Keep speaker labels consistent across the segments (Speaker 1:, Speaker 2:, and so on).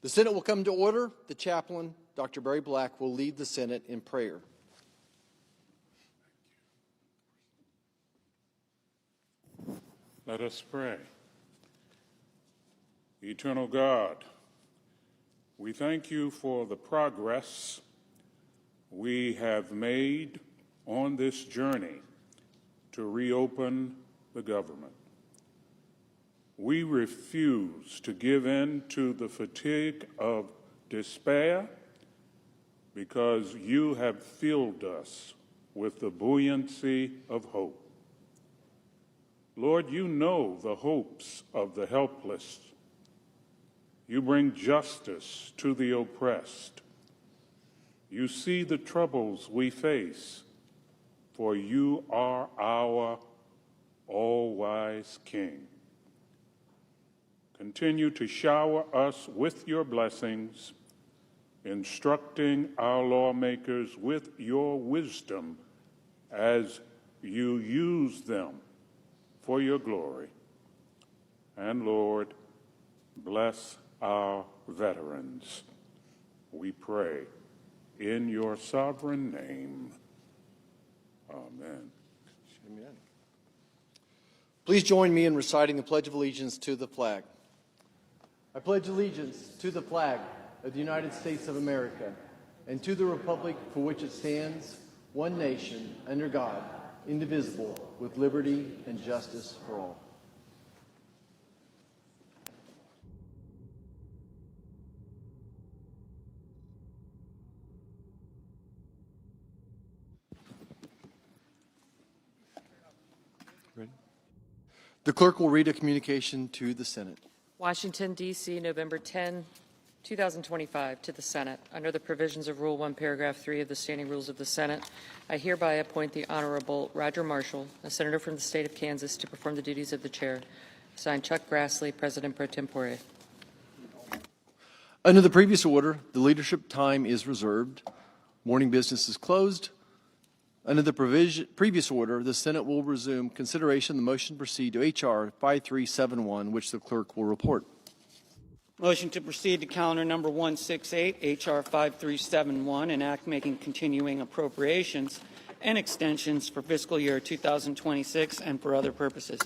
Speaker 1: The Senate will come to order. The chaplain, Dr. Barry Black, will lead the Senate in prayer.
Speaker 2: Let us pray. Eternal God, we thank you for the progress we have made on this journey to reopen the government. We refuse to give in to the fatigue of despair because you have filled us with the buoyancy of hope. Lord, you know the hopes of the helpless. You bring justice to the oppressed. You see the troubles we face, for you are our all-wise King. Continue to shower us with your blessings, instructing our lawmakers with your wisdom as you use them for your glory. And Lord, bless our veterans. We pray in your sovereign name. Amen.
Speaker 1: Amen. Please join me in reciting the Pledge of Allegiance to the flag. I pledge allegiance to the flag of the United States of America and to the republic for which it stands, one nation, under God, indivisible, with liberty and justice for all. Ready? The clerk will read a communication to the Senate.
Speaker 3: Washington, D.C., November 10, 2025, to the Senate. Under the provisions of Rule 1, Paragraph 3 of the Standing Rules of the Senate, I hereby appoint the Honorable Roger Marshall, a senator from the state of Kansas, to perform the duties of the chair. Signed, Chuck Grassley, President pro tempore.
Speaker 1: Under the previous order, the leadership time is reserved. Morning business is closed. Under the previous order, the Senate will resume consideration of the motion to proceed to H.R. 5371, which the clerk will report.
Speaker 4: Motion to proceed to calendar number 168, H.R. 5371, an act making continuing appropriations and extensions for fiscal year 2026 and for other purposes.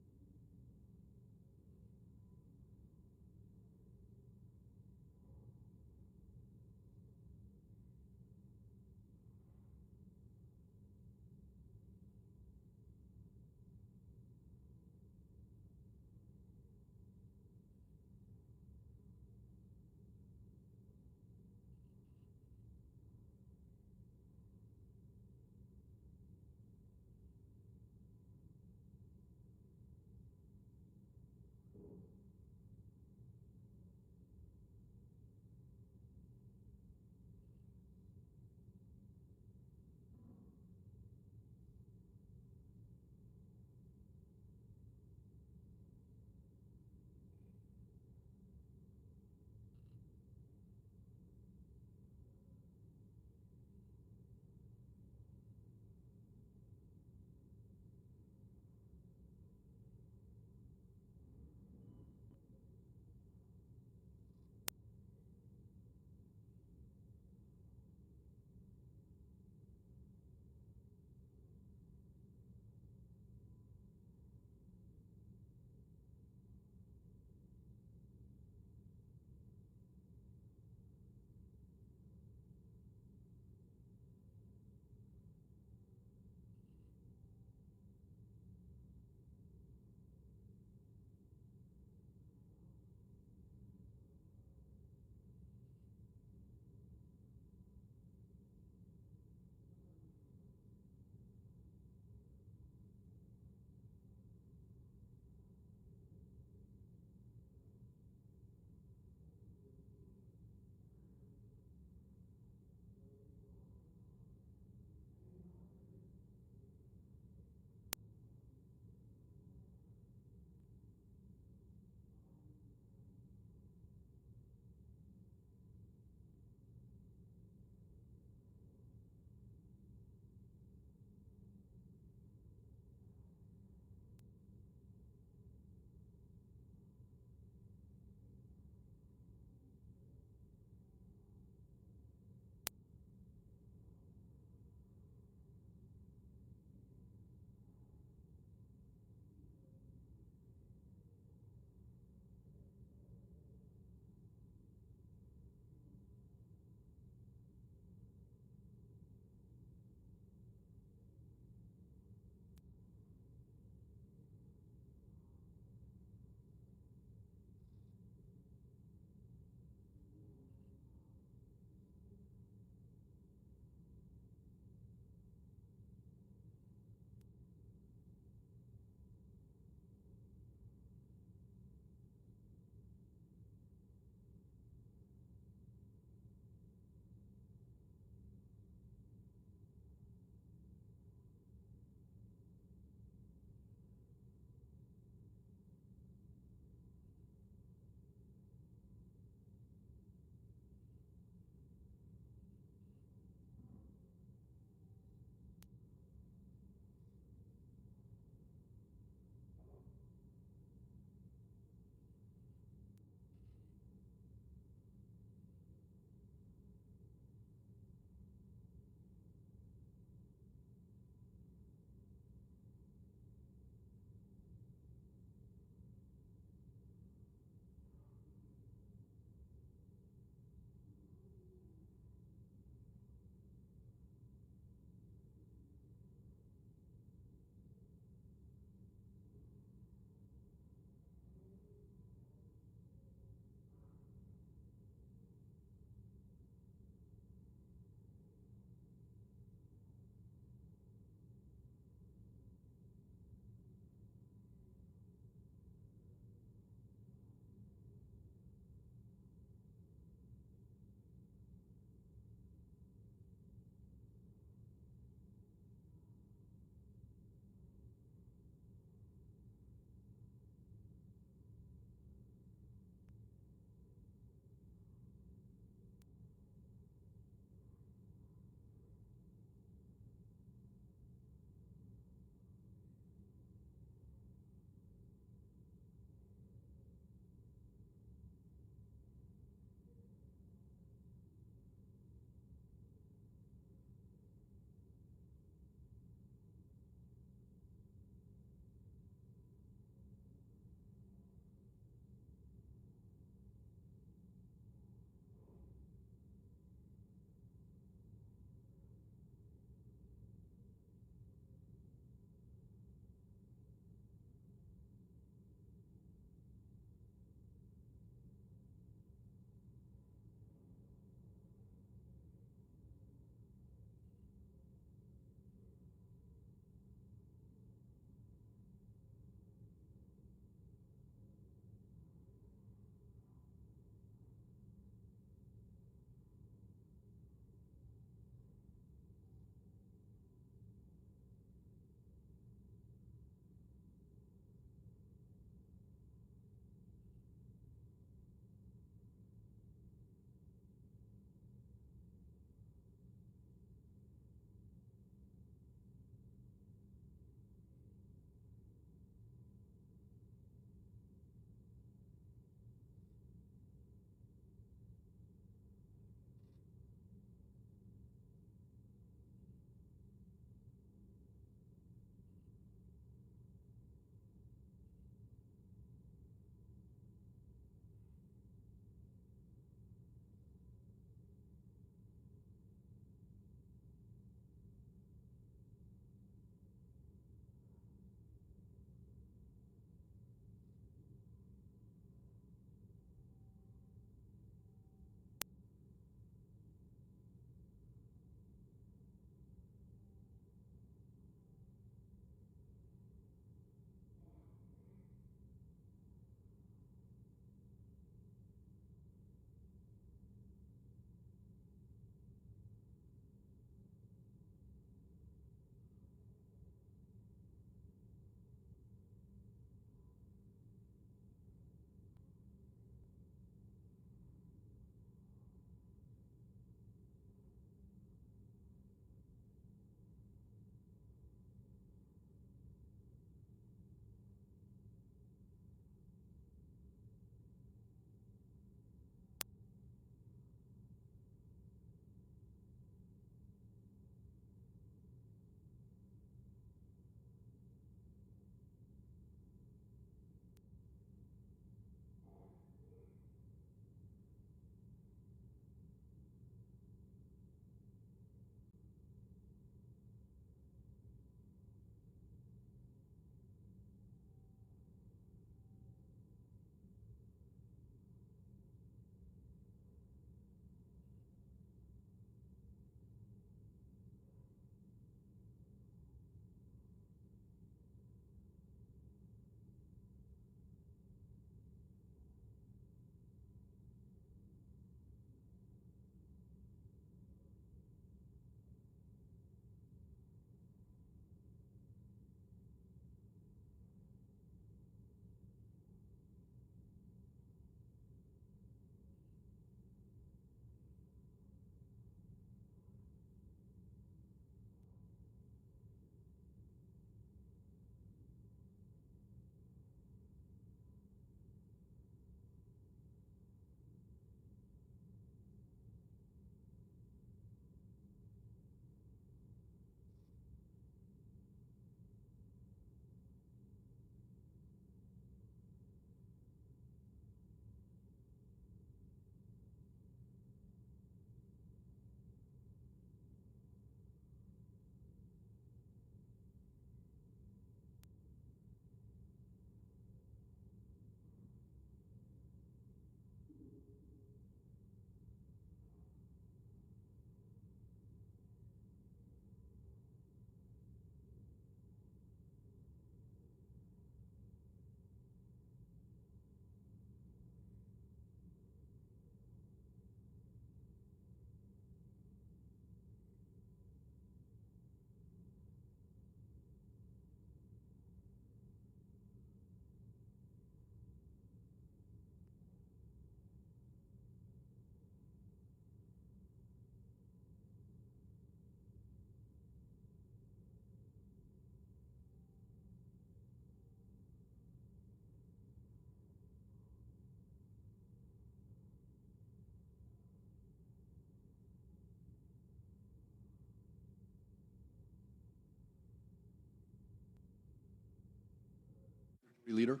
Speaker 1: Leader?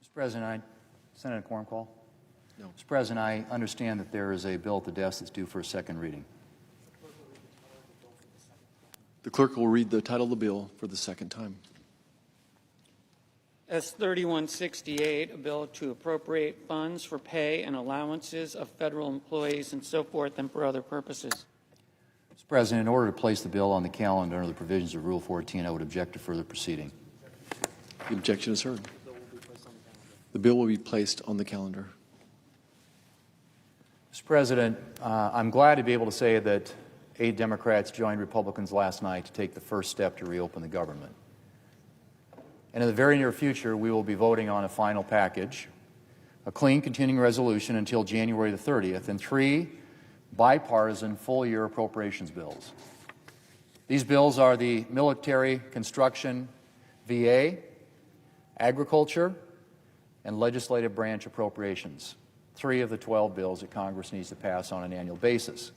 Speaker 5: Mr. President, Senator Quorum call.
Speaker 1: No.
Speaker 5: Mr. President, I understand that there is a bill at the desk that's due for a second reading.
Speaker 1: The clerk will read the title of the bill for the second time.
Speaker 4: S 3168, a bill to appropriate funds for pay and allowances of federal employees and so forth and for other purposes.
Speaker 5: Mr. President, in order to place the bill on the calendar under the provisions of Rule 14, I would object to further proceeding.
Speaker 1: The objection is heard. The bill will be placed on the calendar.
Speaker 5: Mr. President, I'm glad to be able to say that 8 Democrats joined Republicans last night to take the first step to reopen the government. And in the very near future, we will be voting on a final package, a clean continuing resolution until January the 30th, and 3 bipartisan full-year appropriations bills. These bills are the military, construction, VA, agriculture, and legislative branch appropriations, 3 of the 12 bills that Congress needs to pass on an annual basis.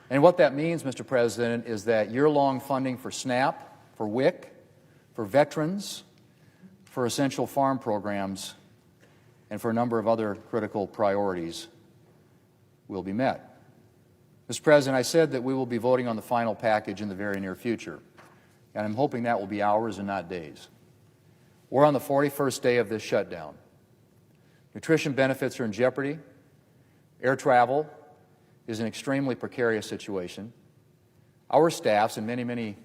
Speaker 5: And what that means, Mr. President, is that year-long funding for SNAP, for WIC, for veterans, for essential farm programs, and for a number of other critical priorities will be met. Mr. President, I said that we will be voting on the final package in the very near future, and I'm hoping that will be hours and not days. We're on the 41st day of this shutdown. Nutrition benefits are in jeopardy. Air travel is an extremely precarious situation. Our staffs and many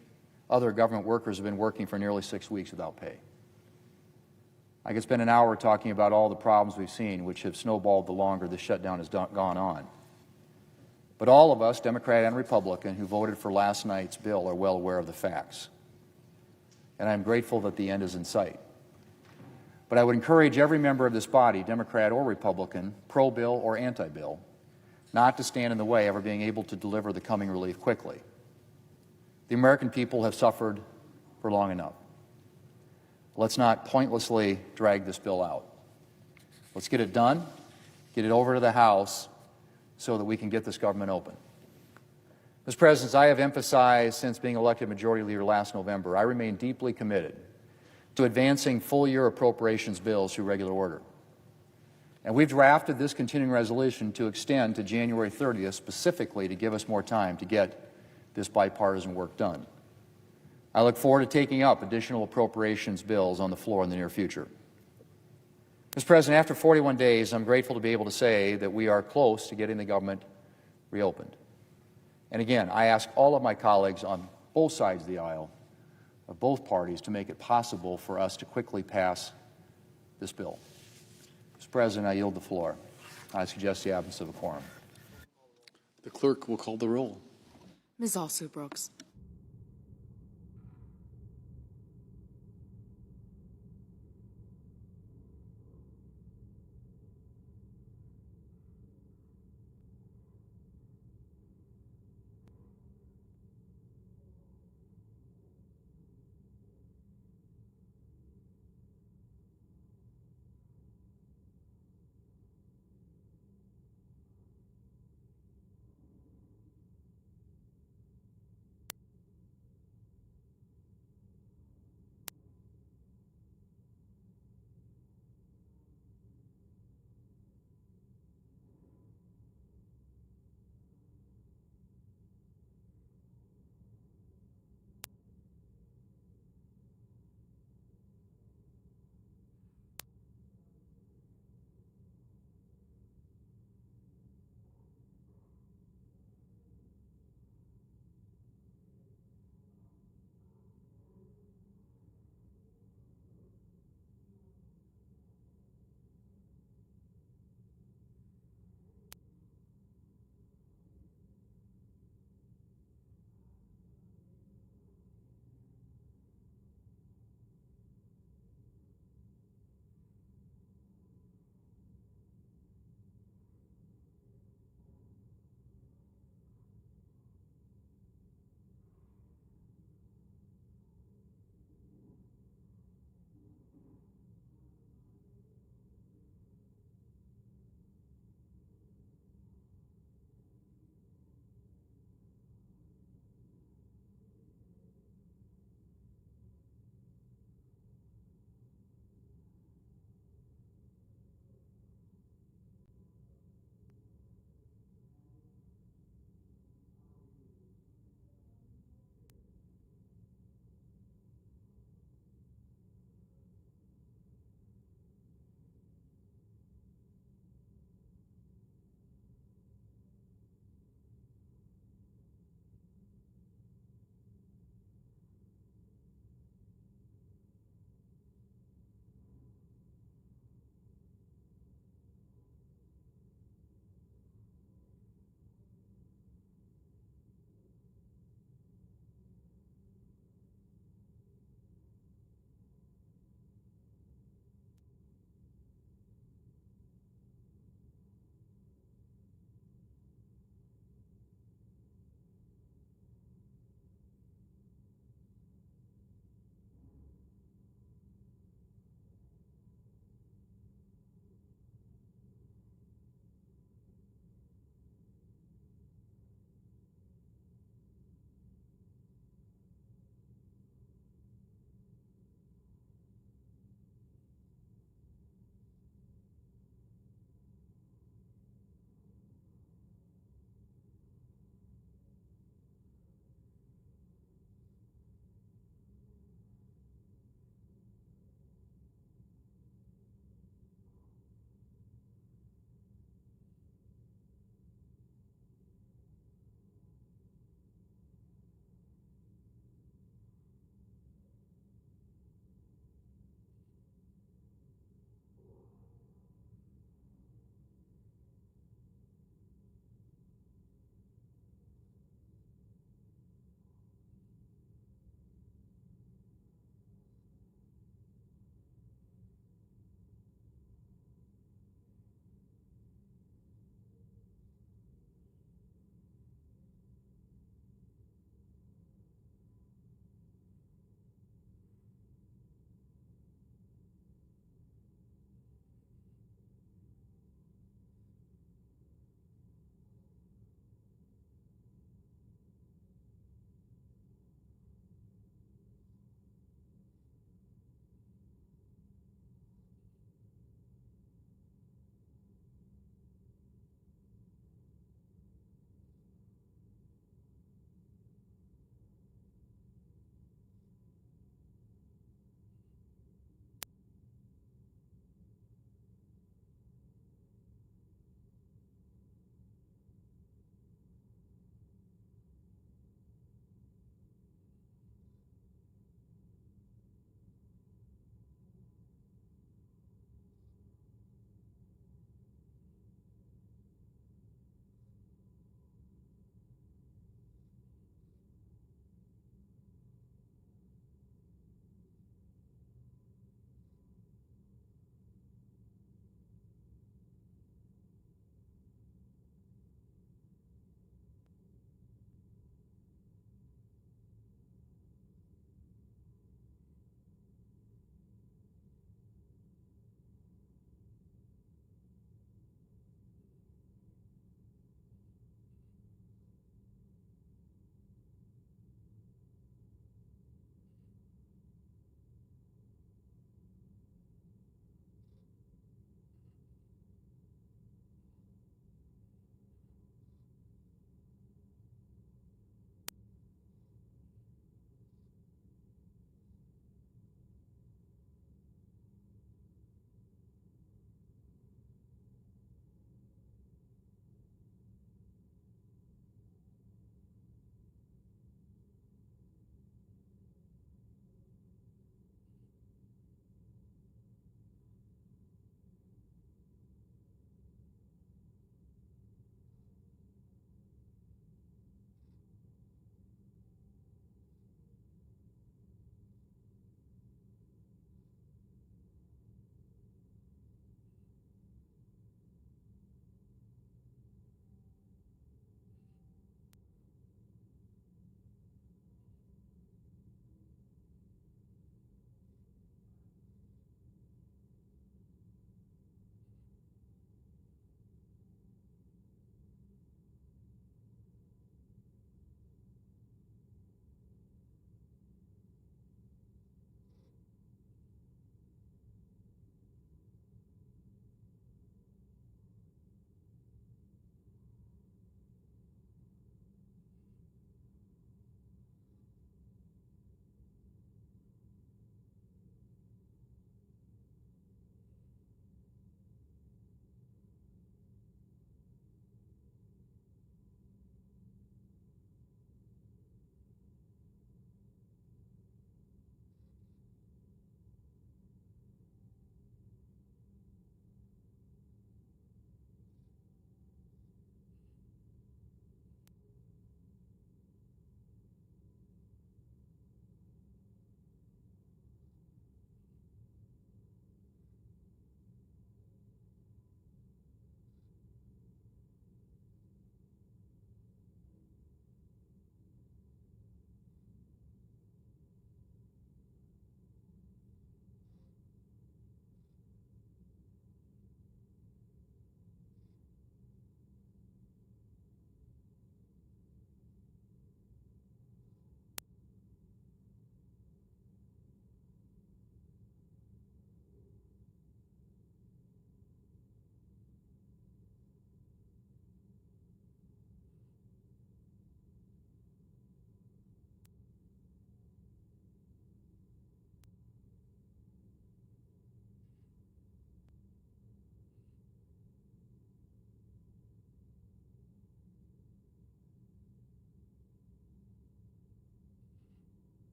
Speaker 5: other government workers have been working for nearly 6 weeks without pay. I could spend an hour talking about all the problems we've seen, which have snowballed the longer this shutdown has gone on. But all of us, Democrat and Republican, who voted for last night's bill are well aware of the facts. And I'm grateful that the end is in sight. But I would encourage every member of this body, Democrat or Republican, pro-bill or anti-bill, not to stand in the way of our being able to deliver the coming relief quickly. The American people have suffered for long enough. Let's not pointlessly drag this bill out. Let's get it done, get it over to the House so that we can get this government open. Mr. President, as I have emphasized since being elected Majority Leader last November, I remain deeply committed to advancing full-year appropriations bills through regular order. And we've drafted this continuing resolution to extend to January 30th specifically to give us more time to get this bipartisan work done. I look forward to taking up additional appropriations bills on the floor in the near future. Mr. President, after 41 days, I'm grateful to be able to say that we are close to getting the government reopened. And again, I ask all of my colleagues on both sides of the aisle, of both parties, to make it possible for us to quickly pass this bill. Mr. President, I yield the floor. I suggest the absence of a quorum.
Speaker 1: The clerk will call the roll.
Speaker 6: Ms. Alsou-Brooks.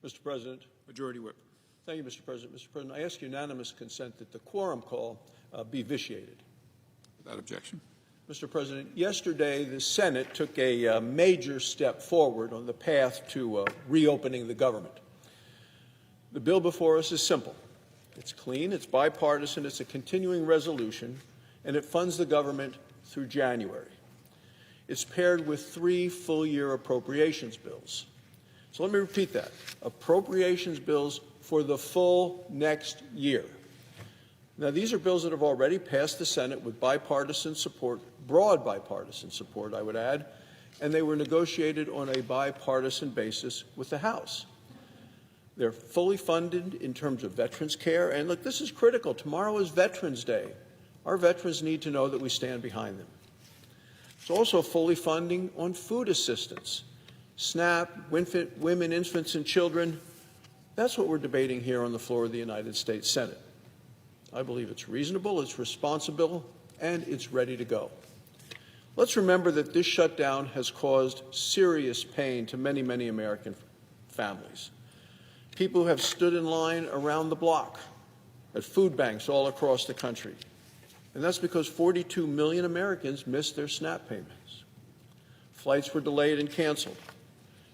Speaker 7: Mr. President.
Speaker 8: Majority Whip.
Speaker 7: Thank you, Mr. President. Mr. President, I ask unanimous consent that the quorum call be vitiated.
Speaker 8: Without objection.
Speaker 7: Mr. President, yesterday the Senate took a major step forward on the path to reopening the government. The bill before us is simple. It's clean, it's bipartisan, it's a continuing resolution, and it funds the government through January. It's paired with 3 full-year appropriations bills. So let me repeat that. Appropriations bills for the full next year. Now, these are bills that have already passed the Senate with bipartisan support, broad bipartisan support, I would add, and they were negotiated on a bipartisan basis with the House. They're fully funded in terms of veterans care, and look, this is critical. Tomorrow is Veterans Day. Our veterans need to know that we stand behind them. It's also fully funding on food assistance, SNAP, women, infants, and children. That's what we're debating here on the floor of the United States Senate. I believe it's reasonable, it's responsible, and it's ready to go. Let's remember that this shutdown has caused serious pain to many, many American families. People who have stood in line around the block at food banks all across the country. And that's because 42 million Americans missed their SNAP payments. Flights were delayed and canceled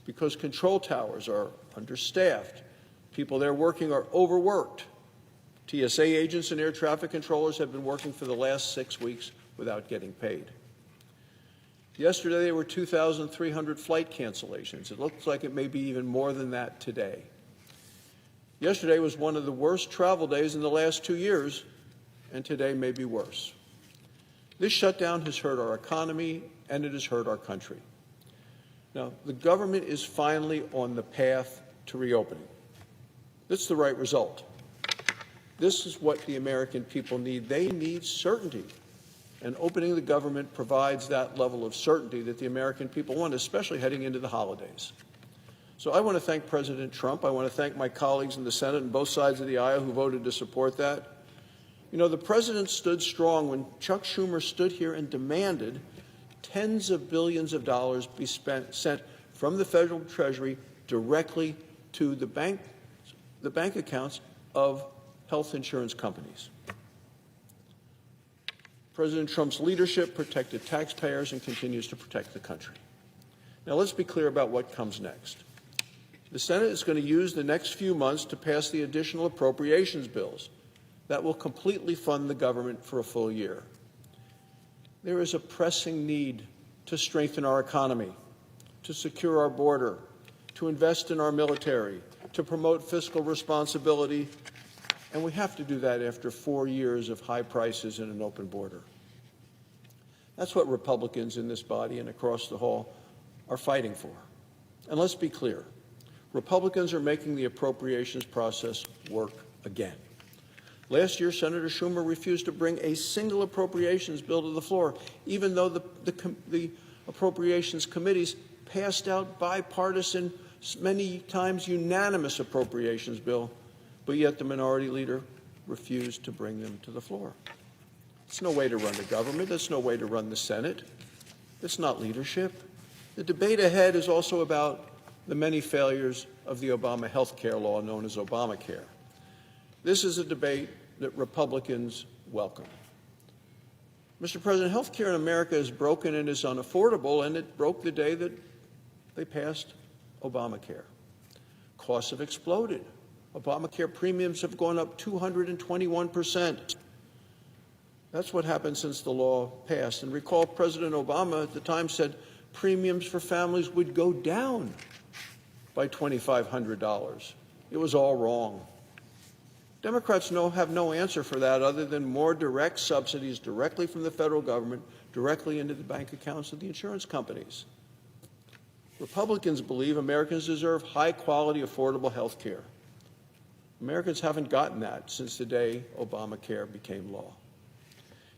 Speaker 7: because control towers are understaffed. People there working are overworked. TSA agents and air traffic controllers have been working for the last 6 weeks without getting paid. Yesterday, there were 2,300 flight cancellations. It looks like it may be even more than that today. Yesterday was one of the worst travel days in the last 2 years, and today may be worse. This shutdown has hurt our economy, and it has hurt our country. Now, the government is finally on the path to reopening. That's the right result. This is what the American people need. They need certainty. And opening the government provides that level of certainty that the American people want, especially heading into the holidays. So I want to thank President Trump. I want to thank my colleagues in the Senate and both sides of the aisle who voted to support that. You know, the president stood strong when Chuck Schumer stood here and demanded tens of billions of dollars be sent from the federal treasury directly to the bank accounts of health insurance companies. President Trump's leadership protected taxpayers and continues to protect the country. Now, let's be clear about what comes next. The Senate is going to use the next few months to pass the additional appropriations bills that will completely fund the government for a full year. There is a pressing need to strengthen our economy, to secure our border, to invest in our military, to promote fiscal responsibility, and we have to do that after 4 years of high prices and an open border. That's what Republicans in this body and across the hall are fighting for. And let's be clear, Republicans are making the appropriations process work again. Last year, Senator Schumer refused to bring a single appropriations bill to the floor, even though the appropriations committees passed out bipartisan, many times unanimous appropriations bill, but yet the minority leader refused to bring them to the floor. It's no way to run the government. It's no way to run the Senate. It's not leadership. The debate ahead is also about the many failures of the Obama health care law known as Obamacare. This is a debate that Republicans welcome. Mr. President, health care in America is broken and is unaffordable, and it broke the day that they passed Obamacare. Costs have exploded. Obamacare premiums have gone up 221%. That's what happened since the law passed. And recall President Obama at the time said premiums for families would go down by $2,500. It was all wrong. Democrats have no answer for that other than more direct subsidies directly from the federal government, directly into the bank accounts of the insurance companies. Republicans believe Americans deserve high-quality, affordable health care. Americans haven't gotten that since the day Obamacare became law.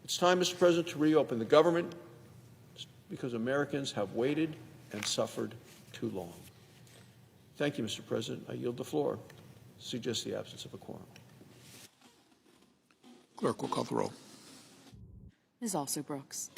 Speaker 7: It's time, Mr. President, to reopen the government because Americans have waited and suffered too long. Thank you, Mr. President. I yield the floor. Suggest the absence of a quorum.
Speaker 8: Clerk will call the roll.
Speaker 6: Ms. Also Brooks.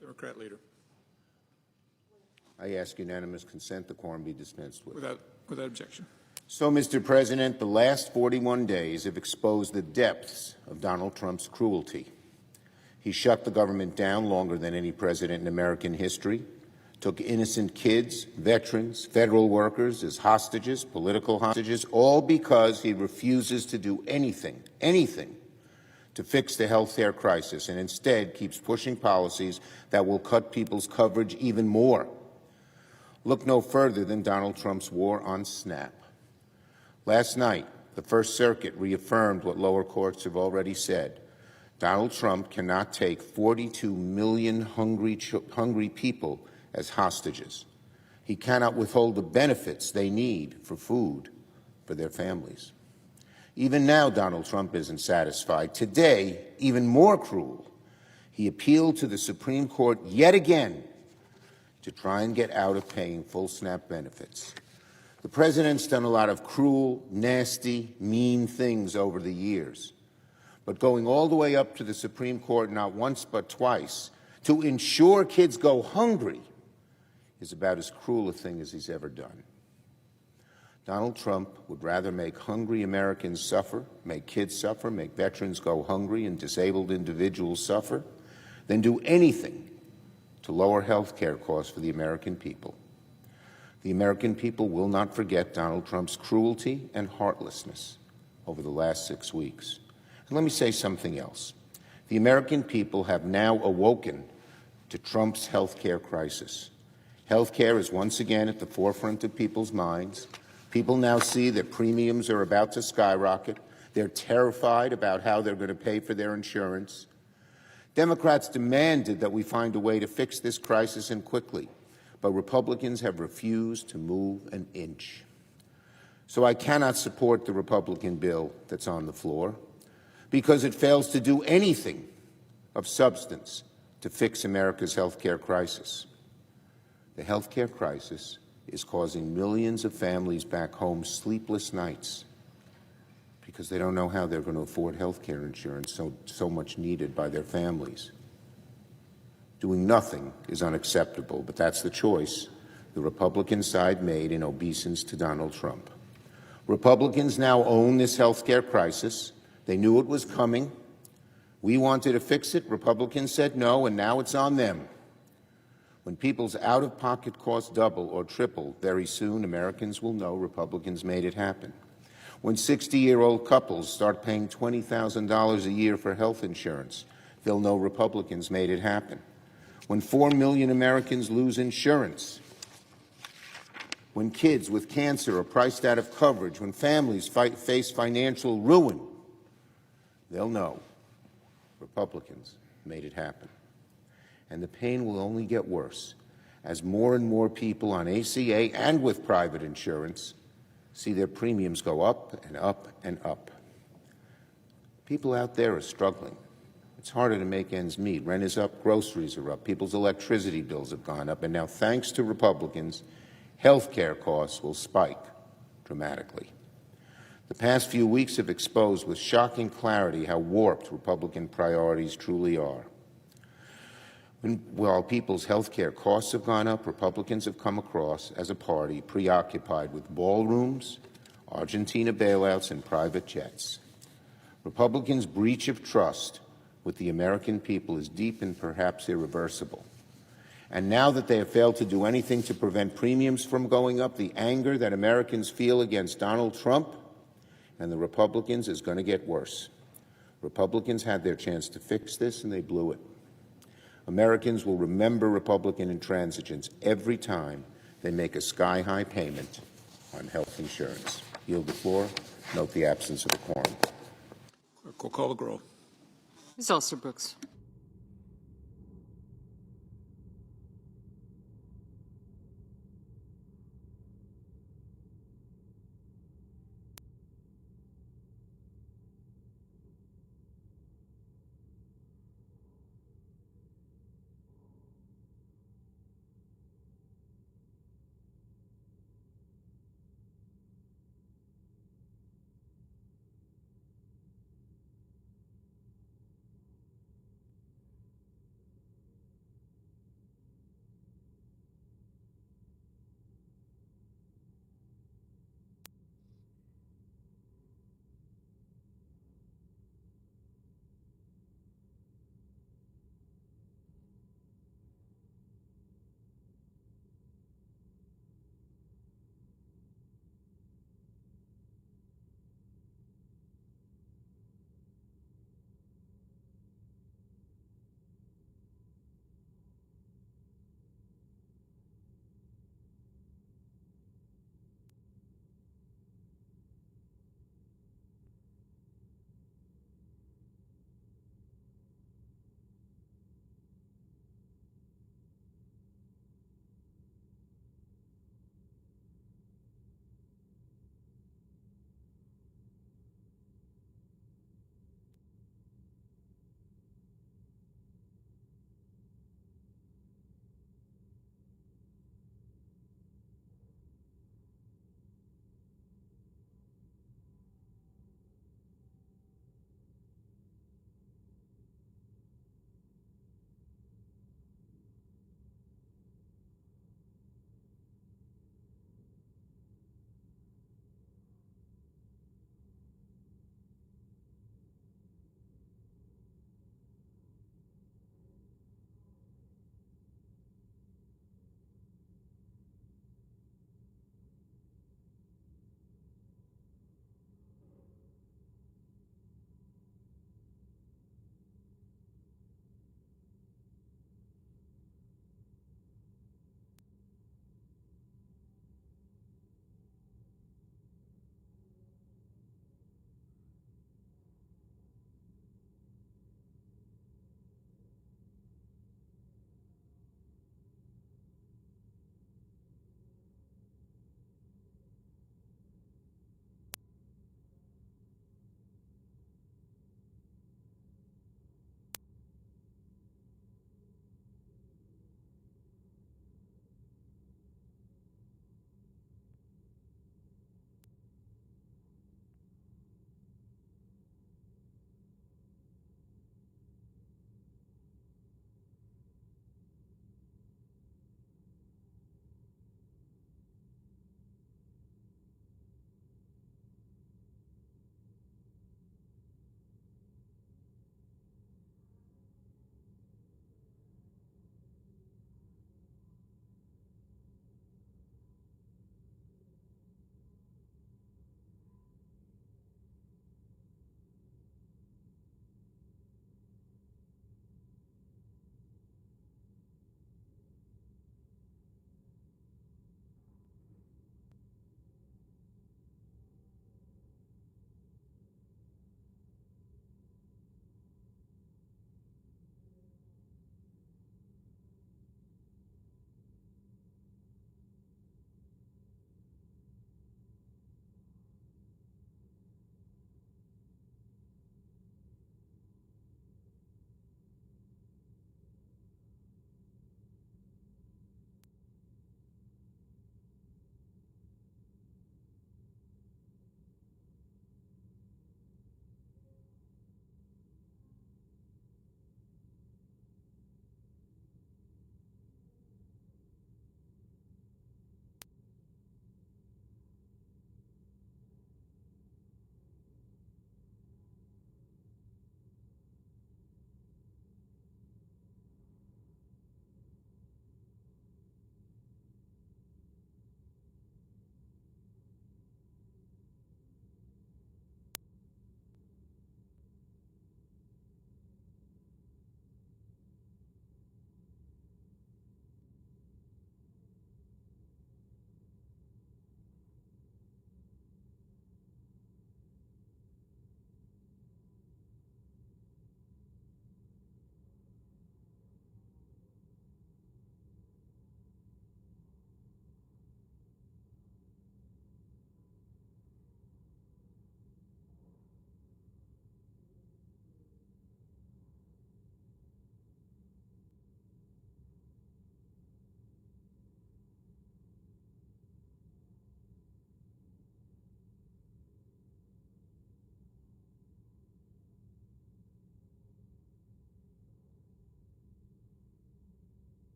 Speaker 8: Democrat leader.
Speaker 9: I ask unanimous consent the quorum be dispensed with.
Speaker 8: Without objection.
Speaker 9: So, Mr. President, the last 41 days have exposed the depths of Donald Trump's cruelty. He shut the government down longer than any president in American history, took innocent kids, veterans, federal workers as hostages, political hostages, all because he refuses to do anything to fix the health care crisis and instead keeps pushing policies that will cut people's coverage even more. Look no further than Donald Trump's war on SNAP. Last night, the First Circuit reaffirmed what lower courts have already said. Donald Trump cannot take 42 million hungry people as hostages. He cannot withhold the benefits they need for food for their families. Even now, Donald Trump isn't satisfied. Today, even more cruel, he appealed to the Supreme Court yet again to try and get out of paying full SNAP benefits. The president's done a lot of cruel, nasty, mean things over the years. But going all the way up to the Supreme Court not once but twice to ensure kids go hungry is about as cruel a thing as he's ever done. Donald Trump would rather make hungry Americans suffer, make kids suffer, make veterans go hungry and disabled individuals suffer, than do anything to lower health care costs for the American people. The American people will not forget Donald Trump's cruelty and heartlessness over the last 6 weeks. And let me say something else. The American people have now awoken to Trump's health care crisis. Health care is once again at the forefront of people's minds. People now see that premiums are about to skyrocket. They're terrified about how they're going to pay for their insurance. Democrats demanded that we find a way to fix this crisis and quickly, but Republicans have refused to move an inch. So I cannot support the Republican bill that's on the floor because it fails to do anything of substance to fix America's health care crisis. The health care crisis is causing millions of families back home sleepless nights because they don't know how they're going to afford health care insurance so much needed by their families. Doing nothing is unacceptable, but that's the choice the Republican side made in obeisance to Donald Trump. Republicans now own this health care crisis. They knew it was coming. We wanted to fix it. Republicans said no, and now it's on them. When people's out-of-pocket costs double or triple, very soon Americans will know Republicans made it happen. When 60-year-old couples start paying $20,000 a year for health insurance, they'll know Republicans made it happen. When 4 million Americans lose insurance, when kids with cancer are priced out of coverage, when families face financial ruin, they'll know Republicans made it happen. And the pain will only get worse as more and more people on ACA and with private insurance see their premiums go up and up and up. People out there are struggling. It's harder to make ends meet. Rent is up, groceries are up, people's electricity bills have gone up, and now, thanks to Republicans, health care costs will spike dramatically. The past few weeks have exposed with shocking clarity how warped Republican priorities truly are. While people's health care costs have gone up, Republicans have come across as a party preoccupied with ballrooms, Argentina bailouts, and private jets. Republicans' breach of trust with the American people is deep and perhaps irreversible. And now that they have failed to do anything to prevent premiums from going up, the anger that Americans feel against Donald Trump and the Republicans is going to get worse. Republicans had their chance to fix this, and they blew it. Americans will remember Republican intransigence every time they make a sky-high payment on health insurance. Yield the floor. Note the absence of a quorum.
Speaker 8: Clerk will call the roll.
Speaker 3: Ms. Alster-Brooks.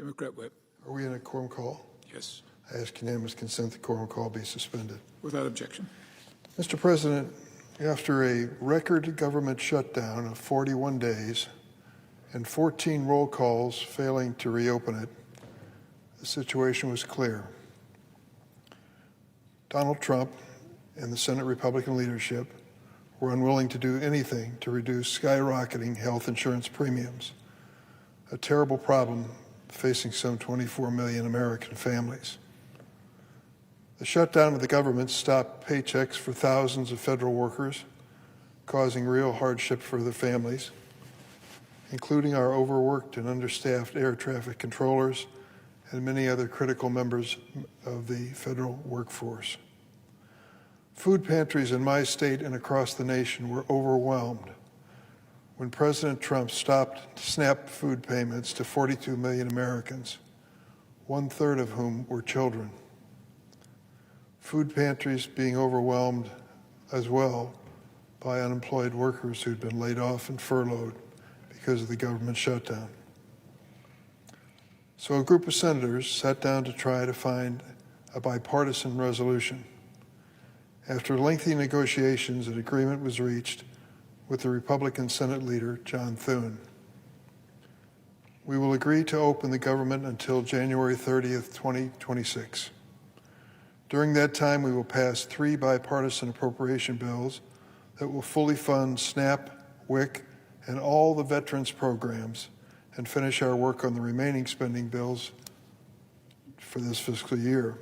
Speaker 8: Democrat Whip.
Speaker 10: Are we in a quorum call?
Speaker 8: Yes.
Speaker 10: I ask unanimous consent the quorum call be suspended.
Speaker 8: Without objection.
Speaker 10: Mr. President, after a record government shutdown of 41 days and 14 roll calls failing to reopen it, the situation was clear. Donald Trump and the Senate Republican leadership were unwilling to do anything to reduce skyrocketing health insurance premiums, a terrible problem facing some 24 million American families. The shutdown of the government stopped paychecks for thousands of federal workers, causing real hardship for their families, including our overworked and understaffed air traffic controllers and many other critical members of the federal workforce. Food pantries in my state and across the nation were overwhelmed when President Trump stopped SNAP food payments to 42 million Americans, 1/3 of whom were children. Food pantries being overwhelmed as well by unemployed workers who'd been laid off and furloughed because of the government shutdown. So a group of senators sat down to try to find a bipartisan resolution. After lengthy negotiations, an agreement was reached with the Republican Senate leader, John Thune. We will agree to open the government until January 30th, 2026. During that time, we will pass 3 bipartisan appropriation bills that will fully fund SNAP, WIC, and all the veterans programs and finish our work on the remaining spending bills for this fiscal year.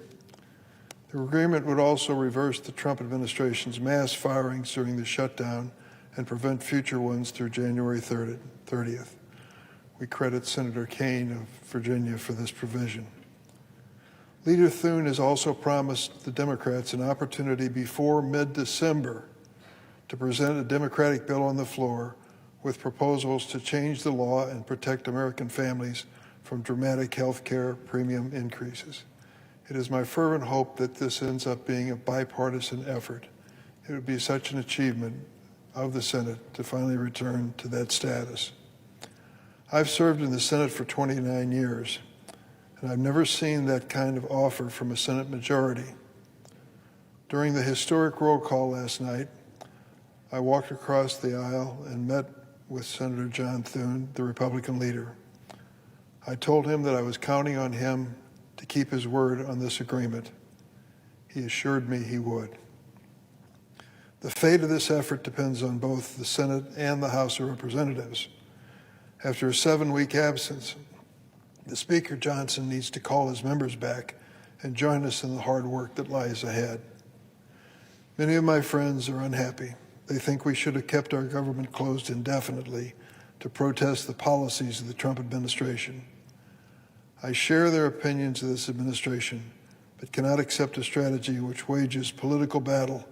Speaker 10: The agreement would also reverse the Trump administration's mass firings during the shutdown and prevent future ones through January 30th. We credit Senator Kaine of Virginia for this provision. Leader Thune has also promised the Democrats an opportunity before mid-December to present a Democratic bill on the floor with proposals to change the law and protect American families from dramatic health care premium increases. It is my fervent hope that this ends up being a bipartisan effort. It would be such an achievement of the Senate to finally return to that status. I've served in the Senate for 29 years, and I've never seen that kind of offer from a Senate majority. During the historic roll call last night, I walked across the aisle and met with Senator John Thune, the Republican leader. I told him that I was counting on him to keep his word on this agreement. He assured me he would. The fate of this effort depends on both the Senate and the House of Representatives. After a 7-week absence, the Speaker Johnson needs to call his members back and join us in the hard work that lies ahead. Many of my friends are unhappy. They think we should have kept our government closed indefinitely to protest the policies of the Trump administration. I share their opinions of this administration, but cannot accept a strategy which wages political battle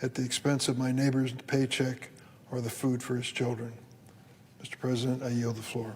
Speaker 10: at the expense of my neighbor's paycheck or the food for his children. Mr. President, I yield the floor.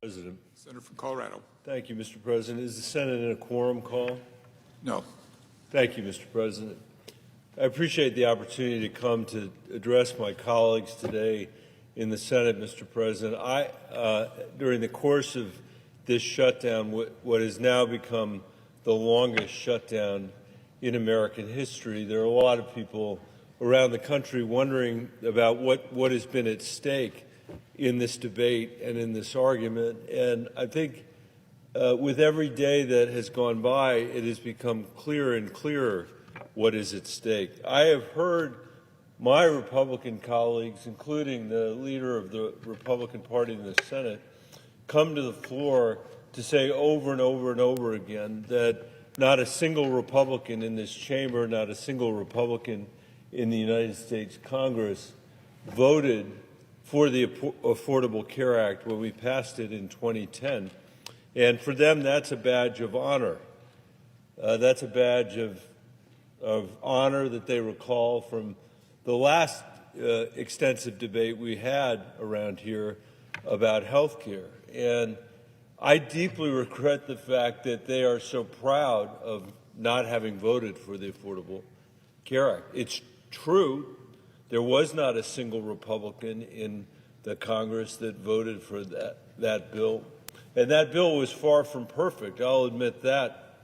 Speaker 11: President.
Speaker 8: Senator from Colorado.
Speaker 11: Thank you, Mr. President. Is the Senate in a quorum call?
Speaker 8: No.
Speaker 11: Thank you, Mr. President. I appreciate the opportunity to come to address my colleagues today in the Senate, Mr. President. During the course of this shutdown, what has now become the longest shutdown in American history, there are a lot of people around the country wondering about what has been at stake in this debate and in this argument. And I think with every day that has gone by, it has become clearer and clearer what is at stake. I have heard my Republican colleagues, including the leader of the Republican Party in the Senate, come to the floor to say over and over and over again that not a single Republican in this chamber, not a single Republican in the United States Congress voted for the Affordable Care Act when we passed it in 2010. And for them, that's a badge of honor. That's a badge of honor that they recall from the last extensive debate we had around here about health care. And I deeply regret the fact that they are so proud of not having voted for the Affordable Care Act. It's true, there was not a single Republican in the Congress that voted for that bill. And that bill was far from perfect, I'll admit that.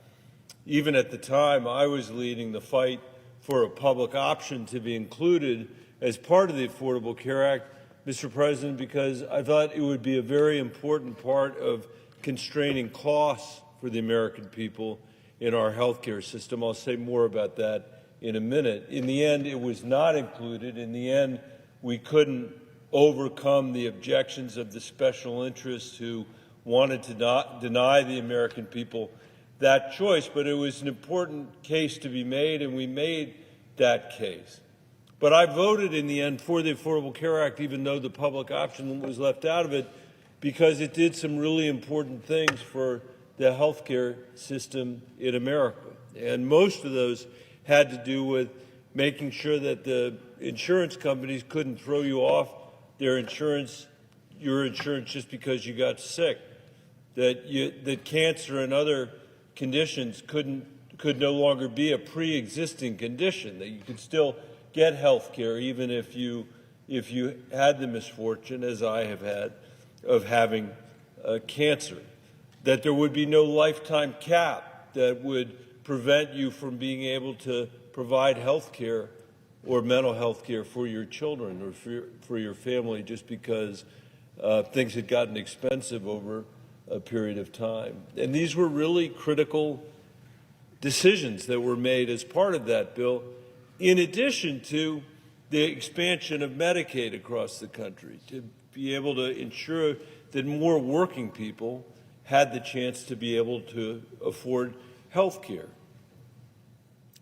Speaker 11: Even at the time, I was leading the fight for a public option to be included as part of the Affordable Care Act, Mr. President, because I thought it would be a very important part of constraining costs for the American people in our health care system. I'll say more about that in a minute. In the end, it was not included. In the end, we couldn't overcome the objections of the special interests who wanted to not deny the American people that choice, but it was an important case to be made, and we made that case. But I voted in the end for the Affordable Care Act, even though the public option was left out of it, because it did some really important things for the health care system in America. And most of those had to do with making sure that the insurance companies couldn't throw you off your insurance just because you got sick, that cancer and other conditions could no longer be a pre-existing condition, that you could still get health care even if you had the misfortune, as I have had, of having cancer, that there would be no lifetime cap that would prevent you from being able to provide health care or mental health care for your children or for your family just because things had gotten expensive over a period of time. And these were really critical decisions that were made as part of that bill, in addition to the expansion of Medicaid across the country, to be able to ensure that more working people had the chance to be able to afford health care.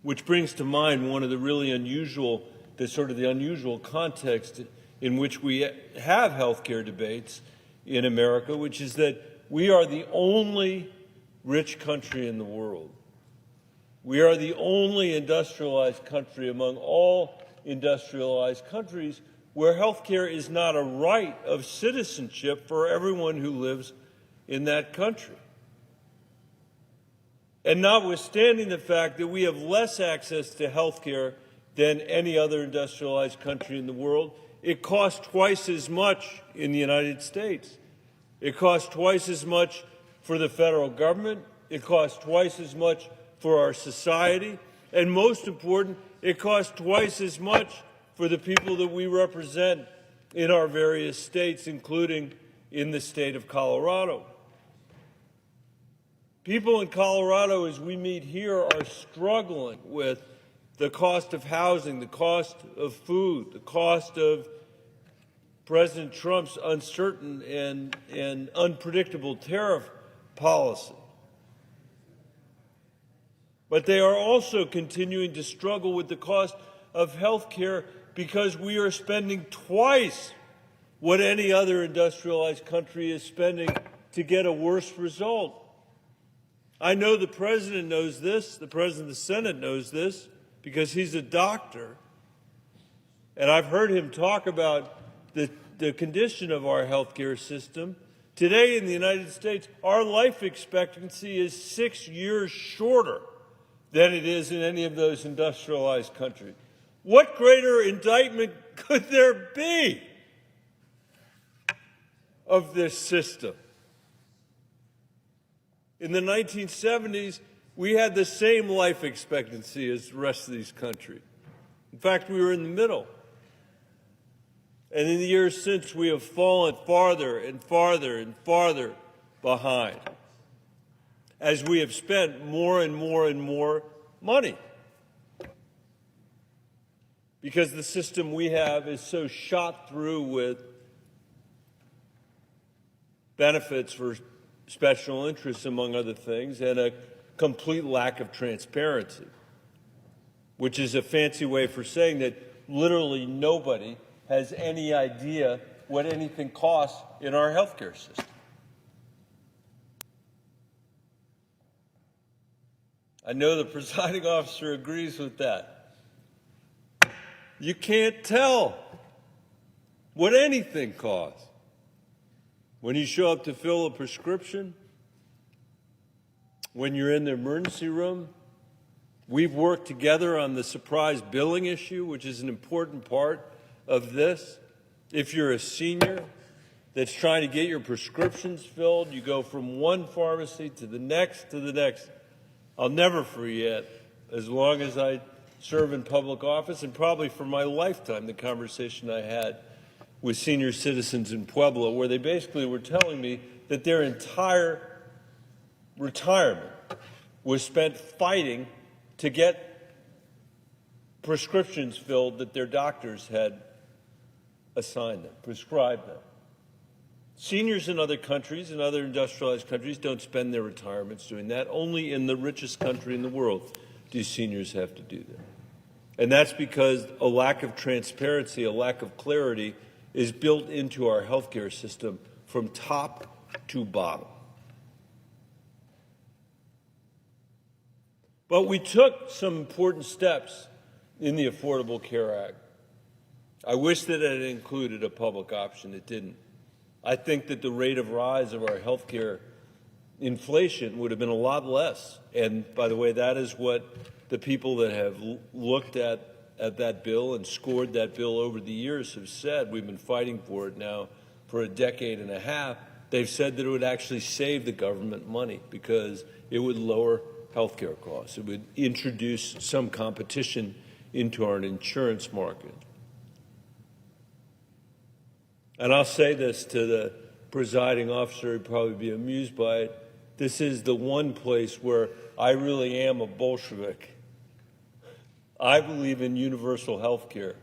Speaker 11: Which brings to mind one of the really unusual, the unusual context in which we have health care debates in America, which is that we are the only rich country in the world. We are the only industrialized country among all industrialized countries where health care is not a right of citizenship for everyone who lives in that country. And notwithstanding the fact that we have less access to health care than any other industrialized country in the world, it costs twice as much in the United States. It costs twice as much for the federal government. It costs twice as much for our society. And most important, it costs twice as much for the people that we represent in our various states, including in the state of Colorado. People in Colorado, as we meet here, are struggling with the cost of housing, the cost of food, the cost of President Trump's uncertain and unpredictable tariff policy. But they are also continuing to struggle with the cost of health care because we are spending twice what any other industrialized country is spending to get a worse result. I know the President knows this, the President of the Senate knows this, because he's a doctor. And I've heard him talk about the condition of our health care system, Today in the United States, our life expectancy is 6 years shorter than it is in any of those industrialized countries. What greater indictment could there be of this system? In the 1970s, we had the same life expectancy as the rest of these countries. In fact, we were in the middle. And in the years since, we have fallen farther and farther and farther behind as we have spent more and more and more money. Because the system we have is so shot through with benefits for special interests, among other things, and a complete lack of transparency, which is a fancy way for saying that literally nobody has any idea what anything costs in our healthcare system. I know the presiding officer agrees with that. You can't tell what anything costs. When you show up to fill a prescription, when you're in the emergency room, we've worked together on the surprise billing issue, which is an important part of this. If you're a senior that's trying to get your prescriptions filled, you go from one pharmacy to the next to the next. I'll never forget, as long as I serve in public office, and probably for my lifetime, the conversation I had with senior citizens in Pueblo, where they basically were telling me that their entire retirement was spent fighting to get prescriptions filled that their doctors had assigned them, prescribed them. Seniors in other countries, in other industrialized countries, don't spend their retirements doing that. Only in the richest country in the world do seniors have to do that. And that's because a lack of transparency, a lack of clarity is built into our healthcare system from top to bottom. But we took some important steps in the Affordable Care Act. I wish that it had included a public option. It didn't. I think that the rate of rise of our health care inflation would have been a lot less. And by the way, that is what the people that have looked at that bill and scored that bill over the years have said. We've been fighting for it now for a decade and a half. They've said that it would actually save the government money because it would lower health care costs. It would introduce some competition into our insurance market. And I'll say this to the presiding officer, he'd probably be amused by it. This is the one place where I really am a Bolshevik. I believe in universal health care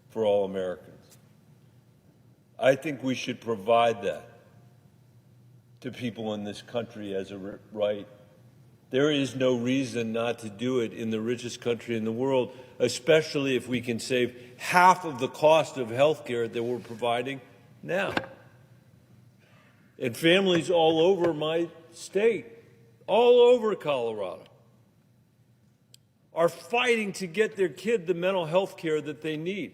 Speaker 11: for all Americans. I think we should provide that to people in this country as a right. There is no reason not to do it in the richest country in the world, especially if we can save half of the cost of health care that we're providing now. And families all over my state, all over Colorado, are fighting to get their kid the mental health care that they need,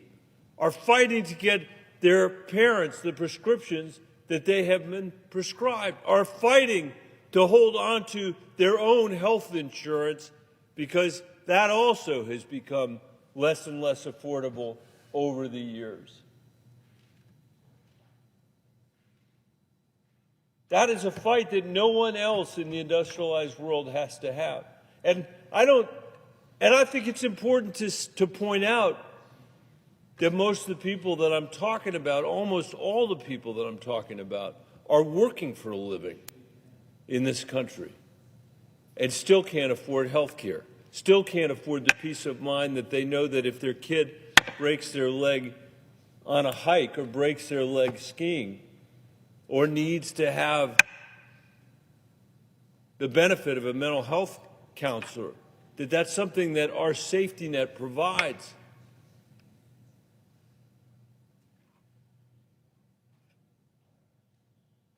Speaker 11: are fighting to get their parents the prescriptions that they have been prescribed, are fighting to hold on to their own health insurance because that also has become less and less affordable over the years. That is a fight that no one else in the industrialized world has to have. And I think it's important to point out that most of the people that I'm talking about, almost all the people that I'm talking about, are working for a living in this country and still can't afford health care, still can't afford the peace of mind that they know that if their kid breaks their leg on a hike or breaks their leg skiing or needs to have the benefit of a mental health counselor, that's something that our safety net provides.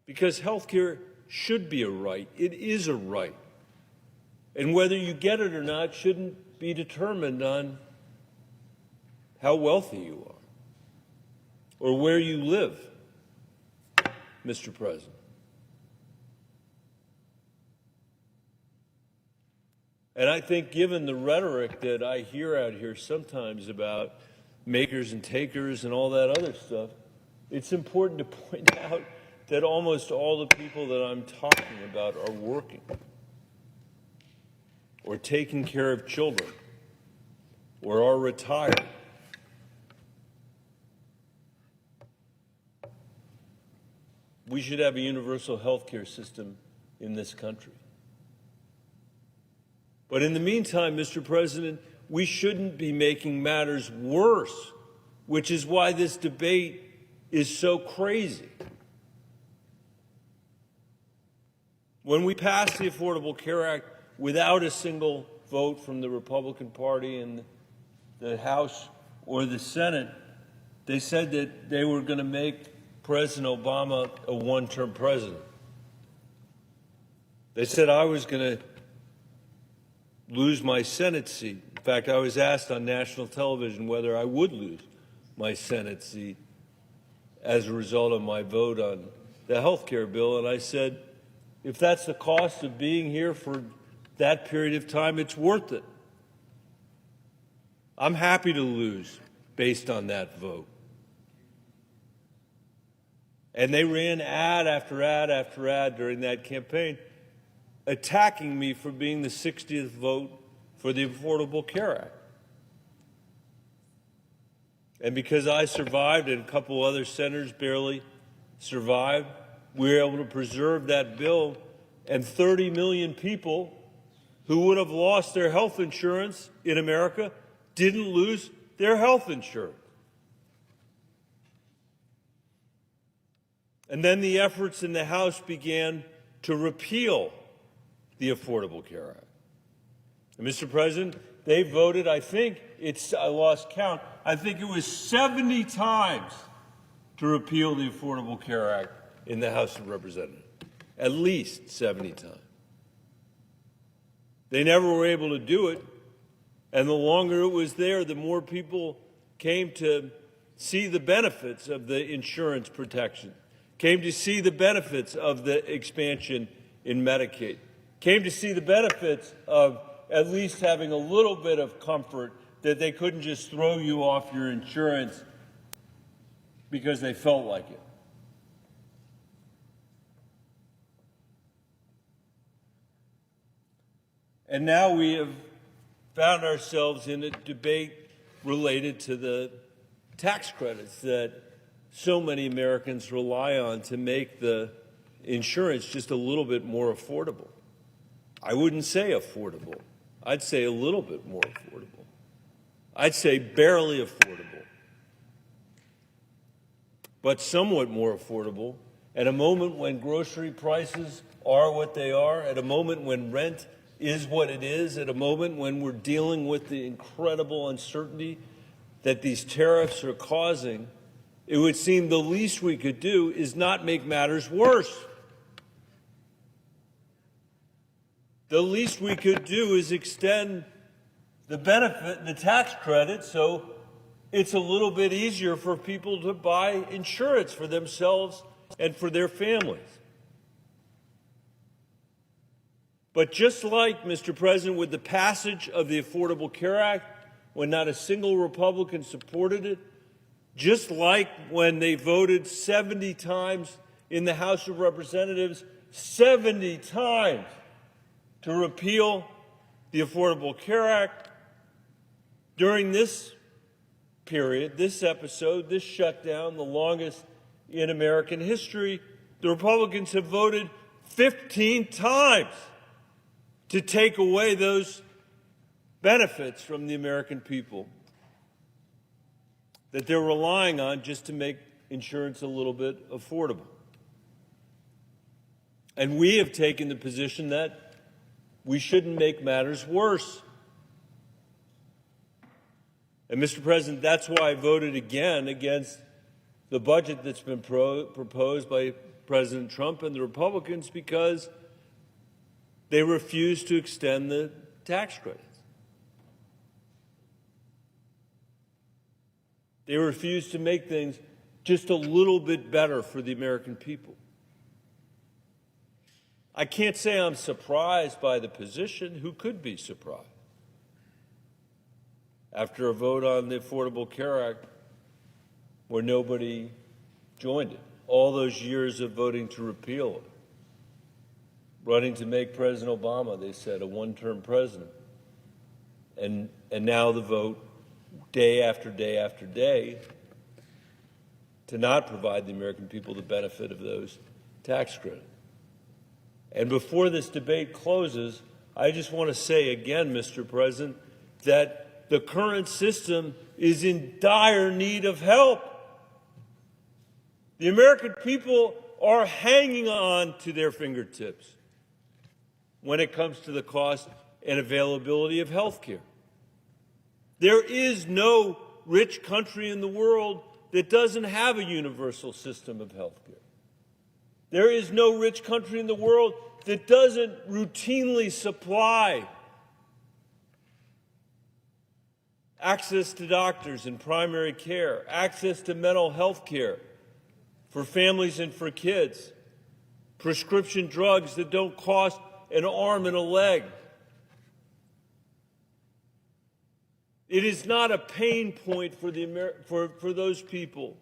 Speaker 11: Because health care should be a right. It is a right. And whether you get it or not shouldn't be determined on how wealthy you are or where you live, Mr. President. And I think given the rhetoric that I hear out here sometimes about makers and takers and all that other stuff, it's important to point out that almost all the people that I'm talking about are working or taking care of children or are retired. We should have a universal health care system in this country. But in the meantime, Mr. President, we shouldn't be making matters worse, which is why this debate is so crazy. When we passed the Affordable Care Act without a single vote from the Republican Party in the House or the Senate, they said that they were going to make President Obama a one-term president. They said I was going to lose my Senate seat. In fact, I was asked on national television whether I would lose my Senate seat as a result of my vote on the health care bill, and I said, if that's the cost of being here for that period of time, it's worth it. I'm happy to lose based on that vote. And they ran ad after ad after ad during that campaign, attacking me for being the 60th vote for the Affordable Care Act. And because I survived and a couple other senators barely survived, we were able to preserve that bill, and 30 million people who would have lost their health insurance in America didn't lose their health insurance. And then the efforts in the House began to repeal the Affordable Care Act. And Mr. President, they voted, I lost count, I think it was 70 times to repeal the Affordable Care Act in the House of Representatives. At least 70 times. They never were able to do it, and the longer it was there, the more people came to see the benefits of the insurance protection, came to see the benefits of the expansion in Medicaid, came to see the benefits of at least having a little bit of comfort that they couldn't just throw you off your insurance because they felt like it. And now we have found ourselves in a debate related to the tax credits that so many Americans rely on to make the insurance just a little bit more affordable. I wouldn't say affordable. I'd say a little bit more affordable. I'd say barely affordable, but somewhat more affordable at a moment when grocery prices are what they are, at a moment when rent is what it is, at a moment when we're dealing with the incredible uncertainty that these tariffs are causing. It would seem the least we could do is not make matters worse. The least we could do is extend the benefit, the tax credit, so it's a little bit easier for people to buy insurance for themselves and for their families. But just like, Mr. President, with the passage of the Affordable Care Act, when not a single Republican supported it, just like when they voted 70 times in the House of Representatives, 70 times to repeal the Affordable Care Act, during this period, this episode, this shutdown, the longest in American history, the Republicans have voted 15 times to take away those benefits from the American people that they're relying on just to make insurance a little bit affordable. And we have taken the position that we shouldn't make matters worse. And, Mr. President, that's why I voted again against the budget that's been proposed by President Trump and the Republicans, because they refuse to extend the tax credits. They refuse to make things just a little bit better for the American people. I can't say I'm surprised by the position. Who could be surprised? After a vote on the Affordable Care Act where nobody joined it, all those years of voting to repeal it, running to make President Obama, they said, a one-term president. And now the vote, day after day after day, to not provide the American people the benefit of those tax credits. And before this debate closes, I just want to say again, Mr. President, that the current system is in dire need of help. The American people are hanging on to their fingertips when it comes to the cost and availability of health care. There is no rich country in the world that doesn't have a universal system of health care. There is no rich country in the world that doesn't routinely supply access to doctors and primary care, access to mental health care for families and for kids, prescription drugs that don't cost an arm and a leg. It is not a pain point for those people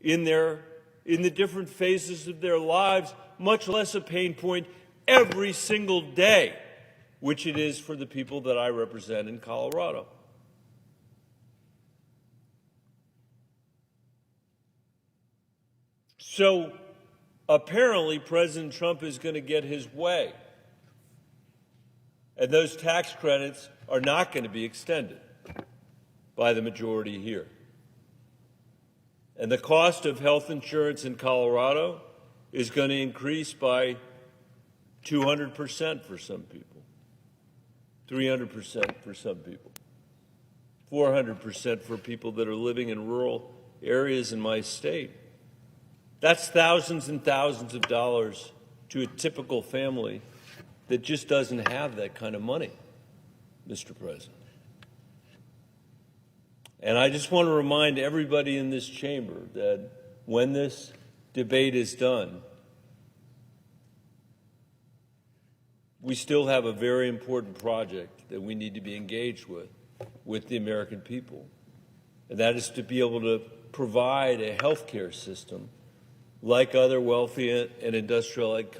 Speaker 11: in the different phases of their lives, much less a pain point every single day, which it is for the people that I represent in Colorado. So apparently President Trump is going to get his way, and those tax credits are not going to be extended by the majority here. And the cost of health insurance in Colorado is going to increase by 200% for some people, 300% for some people, 400% for people that are living in rural areas in my state. That's thousands and thousands of dollars to a typical family that just doesn't have that kind of money, Mr. President. And I just want to remind everybody in this chamber that when this debate is done, we still have a very important project that we need to be engaged with the American people. And that is to be able to provide a health care system like other wealthy and industrialized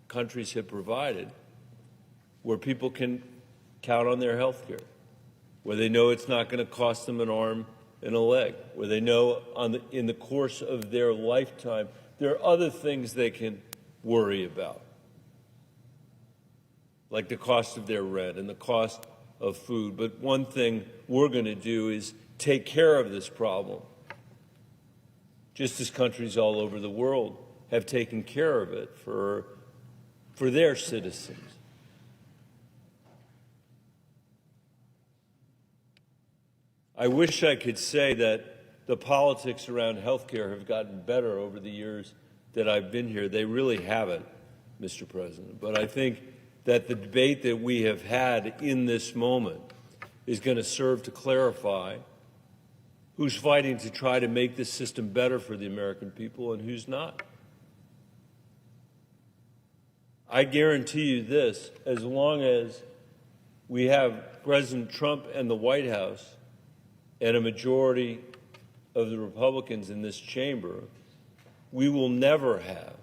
Speaker 11: countries have provided, where people can count on their health care, where they know it's not going to cost them an arm and a leg, where they know in the course of their lifetime there are other things they can worry about, like the cost of their rent and the cost of food. But one thing we're going to do is take care of this problem, just as countries all over the world have taken care of it for their citizens. I wish I could say that the politics around health care have gotten better over the years that I've been here. They really haven't, Mr. President. But I think that the debate that we have had in this moment is going to serve to clarify who's fighting to try to make this system better for the American people and who's not. I guarantee you this, as long as we have President Trump and the White House and a majority of the Republicans in this chamber, we will never have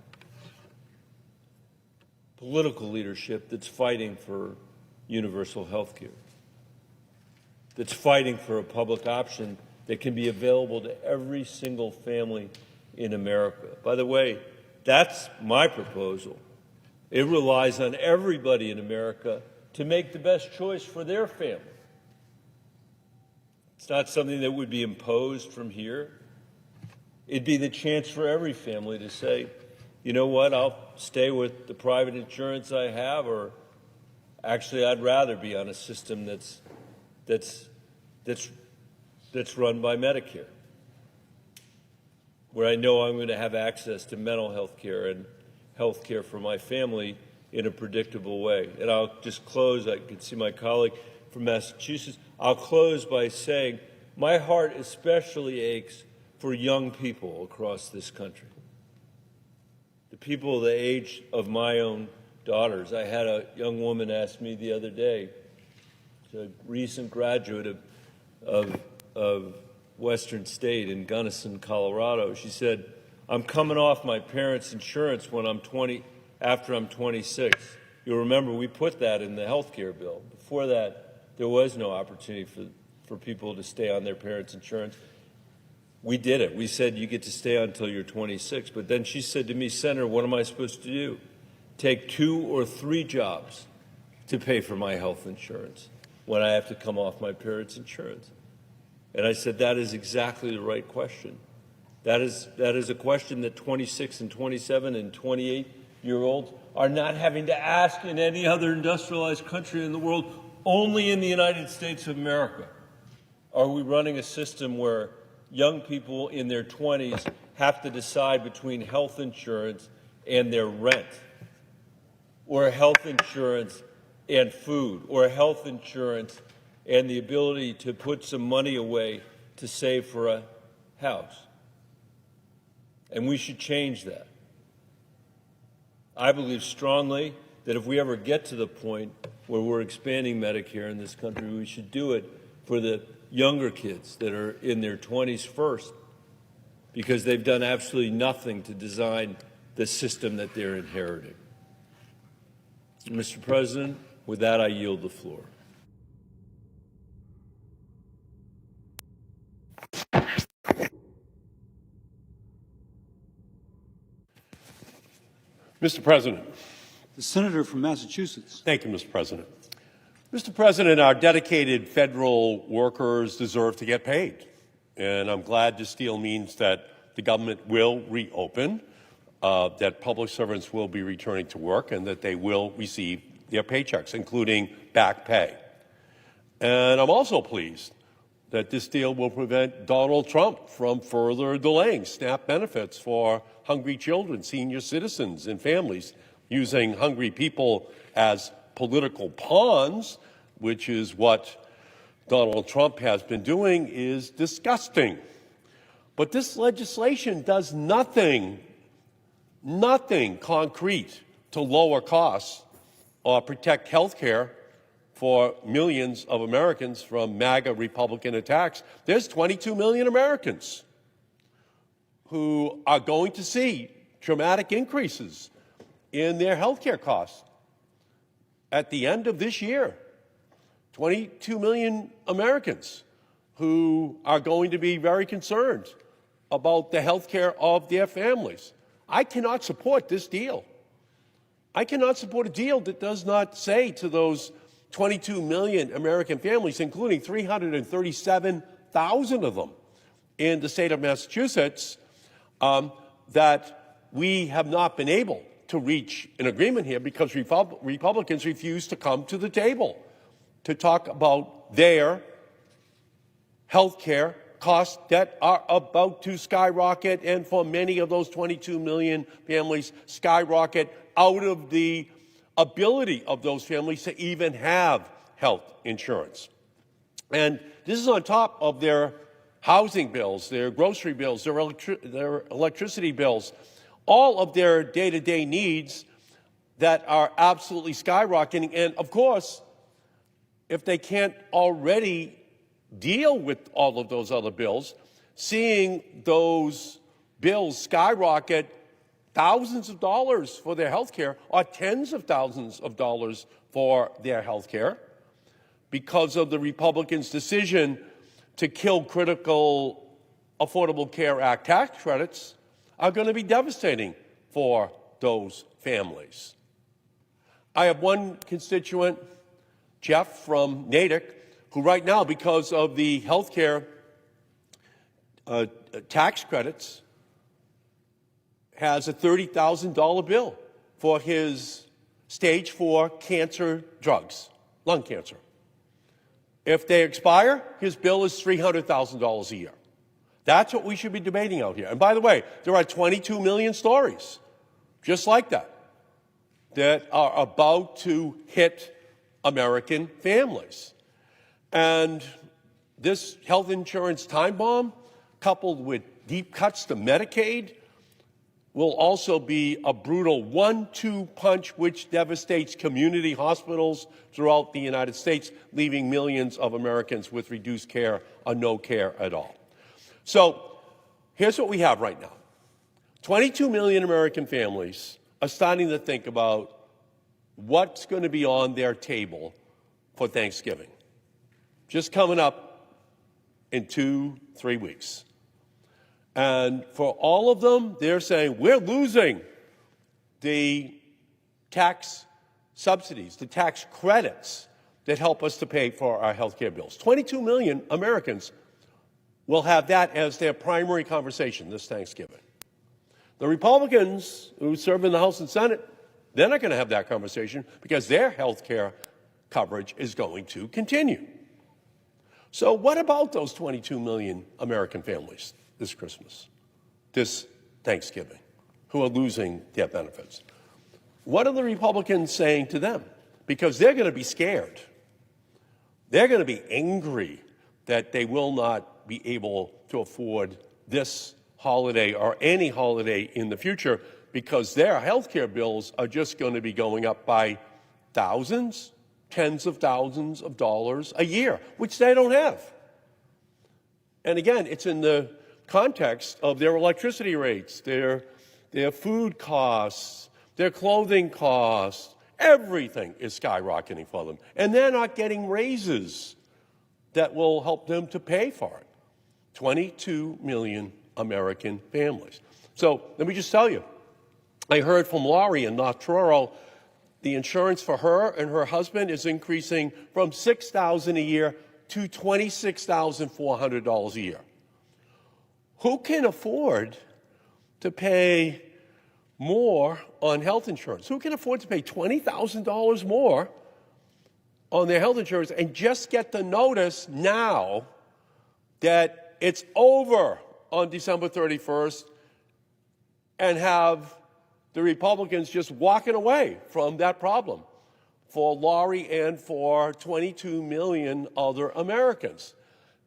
Speaker 11: political leadership that's fighting for universal health care, that's fighting for a public option that can be available to every single family in America. By the way, that's my proposal. It relies on everybody in America to make the best choice for their family. It's not something that would be imposed from here. It'd be the chance for every family to say, you know what, I'll stay with the private insurance I have, or actually I'd rather be on a system that's run by Medicare, where I know I'm going to have access to mental health care and health care for my family in a predictable way. And I'll just close. I can see my colleague from Massachusetts. I'll close by saying my heart especially aches for young people across this country, the people the age of my own daughters. I had a young woman ask me the other day, a recent graduate of Western State in Gunnison, Colorado. She said, "I'm coming off my parents' insurance when after I'm 26. You'll remember we put that in the health care bill. Before that, there was no opportunity for people to stay on their parents' insurance. We did it. We said you get to stay until you're 26. But then she said to me, "Senator, what am I supposed to do? Take 2 or 3 jobs to pay for my health insurance when I have to come off my parents' insurance?" And I said, that is exactly the right question. That is a question that 26 and 27 and 28-year-olds are not having to ask in any other industrialized country in the world. Only in the United States of America are we running a system where young people in their 20s have to decide between health insurance and their rent, or health insurance and food, or health insurance and the ability to put some money away to save for a house. And we should change that. I believe strongly that if we ever get to the point where we're expanding Medicare in this country, we should do it for the younger kids that are in their 20s first, because they've done absolutely nothing to design the system that they're inheriting. Mr. President, with that, I yield the floor.
Speaker 12: Mr. President.
Speaker 13: The senator from Massachusetts.
Speaker 12: Thank you, Mr. President. Mr. President, our dedicated federal workers deserve to get paid. And I'm glad this deal means that the government will reopen, that public servants will be returning to work, and that they will receive their paychecks, including back pay. And I'm also pleased that this deal will prevent Donald Trump from further delaying SNAP benefits for hungry children, senior citizens, and families, using hungry people as political pawns, which is what Donald Trump has been doing, is disgusting. But this legislation does nothing concrete to lower costs or protect health care for millions of Americans from MAGA Republican attacks. There's 22 million Americans who are going to see dramatic increases in their health care costs at the end of this year. 22 million Americans who are going to be very concerned about the health care of their families. I cannot support this deal. I cannot support a deal that does not say to those 22 million American families, including 337,000 of them in the state of Massachusetts, that we have not been able to reach an agreement here because Republicans refuse to come to the table to talk about their health care costs that are about to skyrocket, and for many of those 22 million families, skyrocket out of the ability of those families to even have health insurance. And this is on top of their housing bills, their grocery bills, their electricity bills, all of their day-to-day needs that are absolutely skyrocketing. And of course, if they can't already deal with all of those other bills, seeing those bills skyrocket thousands of dollars for their health care, or tens of thousands of dollars for their health care, because of the Republicans' decision to kill critical Affordable Care Act tax credits, are going to be devastating for those families. I have one constituent, Jeff from Natick, who right now, because of the health care tax credits, has a $30,000 bill for his stage 4 cancer drugs, lung cancer. If they expire, his bill is $300,000 a year. That's what we should be debating out here. And by the way, there are 22 million stories just like that that are about to hit American families. And this health insurance time bomb, coupled with deep cuts to Medicaid, will also be a brutal 1-2 punch which devastates community hospitals throughout the United States, leaving millions of Americans with reduced care or no care at all. So here's what we have right now. 22 million American families are starting to think about what's going to be on their table for Thanksgiving. Just coming up in 2-3 weeks. And for all of them, they're saying, we're losing the tax subsidies, the tax credits that help us to pay for our health care bills. 22 million Americans will have that as their primary conversation this Thanksgiving. The Republicans who serve in the House and Senate, they're not going to have that conversation because their health care coverage is going to continue. So what about those 22 million American families this Christmas, this Thanksgiving, who are losing their benefits? What are the Republicans saying to them? Because they're going to be scared. They're going to be angry that they will not be able to afford this holiday or any holiday in the future because their health care bills are just going to be going up by thousands, tens of thousands of dollars a year, which they don't have. And again, it's in the context of their electricity rates, their food costs, their clothing costs. Everything is skyrocketing for them. And they're not getting raises that will help them to pay for it. 22 million American families. So let me just tell you, I heard from Laurie in North Truro, the insurance for her and her husband is increasing from $6,000 a year to $26,400 a year. Who can afford to pay more on health insurance? Who can afford to pay $20,000 more on their health insurance and just get the notice now that it's over on December 31st and have the Republicans just walking away from that problem for Laurie and for 22 million other Americans?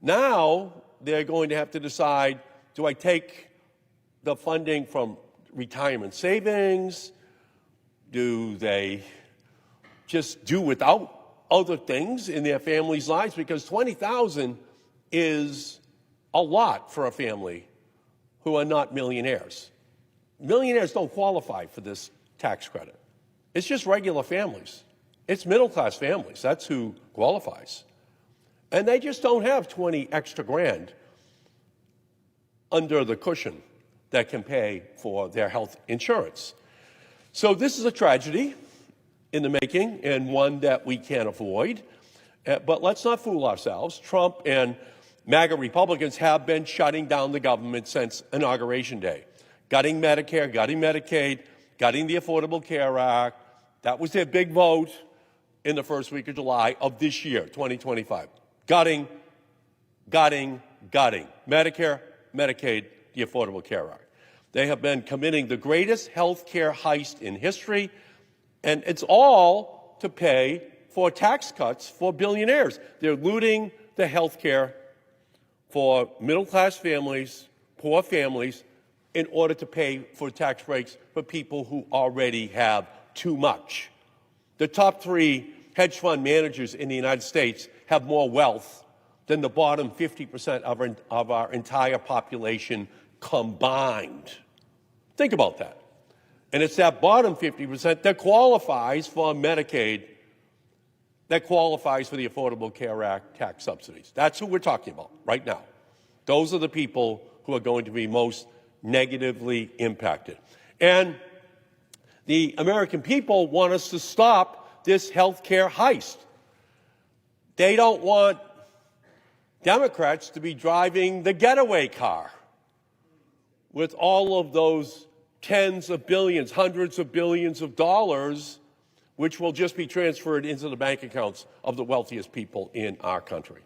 Speaker 12: Now they're going to have to decide, do I take the funding from retirement savings? Do they just do without other things in their families' lives? Because $20,000 is a lot for a family who are not millionaires. Millionaires don't qualify for this tax credit. It's just regular families. It's middle-class families. That's who qualifies. And they just don't have 20 extra grand under the cushion that can pay for their health insurance. So this is a tragedy in the making and one that we can't avoid. But let's not fool ourselves. Trump and MAGA Republicans have been shutting down the government since Inauguration Day. Gutting Medicare, gutting Medicaid, gutting the Affordable Care Act. That was their big vote in the first week of July of this year, 2025. Gutting, gutting, gutting. Medicare, Medicaid, the Affordable Care Act. They have been committing the greatest health care heist in history, and it's all to pay for tax cuts for billionaires. They're looting the health care for middle-class families, poor families, in order to pay for tax breaks for people who already have too much. The top 3 hedge fund managers in the United States have more wealth than the bottom 50% of our entire population combined. Think about that. And it's that bottom 50% that qualifies for Medicaid, that qualifies for the Affordable Care Act tax subsidies. That's who we're talking about right now. Those are the people who are going to be most negatively impacted. And the American people want us to stop this health care heist. They don't want Democrats to be driving the getaway car with all of those tens of billions, hundreds of billions of dollars, which will just be transferred into the bank accounts of the wealthiest people in our country.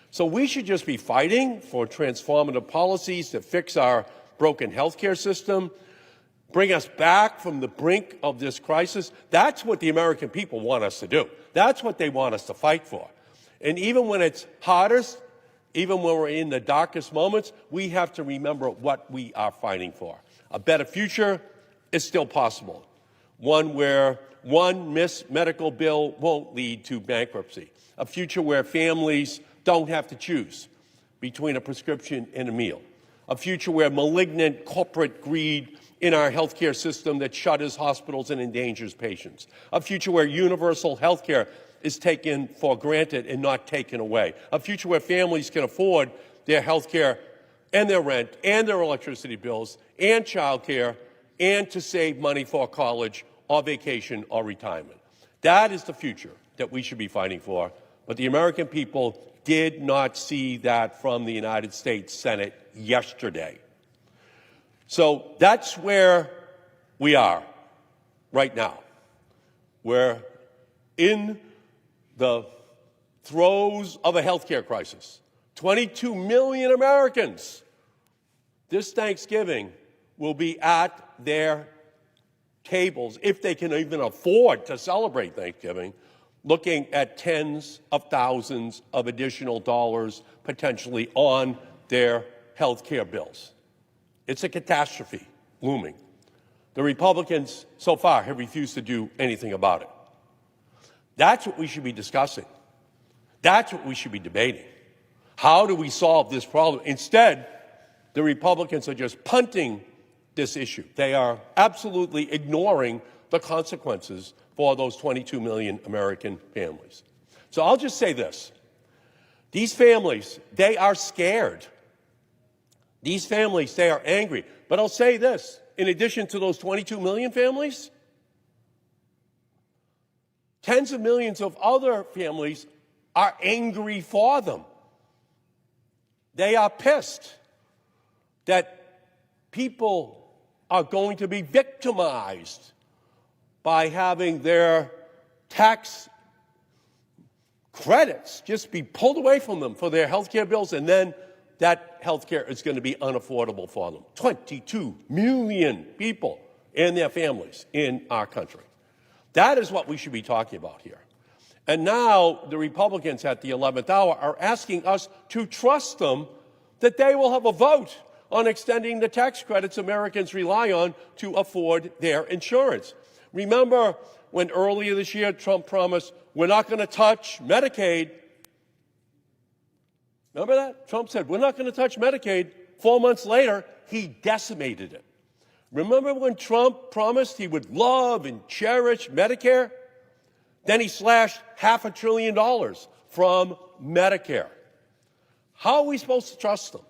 Speaker 12: So we should just be fighting for transformative policies to fix our broken healthcare system, bring us back from the brink of this crisis. That's what the American people want us to do. That's what they want us to fight for. And even when it's hardest, even when we're in the darkest moments, we have to remember what we are fighting for. A better future is still possible. One where one missed medical bill won't lead to bankruptcy. A future where families don't have to choose between a prescription and a meal. A future where malignant corporate greed in our healthcare system that shutters hospitals and endangers patients. A future where universal healthcare is taken for granted and not taken away. A future where families can afford their healthcare and their rent and their electricity bills and childcare and to save money for college or vacation or retirement. That is the future that we should be fighting for. But the American people did not see that from the United States Senate yesterday. So that's where we are right now. We're in the throes of a healthcare crisis. 22 million Americans this Thanksgiving will be at their tables, if they can even afford to celebrate Thanksgiving, looking at tens of thousands of additional dollars potentially on their health care bills. It's a catastrophe looming. The Republicans so far have refused to do anything about it. That's what we should be discussing. That's what we should be debating. How do we solve this problem? Instead, the Republicans are just punting this issue. They are absolutely ignoring the consequences for those 22 million American families. So I'll just say this. These families, they are scared. These families, they are angry. But I'll say this, in addition to those 22 million families, tens of millions of other families are angry for them. They are pissed that people are going to be victimized by having their tax credits just be pulled away from them for their health care bills, and then that health care is going to be unaffordable for them. 22 million people and their families in our country. That is what we should be talking about here. And now the Republicans at the 11th hour are asking us to trust them that they will have a vote on extending the tax credits Americans rely on to afford their insurance. Remember when earlier this year Trump promised, we're not going to touch Medicaid. Remember that? Trump said, we're not going to touch Medicaid. 4 months later, he decimated it. Remember when Trump promised he would love and cherish Medicare? Then he slashed $500 billion from Medicare. How are we supposed to trust them?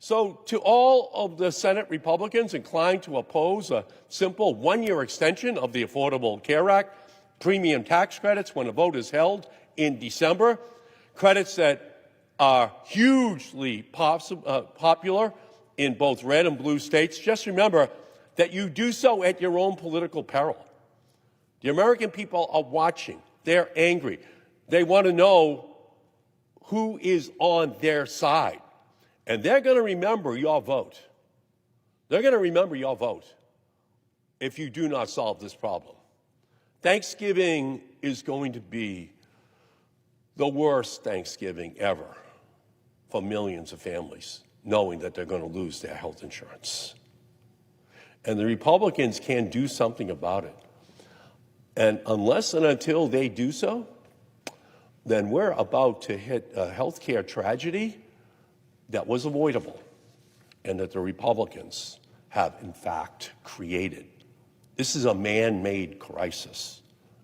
Speaker 12: So to all of the Senate Republicans inclined to oppose a simple one-year extension of the Affordable Care Act, premium tax credits when a vote is held in December, credits that are hugely popular in both red and blue states, just remember that you do so at your own political peril. The American people are watching. They're angry. They want to know who is on their side. And they're going to remember your vote. They're going to remember your vote if you do not solve this problem. Thanksgiving is going to be the worst Thanksgiving ever for millions of families, knowing that they're going to lose their health insurance. And the Republicans can do something about it. And unless and until they do so, then we're about to hit a health care tragedy that was avoidable and that the Republicans have, in fact, created. This is a man-made crisis.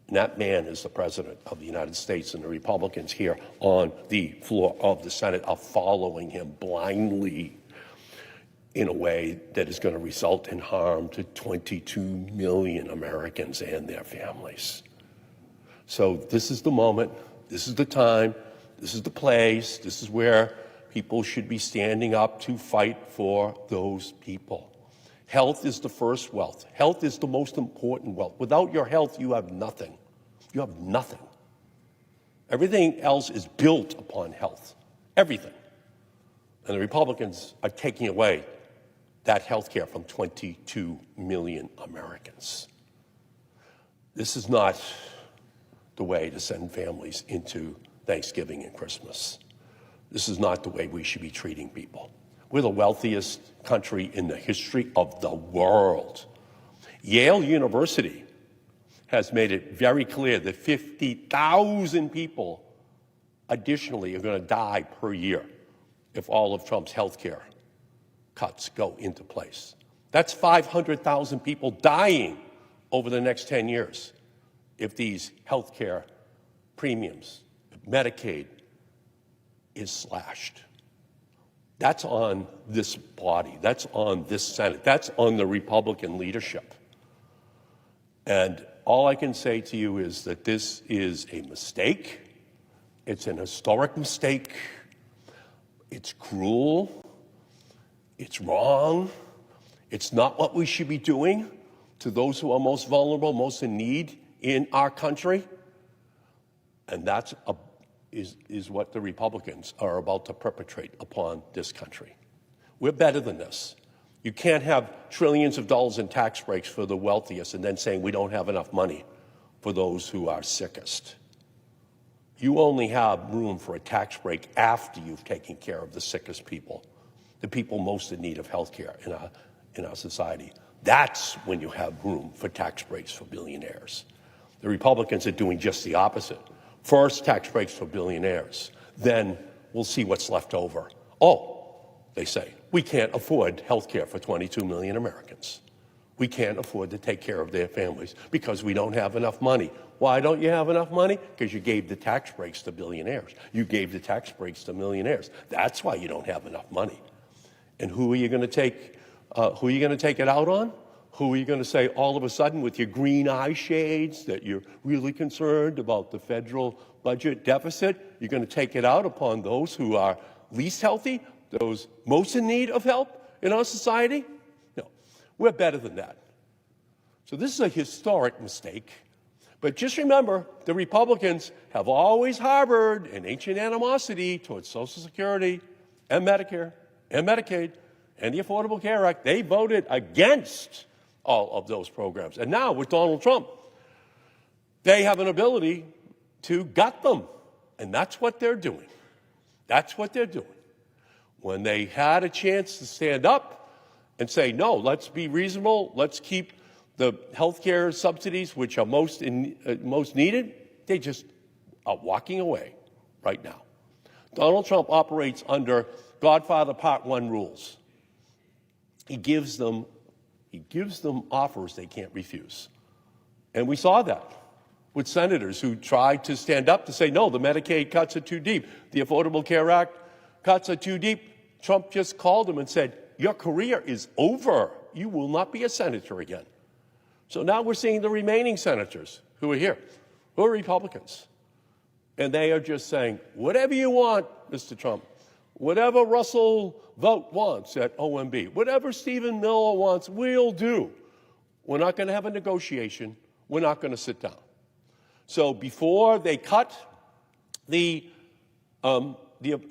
Speaker 12: And that man is the President of the United States, and the Republicans here on the floor of the Senate are following him blindly in a way that is going to result in harm to 22 million Americans and their families. So this is the moment, this is the time, this is the place, this is where people should be standing up to fight for those people. Health is the first wealth. Health is the most important wealth. Without your health, you have nothing. You have nothing. Everything else is built upon health. Everything. And the Republicans are taking away that health care from 22 million Americans. This is not the way to send families into Thanksgiving and Christmas. This is not the way we should be treating people. We're the wealthiest country in the history of the world. Yale University has made it very clear that 50,000 people additionally are going to die per year if all of Trump's health care cuts go into place. That's 500,000 people dying over the next 10 years if these health care premiums, if Medicaid is slashed. That's on this body. That's on this Senate. That's on the Republican leadership. And all I can say to you is that this is a mistake. It's an historic mistake. It's cruel. It's wrong. It's not what we should be doing to those who are most vulnerable, most in need in our country. And that's is what the Republicans are about to perpetrate upon this country. We're better than this. You can't have trillions of dollars in tax breaks for the wealthiest and then saying we don't have enough money for those who are sickest. You only have room for a tax break after you've taken care of the sickest people, the people most in need of health care in our society. That's when you have room for tax breaks for billionaires. The Republicans are doing just the opposite. First, tax breaks for billionaires. Then we'll see what's left over. Oh, they say, we can't afford health care for 22 million Americans. We can't afford to take care of their families because we don't have enough money. Why don't you have enough money? Because you gave the tax breaks to billionaires. You gave the tax breaks to millionaires. That's why you don't have enough money. And who are you going to take? Who are you going to take it out on? Who are you going to say all of a sudden with your green eye shades that you're really concerned about the federal budget deficit? You're going to take it out upon those who are least healthy, those most in need of help in our society? No, we're better than that. So this is a historic mistake. But just remember, the Republicans have always harbored an ancient animosity towards Social Security and Medicare and Medicaid and the Affordable Care Act. They voted against all of those programs. And now with Donald Trump, they have an ability to gut them. And that's what they're doing. That's what they're doing. When they had a chance to stand up and say, no, let's be reasonable, let's keep the health care subsidies, which are most needed, they just are walking away right now. Donald Trump operates under Godfather Part 1 rules. He gives them offers they can't refuse. And we saw that with senators who tried to stand up to say, no, the Medicaid cuts are too deep. The Affordable Care Act cuts are too deep. Trump just called them and said, your career is over. You will not be a senator again. So now we're seeing the remaining senators who are here, who are Republicans. And they are just saying, whatever you want, Mr. Trump, whatever Russell Vogt wants at OMB, whatever Stephen Miller wants, we'll do. We're not going to have a negotiation. We're not going to sit down. So before they cut the Medicaid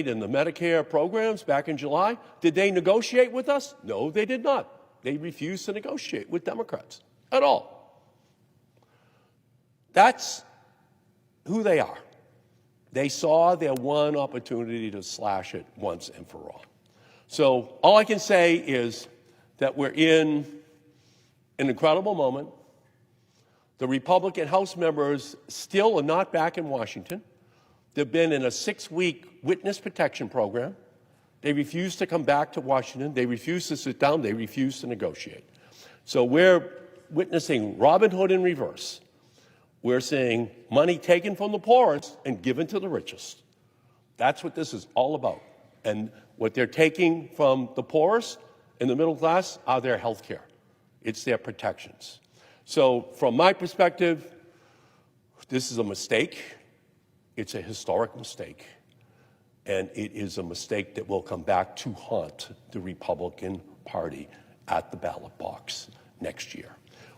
Speaker 12: and the Medicare programs back in July, did they negotiate with us? No, they did not. They refused to negotiate with Democrats at all. That's who they are. They saw their one opportunity to slash it once and for all. So all I can say is that we're in an incredible moment. The Republican House members still are not back in Washington. They've been in a 6-week witness protection program. They refuse to come back to Washington. They refuse to sit down. They refuse to negotiate. So we're witnessing Robin Hood in reverse. We're seeing money taken from the poorest and given to the richest. That's what this is all about. And what they're taking from the poorest and the middle class are their health care. It's their protections. So from my perspective, this is a mistake. It's a historic mistake. And it is a mistake that will come back to haunt the Republican Party at the ballot box next year.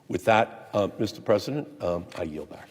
Speaker 12: With that, Mr. President, I yield back.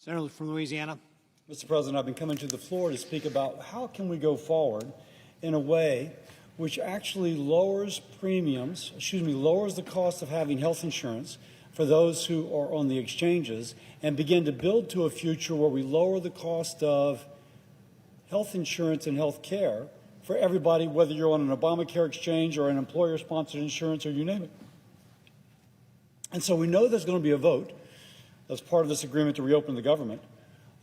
Speaker 13: Senator from Louisiana.
Speaker 14: Mr. President, I've been coming to the floor to speak about how can we go forward in a way which actually lowers lowers the cost of having health insurance for those who are on the exchanges and begin to build to a future where we lower the cost of health insurance and health care for everybody, whether you're on an Obamacare exchange or an employer-sponsored insurance or you name it. And so we know there's going to be a vote as part of this agreement to reopen the government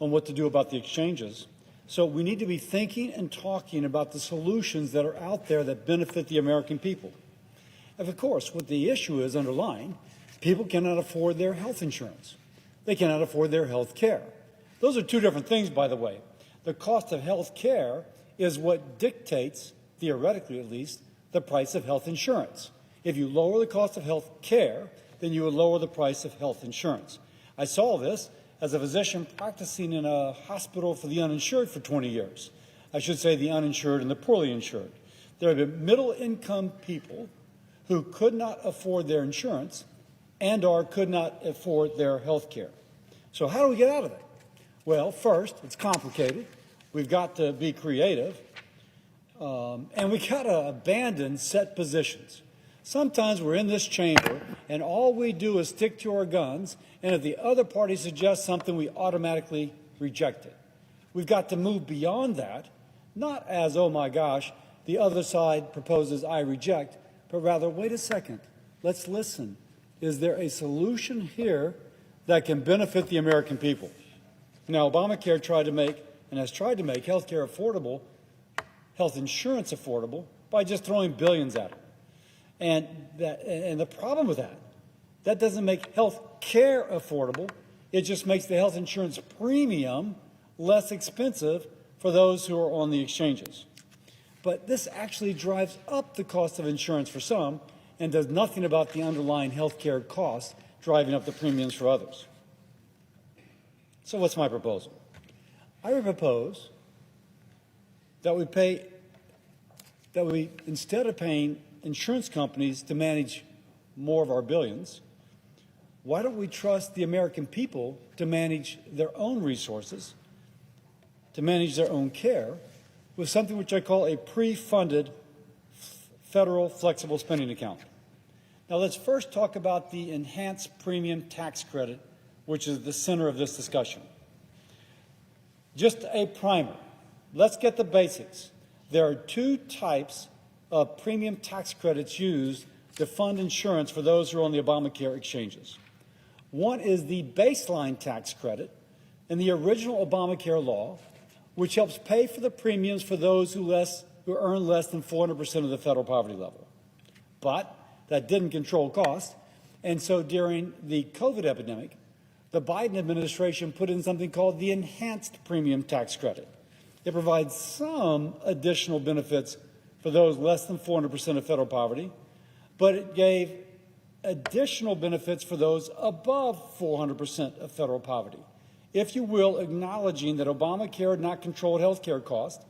Speaker 14: on what to do about the exchanges. So we need to be thinking and talking about the solutions that are out there that benefit the American people. And of course, what the issue is underlying, people cannot afford their health insurance. They cannot afford their health care. Those are two different things, by the way. The cost of health care is what dictates, theoretically at least, the price of health insurance. If you lower the cost of health care, then you will lower the price of health insurance. I saw this as a physician practicing in a hospital for the uninsured for 20 years. I should say the uninsured and the poorly insured. There have been middle-income people who could not afford their insurance and or could not afford their health care. So how do we get out of it? Well, first, it's complicated. We've got to be creative, and we got to abandon set positions. Sometimes we're in this chamber, and all we do is stick to our guns, and if the other party suggests something, we automatically reject it. We've got to move beyond that, not as, oh my gosh, the other side proposes, I reject, but rather, wait a second, let's listen. Is there a solution here that can benefit the American people? Now, Obamacare tried to make, and has tried to make, health care affordable, health insurance affordable, by just throwing billions at it. And the problem with that doesn't make health care affordable. It just makes the health insurance premium less expensive for those who are on the exchanges. But this actually drives up the cost of insurance for some and does nothing about the underlying health care costs driving up the premiums for others. So what's my proposal? I would propose that we instead of paying insurance companies to manage more of our billions, why don't we trust the American people to manage their own resources, to manage their own care, with something which I call a pre-funded federal flexible spending account. Now let's first talk about the enhanced premium tax credit, which is the center of this discussion. Just a primer. Let's get the basics. There are two types of premium tax credits used to fund insurance for those who are on the Obamacare exchanges. One is the baseline tax credit in the original Obamacare law, which helps pay for the premiums for those who earn less than 400% of the federal poverty level. But that didn't control costs, and so during the COVID epidemic, the Biden administration put in something called the enhanced premium tax credit. It provides some additional benefits for those less than 400% of federal poverty, but it gave additional benefits for those above 400% of federal poverty. If you will, acknowledging that Obamacare had not controlled health care costs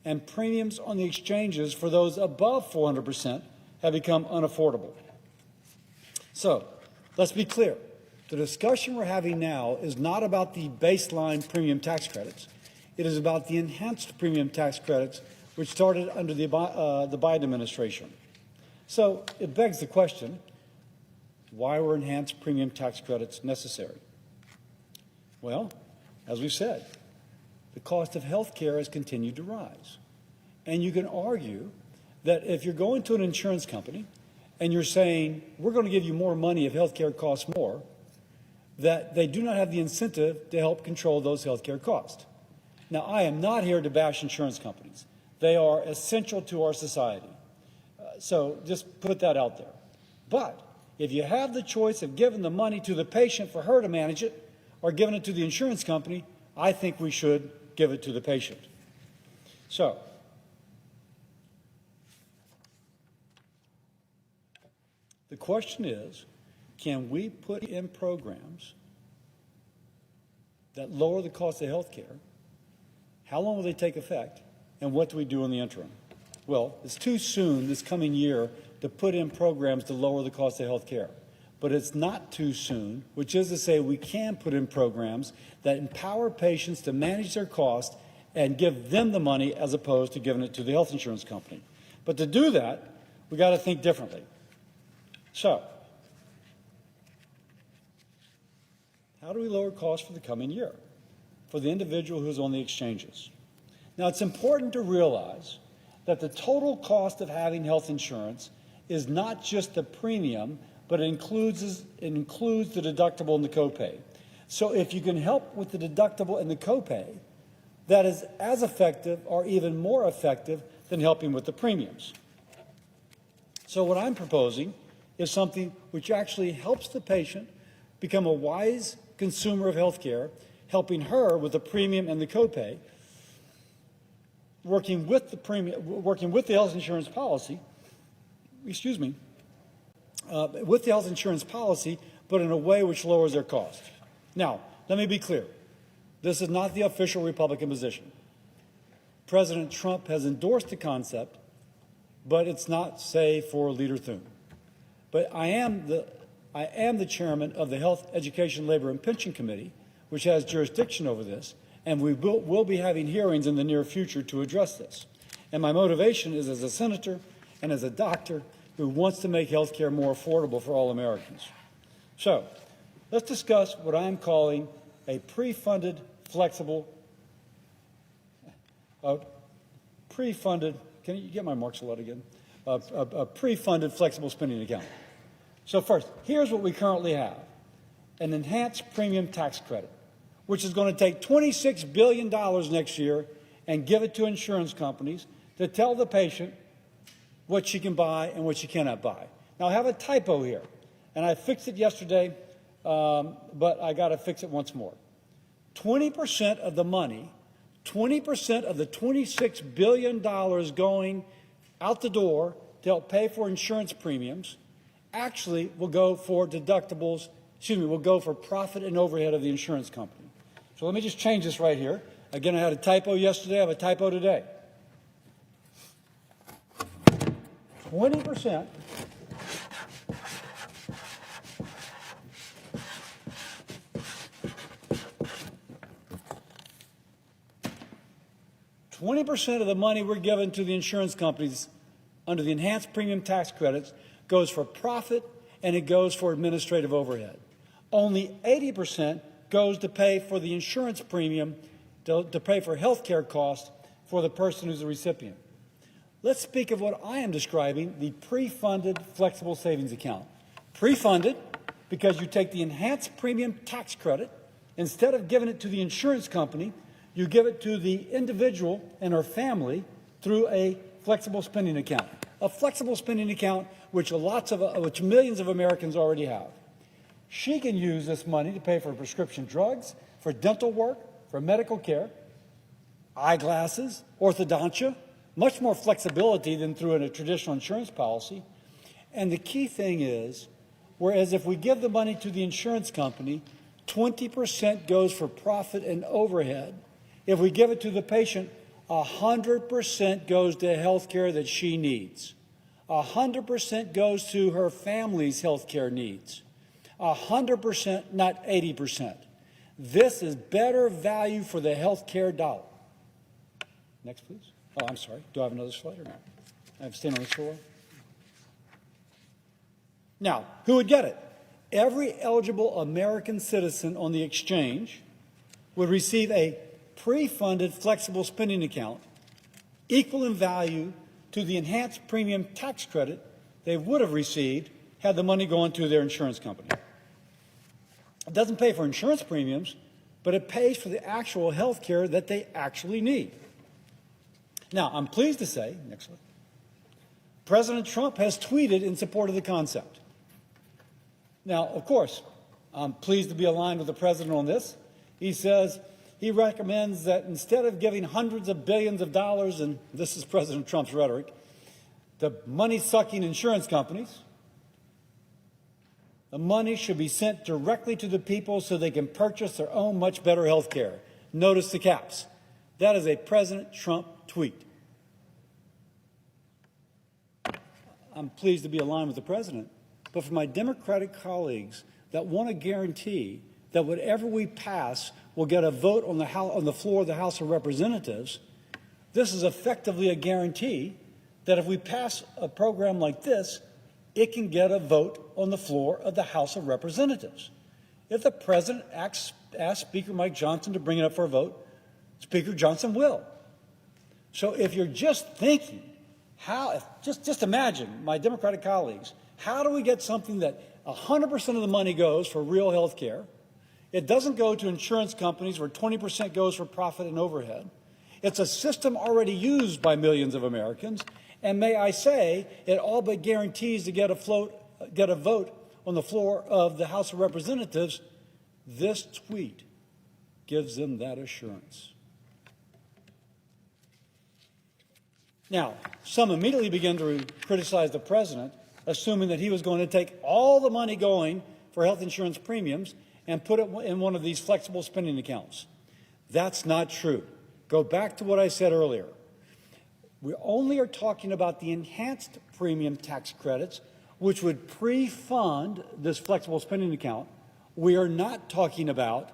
Speaker 14: and premiums on the exchanges for those above 400% have become unaffordable. So, let's be clear. The discussion we're having now is not about the baseline premium tax credits. It is about the enhanced premium tax credits, which started under the Biden administration. So it begs the question, why were enhanced premium tax credits necessary? Well, as we've said, the cost of health care has continued to rise. And you can argue that if you're going to an insurance company and you're saying, we're going to give you more money if health care costs more, that they do not have the incentive to help control those health care costs. Now, I am not here to bash insurance companies. They are essential to our society. So just put that out there. But if you have the choice of giving the money to the patient for her to manage it or giving it to the insurance company, I think we should give it to the patient. So, the question is, can we put in programs that lower the cost of health care? How long will they take effect? And what do we do in the interim? Well, it's too soon this coming year to put in programs to lower the cost of health care. but it's not too soon, which is to say we can put in programs that empower patients to manage their costs and give them the money as opposed to giving it to the health insurance company. But to do that, we got to think differently. So, how do we lower costs for the coming year for the individual who's on the exchanges? Now, it's important to realize that the total cost of having health insurance is not just the premium, but it includes the deductible and the copay. So if you can help with the deductible and the copay, that is as effective or even more effective than helping with the premiums. So what I'm proposing is something which actually helps the patient become a wise consumer of health care, helping her with the premium and the copay, working with the health insurance policy, with the health insurance policy, but in a way which lowers their cost. Now, let me be clear. This is not the official Republican position. President Trump has endorsed the concept, but it's not, say, for Leader Thune. But I am the chairman of the Health, Education, Labor, and Pension Committee, which has jurisdiction over this, and we will be having hearings in the near future to address this. And my motivation is as a senator and as a doctor who wants to make health care more affordable for all Americans. So, let's discuss what I'm calling a pre-funded, flexible, can you get my marks a lot again? A pre-funded, flexible spending account. So first, here's what we currently have. An enhanced premium tax credit, which is going to take $26 billion next year and give it to insurance companies to tell the patient what she can buy and what she cannot buy. Now, I have a typo here, and I fixed it yesterday, but I got to fix it once more. 20% of the money, 20% of the $26 billion going out the door to help pay for insurance premiums actually will go for deductibles, will go for profit and overhead of the insurance company. So let me just change this right here. Again, I had a typo yesterday, I have a typo today. 20% 20% of the money we're giving to the insurance companies under the enhanced premium tax credits goes for profit and it goes for administrative overhead. Only 80% goes to pay for the insurance premium, to pay for health care costs for the person who's the recipient. Let's speak of what I am describing, the pre-funded flexible savings account. Pre-funded because you take the enhanced premium tax credit, instead of giving it to the insurance company, you give it to the individual and her family through a flexible spending account. A flexible spending account which millions of Americans already have. She can use this money to pay for prescription drugs, for dental work, for medical care, eyeglasses, orthodontia, much more flexibility than through a traditional insurance policy. And the key thing is, whereas if we give the money to the insurance company, 20% goes for profit and overhead. If we give it to the patient, 100% goes to health care that she needs. 100% goes to her family's health care needs. 100%, not 80%. This is better value for the health care dollar. Next, please. Oh, I'm sorry. Do I have another slide or not? I have to stand on this floor. Now, who would get it? Every eligible American citizen on the exchange would receive a pre-funded flexible spending account equal in value to the enhanced premium tax credit they would have received had the money gone to their insurance company. It doesn't pay for insurance premiums, but it pays for the actual health care that they actually need. Now, I'm pleased to say, next slide, President Trump has tweeted in support of the concept. Now, of course, I'm pleased to be aligned with the president on this. He says he recommends that instead of giving hundreds of billions of dollars, and this is President Trump's rhetoric, to money-sucking insurance companies, the money should be sent directly to the people so they can purchase their own much better health care. Notice the caps. That is a President Trump tweet. I'm pleased to be aligned with the president, but for my Democratic colleagues that want to guarantee that whatever we pass will get a vote on the floor of the House of Representatives, this is effectively a guarantee that if we pass a program like this, it can get a vote on the floor of the House of Representatives. If the President asks Speaker Mike Johnson to bring it up for a vote, Speaker Johnson will. So if you're just thinking, just imagine, my Democratic colleagues, how do we get something that 100% of the money goes for real health care? It doesn't go to insurance companies where 20% goes for profit and overhead. It's a system already used by millions of Americans. And may I say, it all but guarantees to get a vote on the floor of the House of Representatives. This tweet gives them that assurance. Now, some immediately begin to criticize the president, assuming that he was going to take all the money going for health insurance premiums and put it in one of these flexible spending accounts. That's not true. Go back to what I said earlier. We only are talking about the enhanced premium tax credits, which would pre-fund this flexible spending account. We are not talking about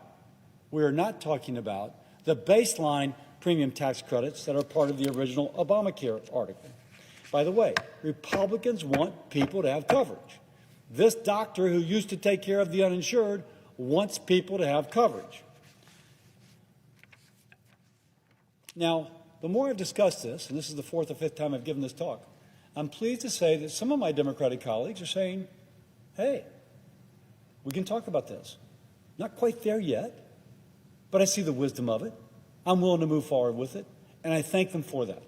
Speaker 14: the baseline premium tax credits that are part of the original Obamacare article. By the way, Republicans want people to have coverage. This doctor who used to take care of the uninsured wants people to have coverage. Now, the more I've discussed this, and this is the fourth or fifth time I've given this talk, I'm pleased to say that some of my Democratic colleagues are saying, hey, we can talk about this. Not quite there yet, but I see the wisdom of it. I'm willing to move forward with it, and I thank them for that.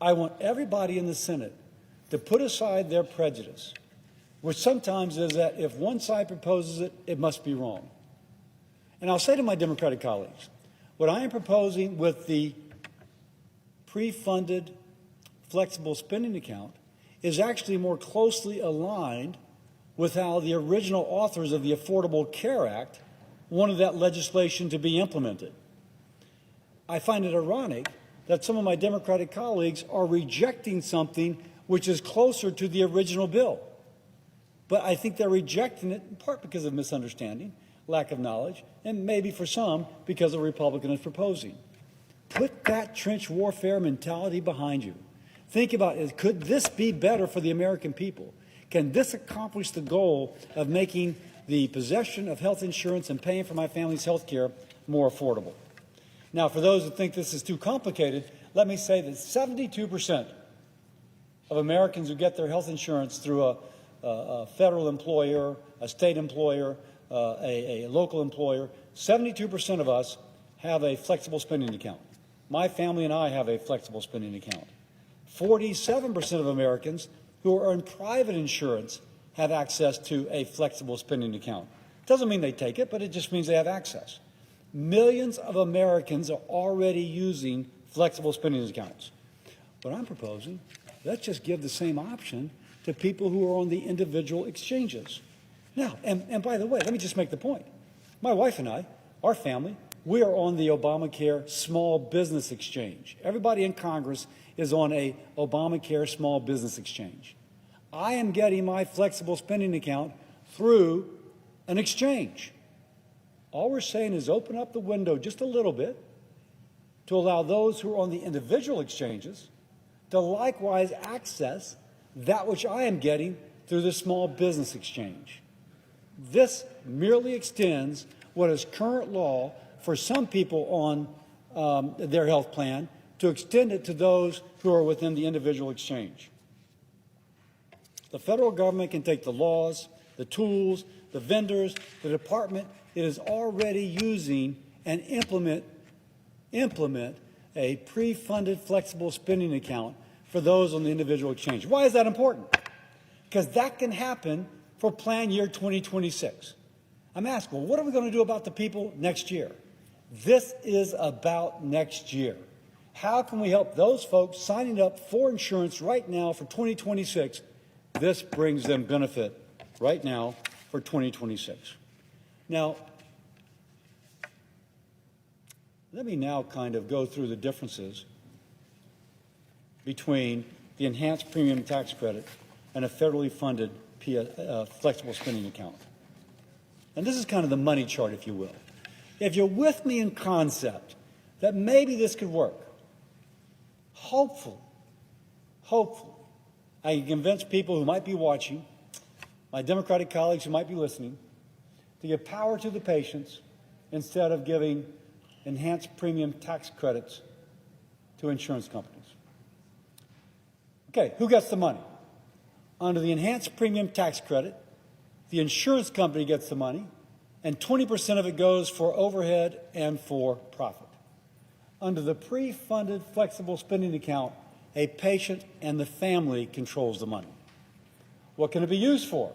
Speaker 14: I want everybody in the Senate to put aside their prejudice, which sometimes is that if one side proposes it, it must be wrong. And I'll say to my Democratic colleagues, what I am proposing with the pre-funded flexible spending account is actually more closely aligned with how the original authors of the Affordable Care Act wanted that legislation to be implemented. I find it ironic that some of my Democratic colleagues are rejecting something which is closer to the original bill. But I think they're rejecting it in part because of misunderstanding, lack of knowledge, and maybe for some because a Republican is proposing. Put that trench warfare mentality behind you. Think about it. Could this be better for the American people? Can this accomplish the goal of making the possession of health insurance and paying for my family's health care more affordable? Now, for those who think this is too complicated, let me say that 72% of Americans who get their health insurance through a federal employer, a state employer, a local employer, 72% of us have a flexible spending account. My family and I have a flexible spending account. 47% of Americans who are in private insurance have access to a flexible spending account. Doesn't mean they take it, but it just means they have access. Millions of Americans are already using flexible spending accounts. What I'm proposing, let's just give the same option to people who are on the individual exchanges. Now, and by the way, let me just make the point. My wife and I, our family, we are on the Obamacare Small Business Exchange. Everybody in Congress is on a Obamacare Small Business Exchange. I am getting my flexible spending account through an exchange. All we're saying is open up the window just a little bit to allow those who are on the individual exchanges to likewise access that which I am getting through the Small Business Exchange. This merely extends what is current law for some people on their health plan to extend it to those who are within the individual exchange. The federal government can take the laws, the tools, the vendors, the department it is already using and implement a pre-funded flexible spending account for those on the individual exchange. Why is that important? Because that can happen for plan year 2026. I'm asking, well, what are we going to do about the people next year? This is about next year. How can we help those folks signing up for insurance right now for 2026? This brings them benefit right now for 2026. Now, let me now kind of go through the differences between the enhanced premium tax credit and a federally funded flexible spending account. And this is kind of the money chart, if you will. If you're with me in concept that maybe this could work, hopefully, I can convince people who might be watching, my Democratic colleagues who might be listening, to give power to the patients instead of giving enhanced premium tax credits to insurance companies. Okay, who gets the money? Under the enhanced premium tax credit, the insurance company gets the money, and 20% of it goes for overhead and for profit. Under the pre-funded flexible spending account, a patient and the family controls the money. What can it be used for?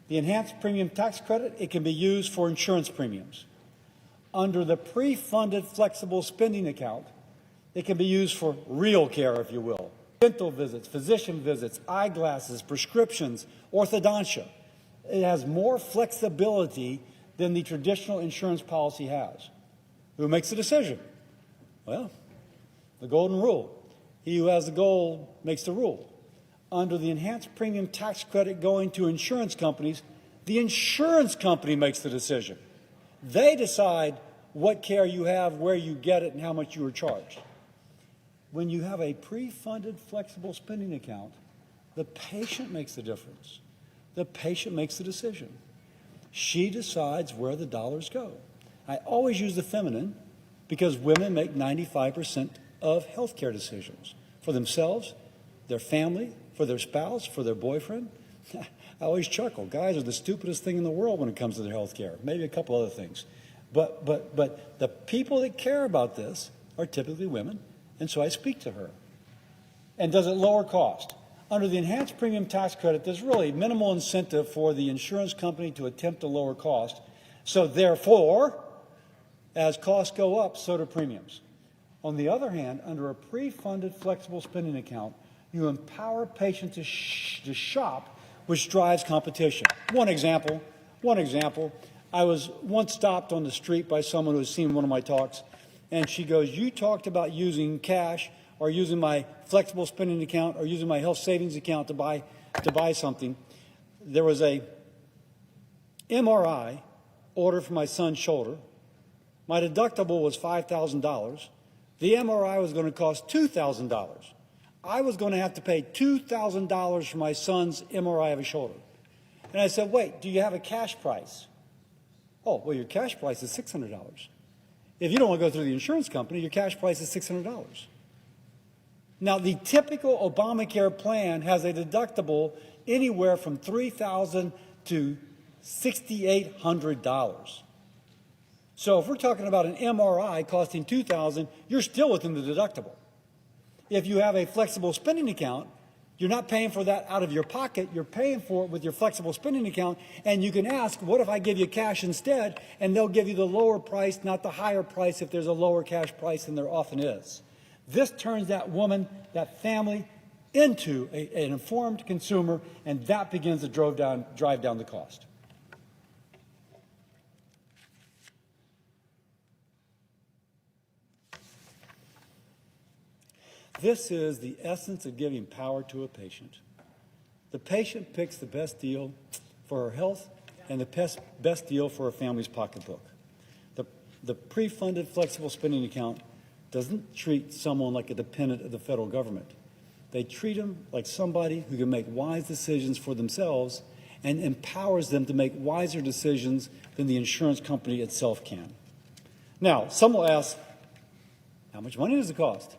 Speaker 14: The enhanced premium tax credit, it can be used for insurance premiums. Under the pre-funded flexible spending account, it can be used for real care, if you will. Dental visits, physician visits, eyeglasses, prescriptions, orthodontia. It has more flexibility than the traditional insurance policy has. Who makes the decision? Well, the golden rule. He who has the goal makes the rule. Under the enhanced premium tax credit going to insurance companies, the insurance company makes the decision. They decide what care you have, where you get it, and how much you are charged. When you have a pre-funded flexible spending account, the patient makes the difference. The patient makes the decision. She decides where the dollars go. I always use the feminine because women make 95% of healthcare decisions for themselves, their family, for their spouse, for their boyfriend. I always chuckle. Guys are the stupidest thing in the world when it comes to their health care. Maybe a couple other things. But the people that care about this are typically women, and so I speak to her. And does it lower cost? Under the enhanced premium tax credit, there's really minimal incentive for the insurance company to attempt to lower cost. So therefore, as costs go up, so do premiums. On the other hand, under a pre-funded flexible spending account, you empower patients to shop, which drives competition. One example, I was once stopped on the street by someone who had seen one of my talks, and she goes, "You talked about using cash or using my flexible spending account or using my health savings account to buy something." There was a MRI ordered for my son's shoulder. My deductible was $5,000. The MRI was going to cost $2,000. I was going to have to pay $2,000 for my son's MRI of his shoulder. And I said, "Wait, do you have a cash price?" "Oh, well, your cash price is $600. If you don't want to go through the insurance company, your cash price is $600. Now, the typical Obamacare plan has a deductible anywhere from $3,000 to $6,800. So if we're talking about an MRI costing $2,000, you're still within the deductible. If you have a flexible spending account, you're not paying for that out of your pocket. You're paying for it with your flexible spending account, and you can ask, what if I give you cash instead? And they'll give you the lower price, not the higher price if there's a lower cash price than there often is. This turns that woman, that family, into an informed consumer, and that begins to drive down the cost. This is the essence of giving power to a patient. The patient picks the best deal for her health and the best deal for her family's pocketbook. The pre-funded flexible spending account doesn't treat someone like a dependent of the federal government. They treat them like somebody who can make wise decisions for themselves and empowers them to make wiser decisions than the insurance company itself can. Now, some will ask, how much money does it cost?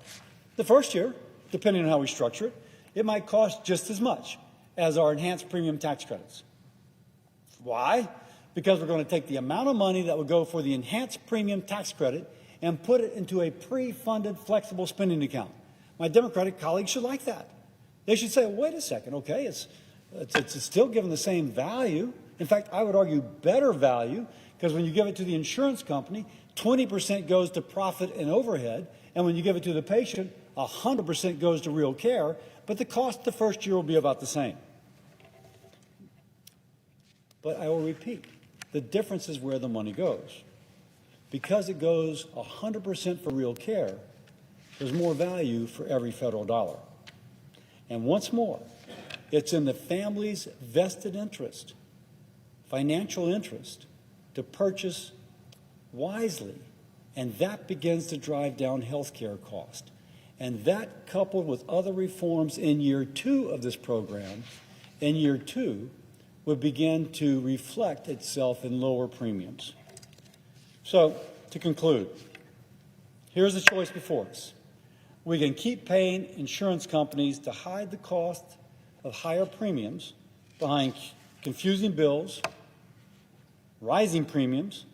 Speaker 14: The first year, depending on how we structure it, it might cost just as much as our enhanced premium tax credits. Why? Because we're going to take the amount of money that would go for the enhanced premium tax credit and put it into a pre-funded flexible spending account. My Democratic colleagues should like that. They should say, wait a second, okay, it's still given the same value. In fact, I would argue better value, because when you give it to the insurance company, 20% goes to profit and overhead, and when you give it to the patient, 100% goes to real care, but the cost the first year will be about the same. But I will repeat, the difference is where the money goes. Because it goes 100% for real care, there's more value for every federal dollar. And once more, It's in the family's vested interest, financial interest, to purchase wisely, and that begins to drive down health care costs. And that, coupled with other reforms in year 2 of this program, in year 2, would begin to reflect itself in lower premiums. So, to conclude, here's the choice before us. We can keep paying insurance companies to hide the cost of higher premiums behind confusing bills, rising premiums,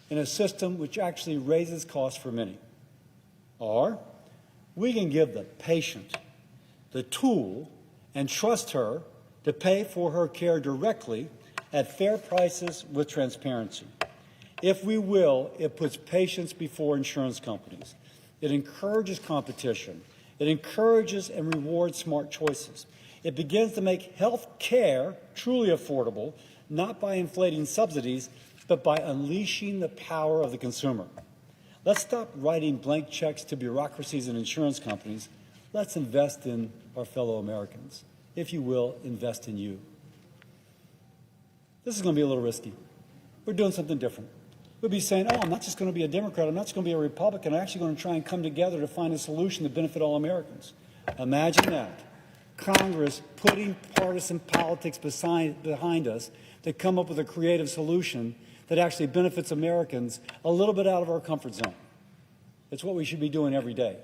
Speaker 14: in a system which actually raises costs for many. Or we can give the patient the tool and trust her to pay for her care directly at fair prices with transparency. If we will, it puts patients before insurance companies. It encourages competition. It encourages and rewards smart choices. It begins to make health care truly affordable, not by inflating subsidies, but by unleashing the power of the consumer. Let's stop writing blank checks to bureaucracies and insurance companies. Let's invest in our fellow Americans. If you will, invest in you. This is going to be a little risky. We're doing something different. We'll be saying, oh, I'm not just going to be a Democrat, I'm not just going to be a Republican, I'm actually going to try and come together to find a solution to benefit all Americans. Imagine that. Congress putting partisan politics behind us to come up with a creative solution that actually benefits Americans a little bit out of our comfort zone. It's what we should be doing every day.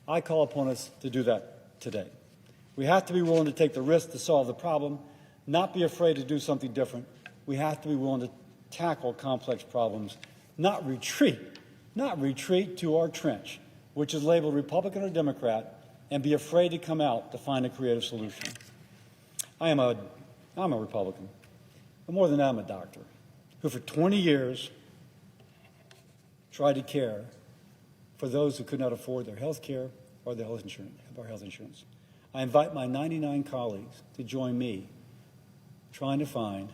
Speaker 14: I call upon us to do that today. We have to be willing to take the risk to solve the problem, not be afraid to do something different. We have to be willing to tackle complex problems, not retreat to our trench, which is labeled Republican or Democrat, and be afraid to come out to find a creative solution. I'm a Republican, but more than that, I'm a doctor who for 20 years tried to care for those who could not afford their health care or their health insurance. I invite my 99 colleagues to join me trying to find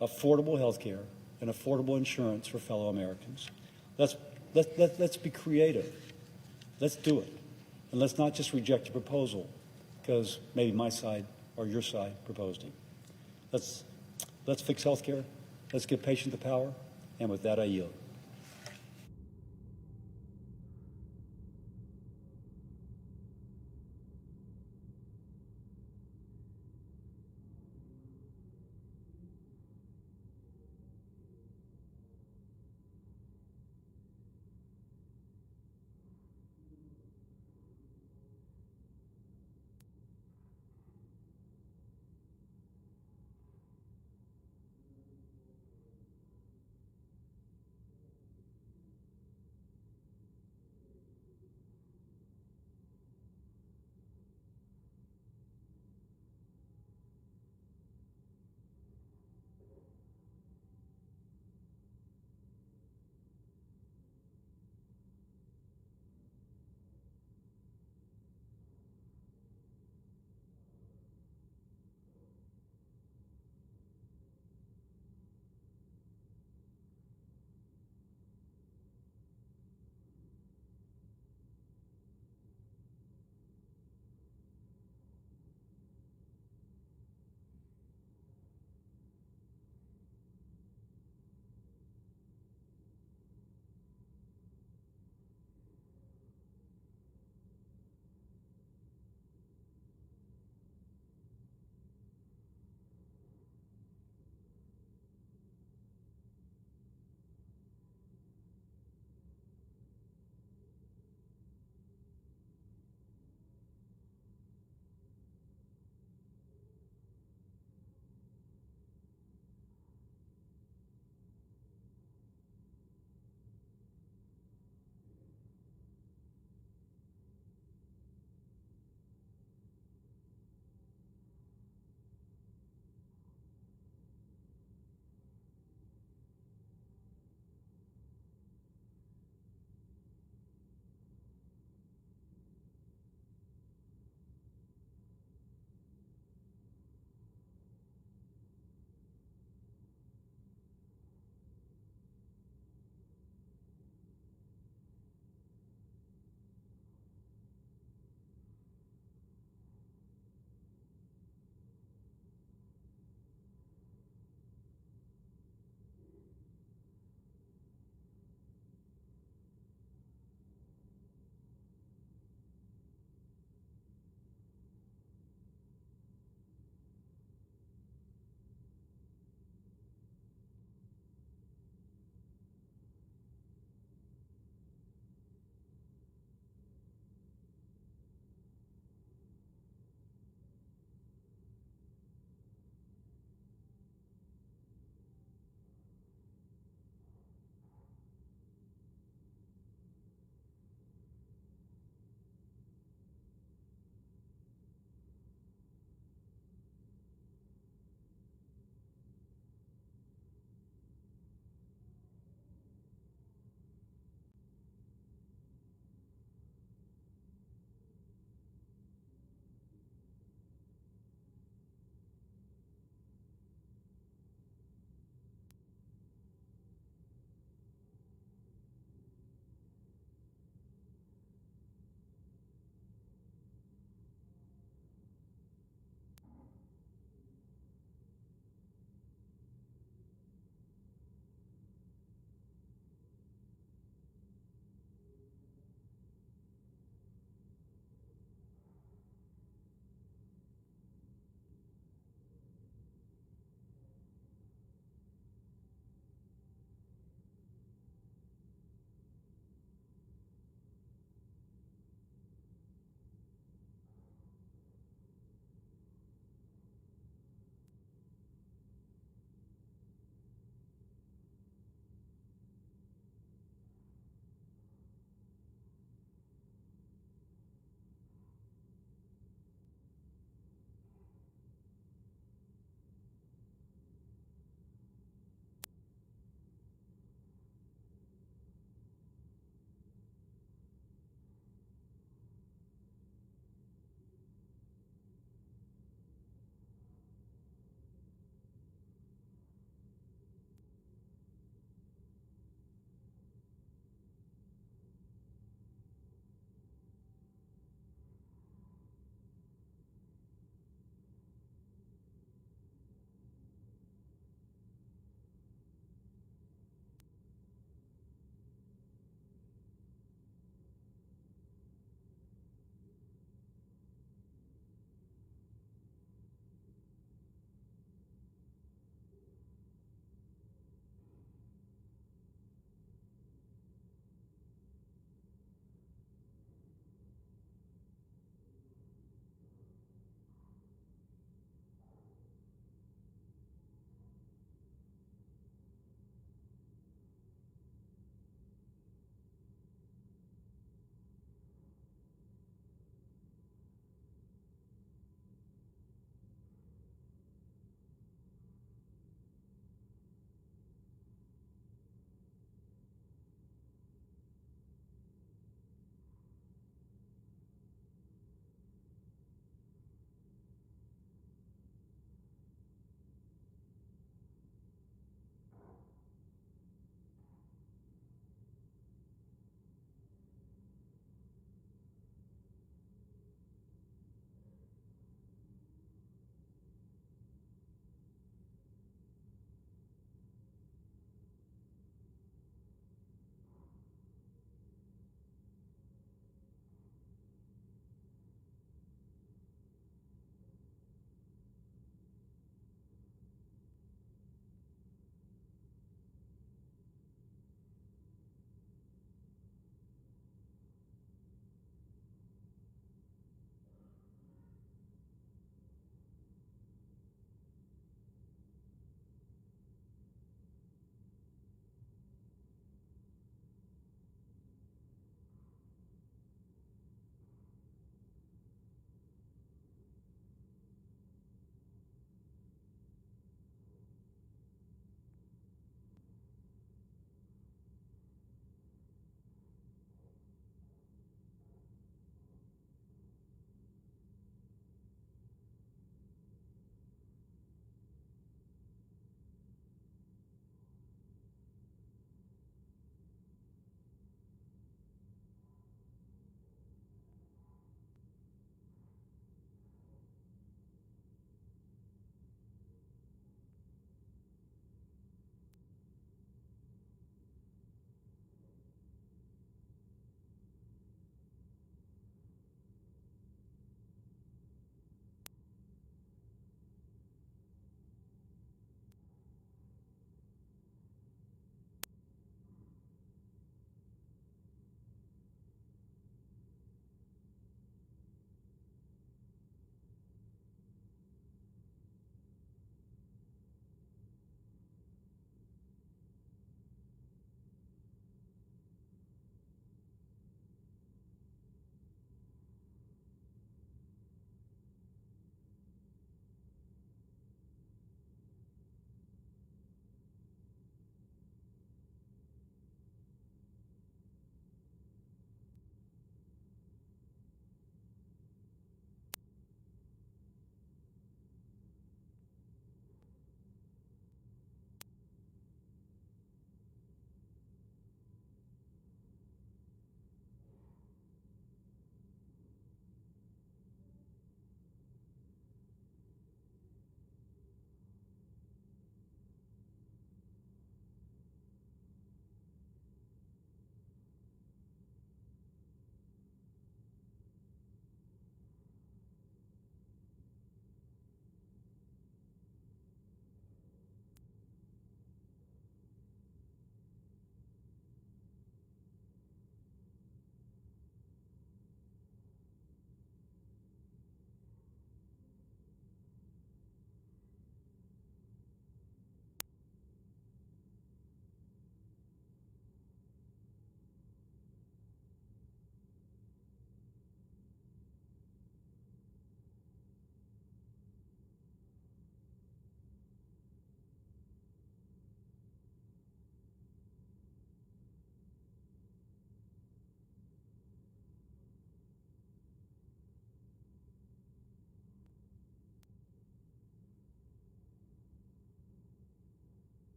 Speaker 14: affordable health care and affordable insurance for fellow Americans. Let's be creative. Let's do it. And let's not just reject a proposal because maybe my side or your side proposed it. Let's fix health care. Let's give patients the power. And with that, I yield.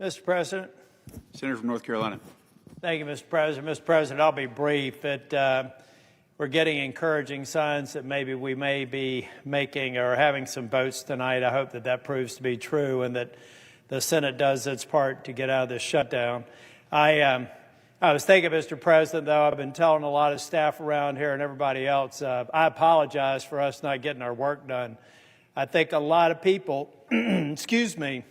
Speaker 15: Mr. President.
Speaker 8: Senator from North Carolina.
Speaker 15: Thank you, Mr. President. Mr. President, I'll be brief. We're getting encouraging signs that maybe we may be making or having some votes tonight. I hope that that proves to be true and that the Senate does its part to get out of this shutdown. I was thinking, Mr. President, though, I've been telling a lot of staff around here and everybody else, I apologize for us not getting our work done. I think a lot of people, excuse me,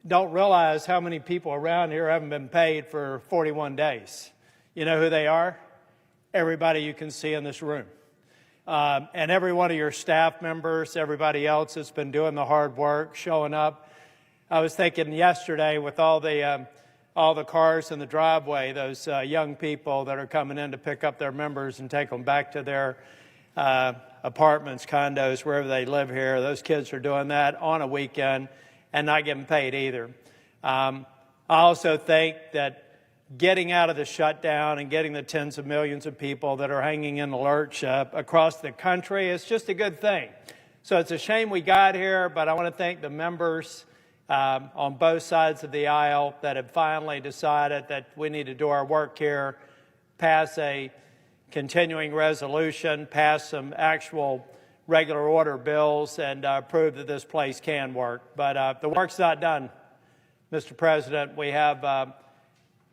Speaker 15: don't realize how many people around here haven't been paid for 41 days. You know who they are? Everybody you can see in this room. And every one of your staff members, everybody else that's been doing the hard work, showing up. I was thinking yesterday with all the cars in the driveway, those young people that are coming in to pick up their members and take them back to their apartments, condos, wherever they live here. Those kids are doing that on a weekend and not getting paid either. I also think that getting out of the shutdown and getting the tens of millions of people that are hanging in the lurch across the country is just a good thing. So it's a shame we got here, but I want to thank the members on both sides of the aisle that have finally decided that we need to do our work here, pass a continuing resolution, pass some actual regular order bills, and prove that this place can work. But the work's not done, Mr. President. We have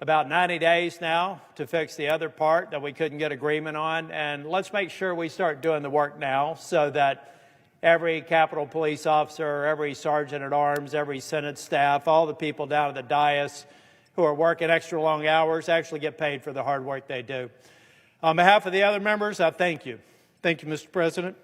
Speaker 15: about 90 days now to fix the other part that we couldn't get agreement on, and let's make sure we start doing the work now so that every Capitol Police officer, every sergeant at arms, every Senate staff, all the people down at the dais who are working extra long hours actually get paid for the hard work they do. On behalf of the other members, I thank you. Thank you, Mr. President.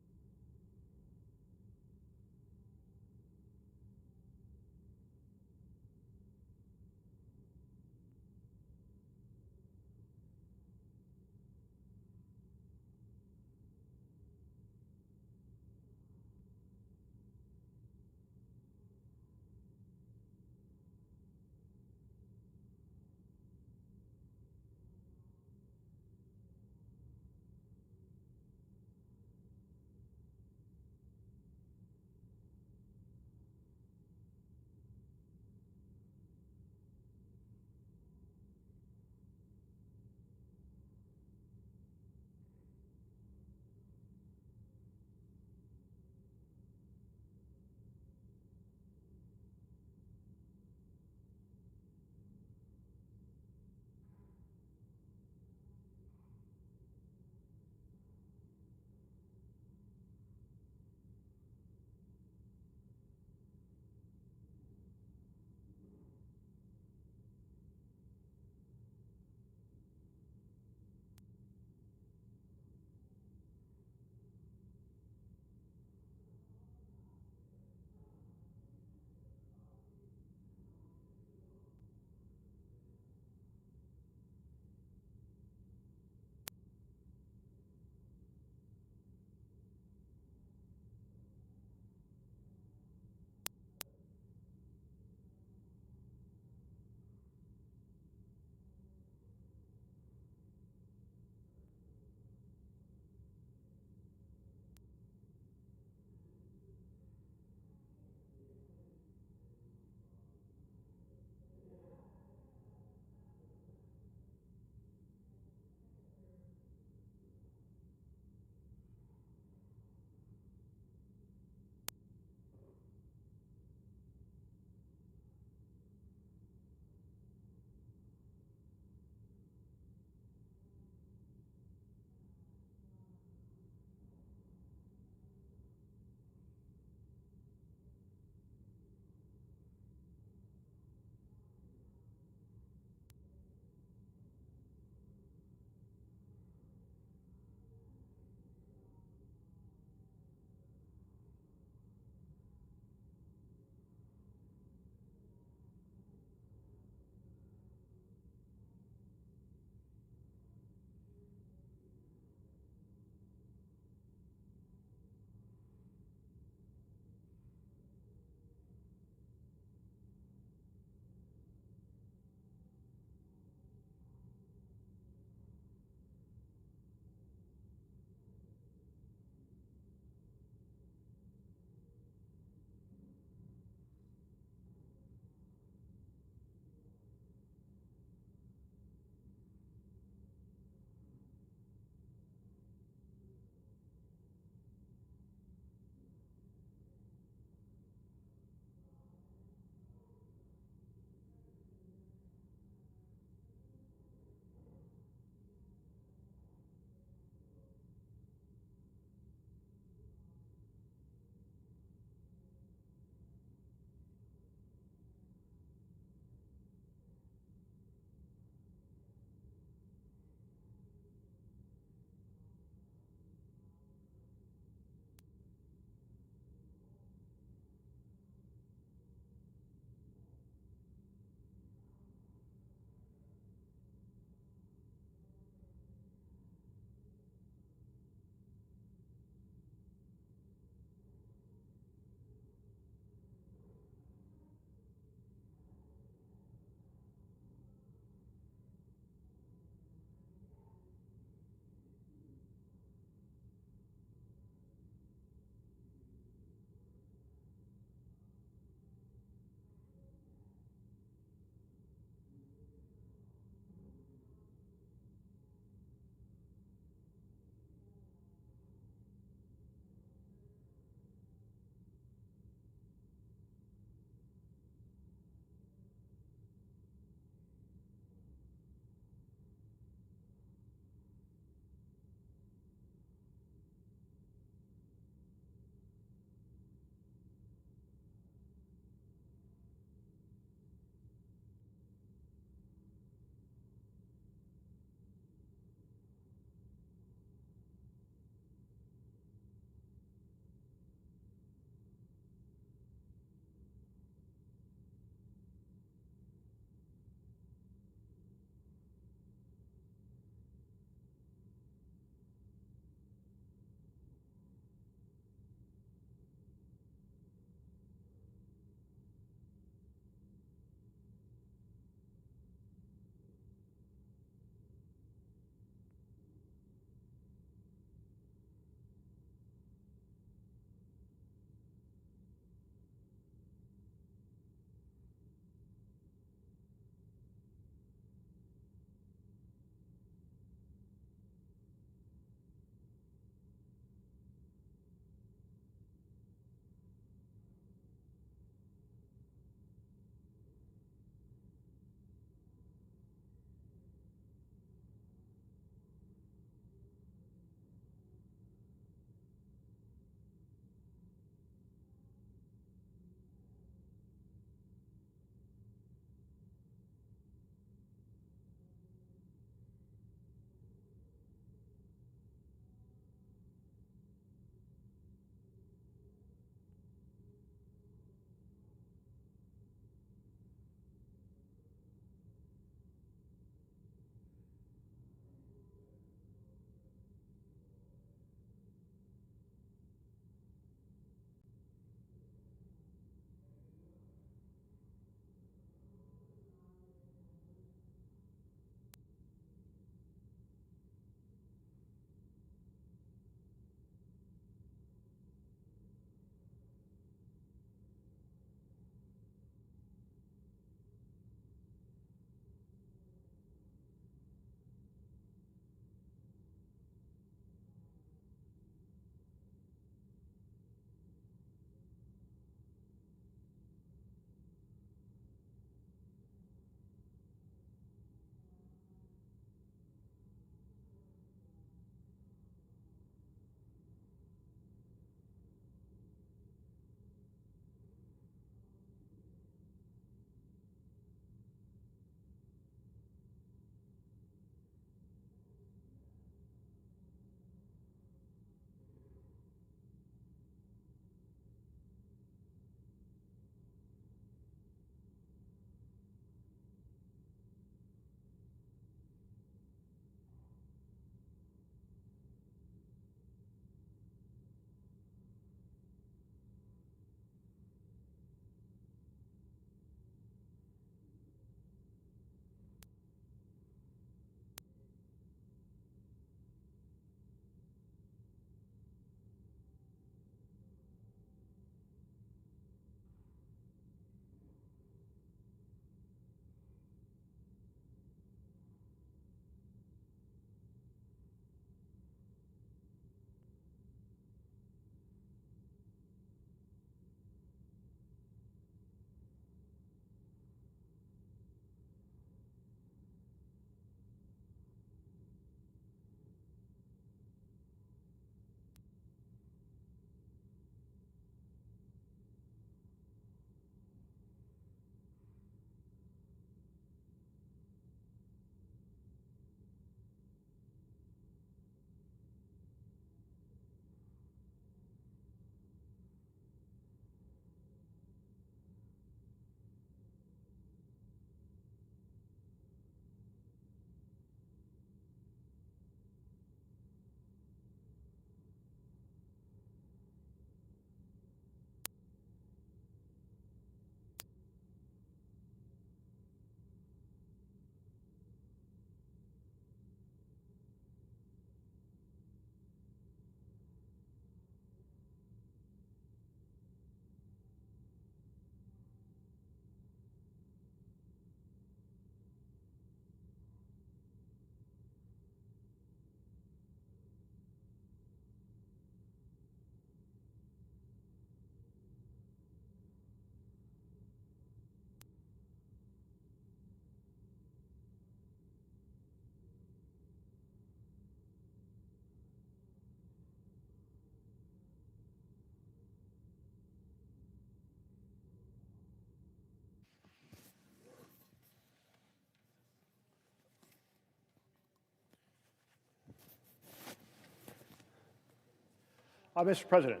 Speaker 16: Mr. President.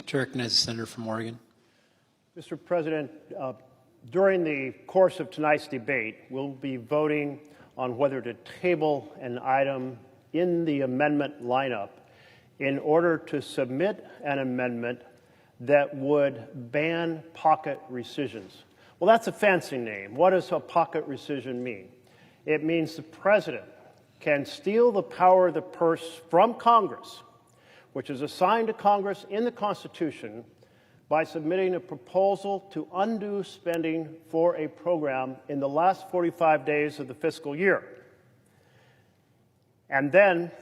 Speaker 17: To recognize the senator from Oregon.
Speaker 16: Mr. President, during the course of tonight's debate, we'll be voting on whether to table an item in the amendment lineup in order to submit an amendment that would ban pocket rescissions. Well, that's a fancy name. What does a pocket rescission mean? It means the president can steal the power of the purse from Congress, which is assigned to Congress in the Constitution, by submitting a proposal to undo spending for a program in the last 45 days of the fiscal year. And then,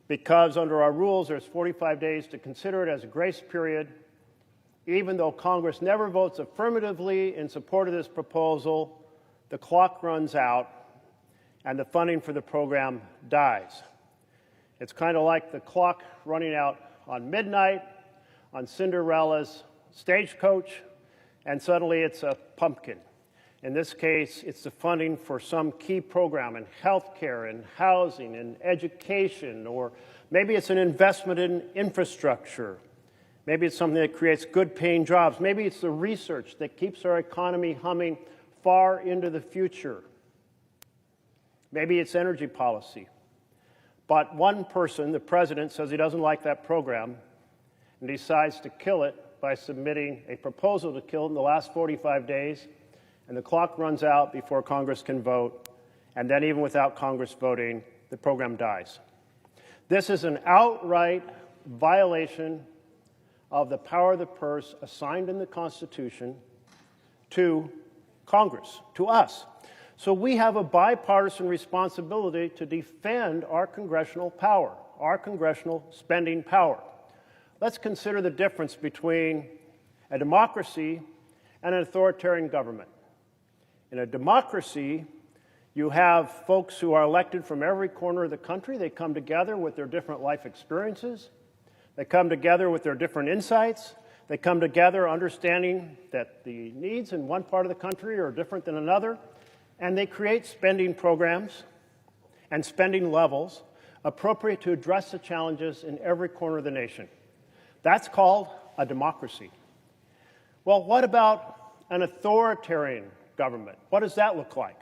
Speaker 16: because under our rules there's 45 days to consider it as a grace period, even though Congress never votes affirmatively in support of this proposal, the clock runs out and the funding for the program dies. It's kind of like the clock running out on midnight, on Cinderella's stagecoach, and suddenly it's a pumpkin. In this case, it's the funding for some key program in healthcare, in housing, in education, or maybe it's an investment in infrastructure. Maybe it's something that creates good-paying jobs. Maybe it's the research that keeps our economy humming far into the future. Maybe it's energy policy. But one person, the president, says he doesn't like that program and decides to kill it by submitting a proposal to kill it in the last 45 days, and the clock runs out before Congress can vote, and then even without Congress voting, the program dies. This is an outright violation of the power of the purse assigned in the Constitution to Congress, to us. So we have a bipartisan responsibility to defend our congressional power, our congressional spending power. Let's consider the difference between a democracy and an authoritarian government. In a democracy, you have folks who are elected from every corner of the country. They come together with their different life experiences. They come together with their different insights. They come together understanding that the needs in one part of the country are different than another, and they create spending programs and spending levels appropriate to address the challenges in every corner of the nation. That's called a democracy. Well, what about an authoritarian government? What does that look like?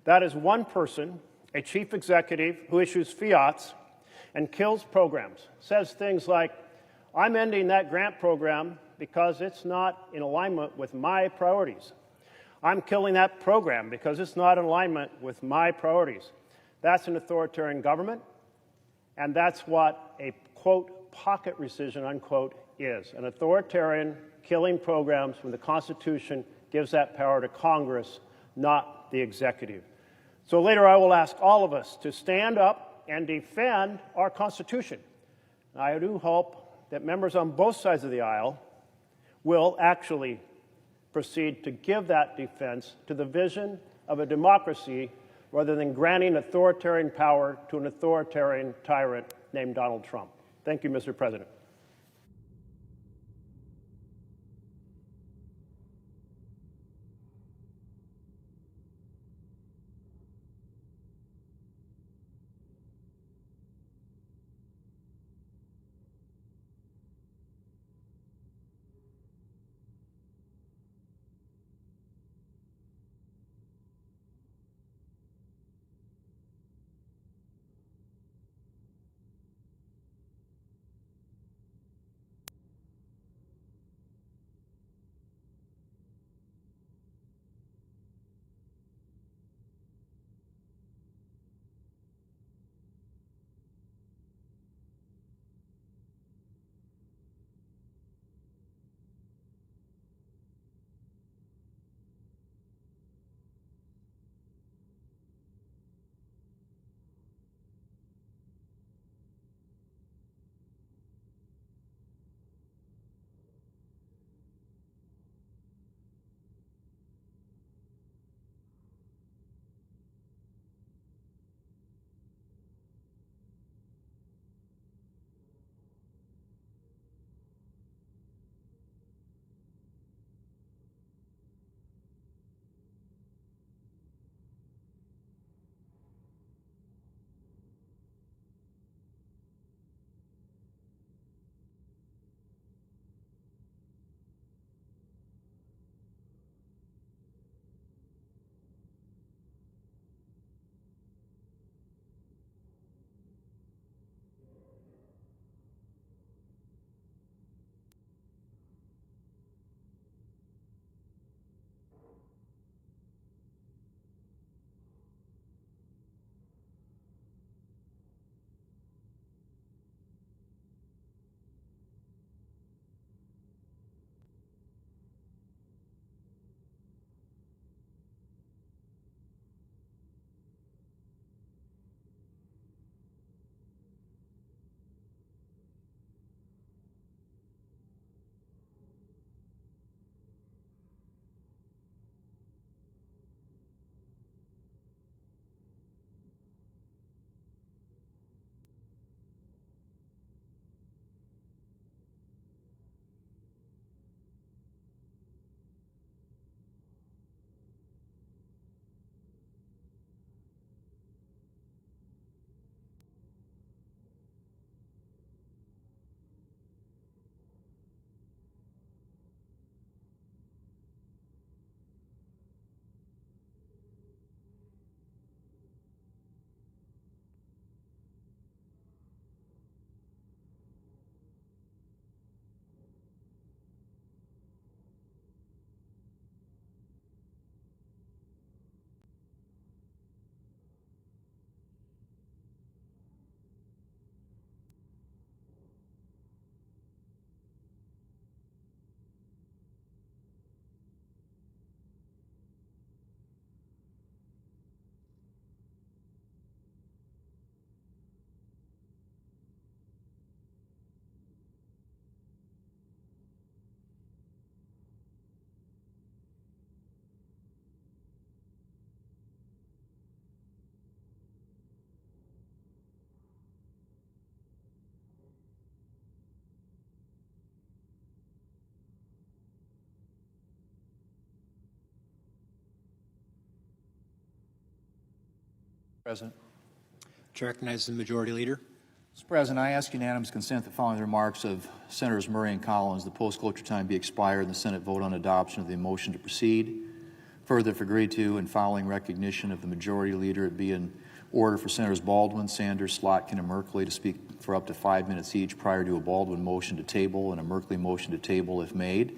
Speaker 16: That is one person, a chief executive, who issues fiats and kills programs, says things like, I'm ending that grant program because it's not in alignment with my priorities. I'm killing that program because it's not in alignment with my priorities. That's an authoritarian government, and that's what a, quote, pocket rescission, unquote, is. An authoritarian killing programs when the Constitution gives that power to Congress, not the executive. So later I will ask all of us to stand up and defend our Constitution. I do hope that members on both sides of the aisle will actually proceed to give that defense to the vision of a democracy rather than granting authoritarian power to an authoritarian tyrant named Donald Trump. Thank you, Mr. President.
Speaker 5: President.
Speaker 17: Chair recognizes the Majority Leader.
Speaker 5: Mr. President, I ask unanimous consent that following the remarks of Senators Murray and Collins, the post-cloture time be expired and the Senate vote on adoption of the motion to proceed. Further, if agreed to, and following recognition of the Majority Leader, it be in order for Senators Baldwin, Sanders, Slotkin, and Merkley to speak for up to 5 minutes each prior to a Baldwin motion to table and a Merkley motion to table if made.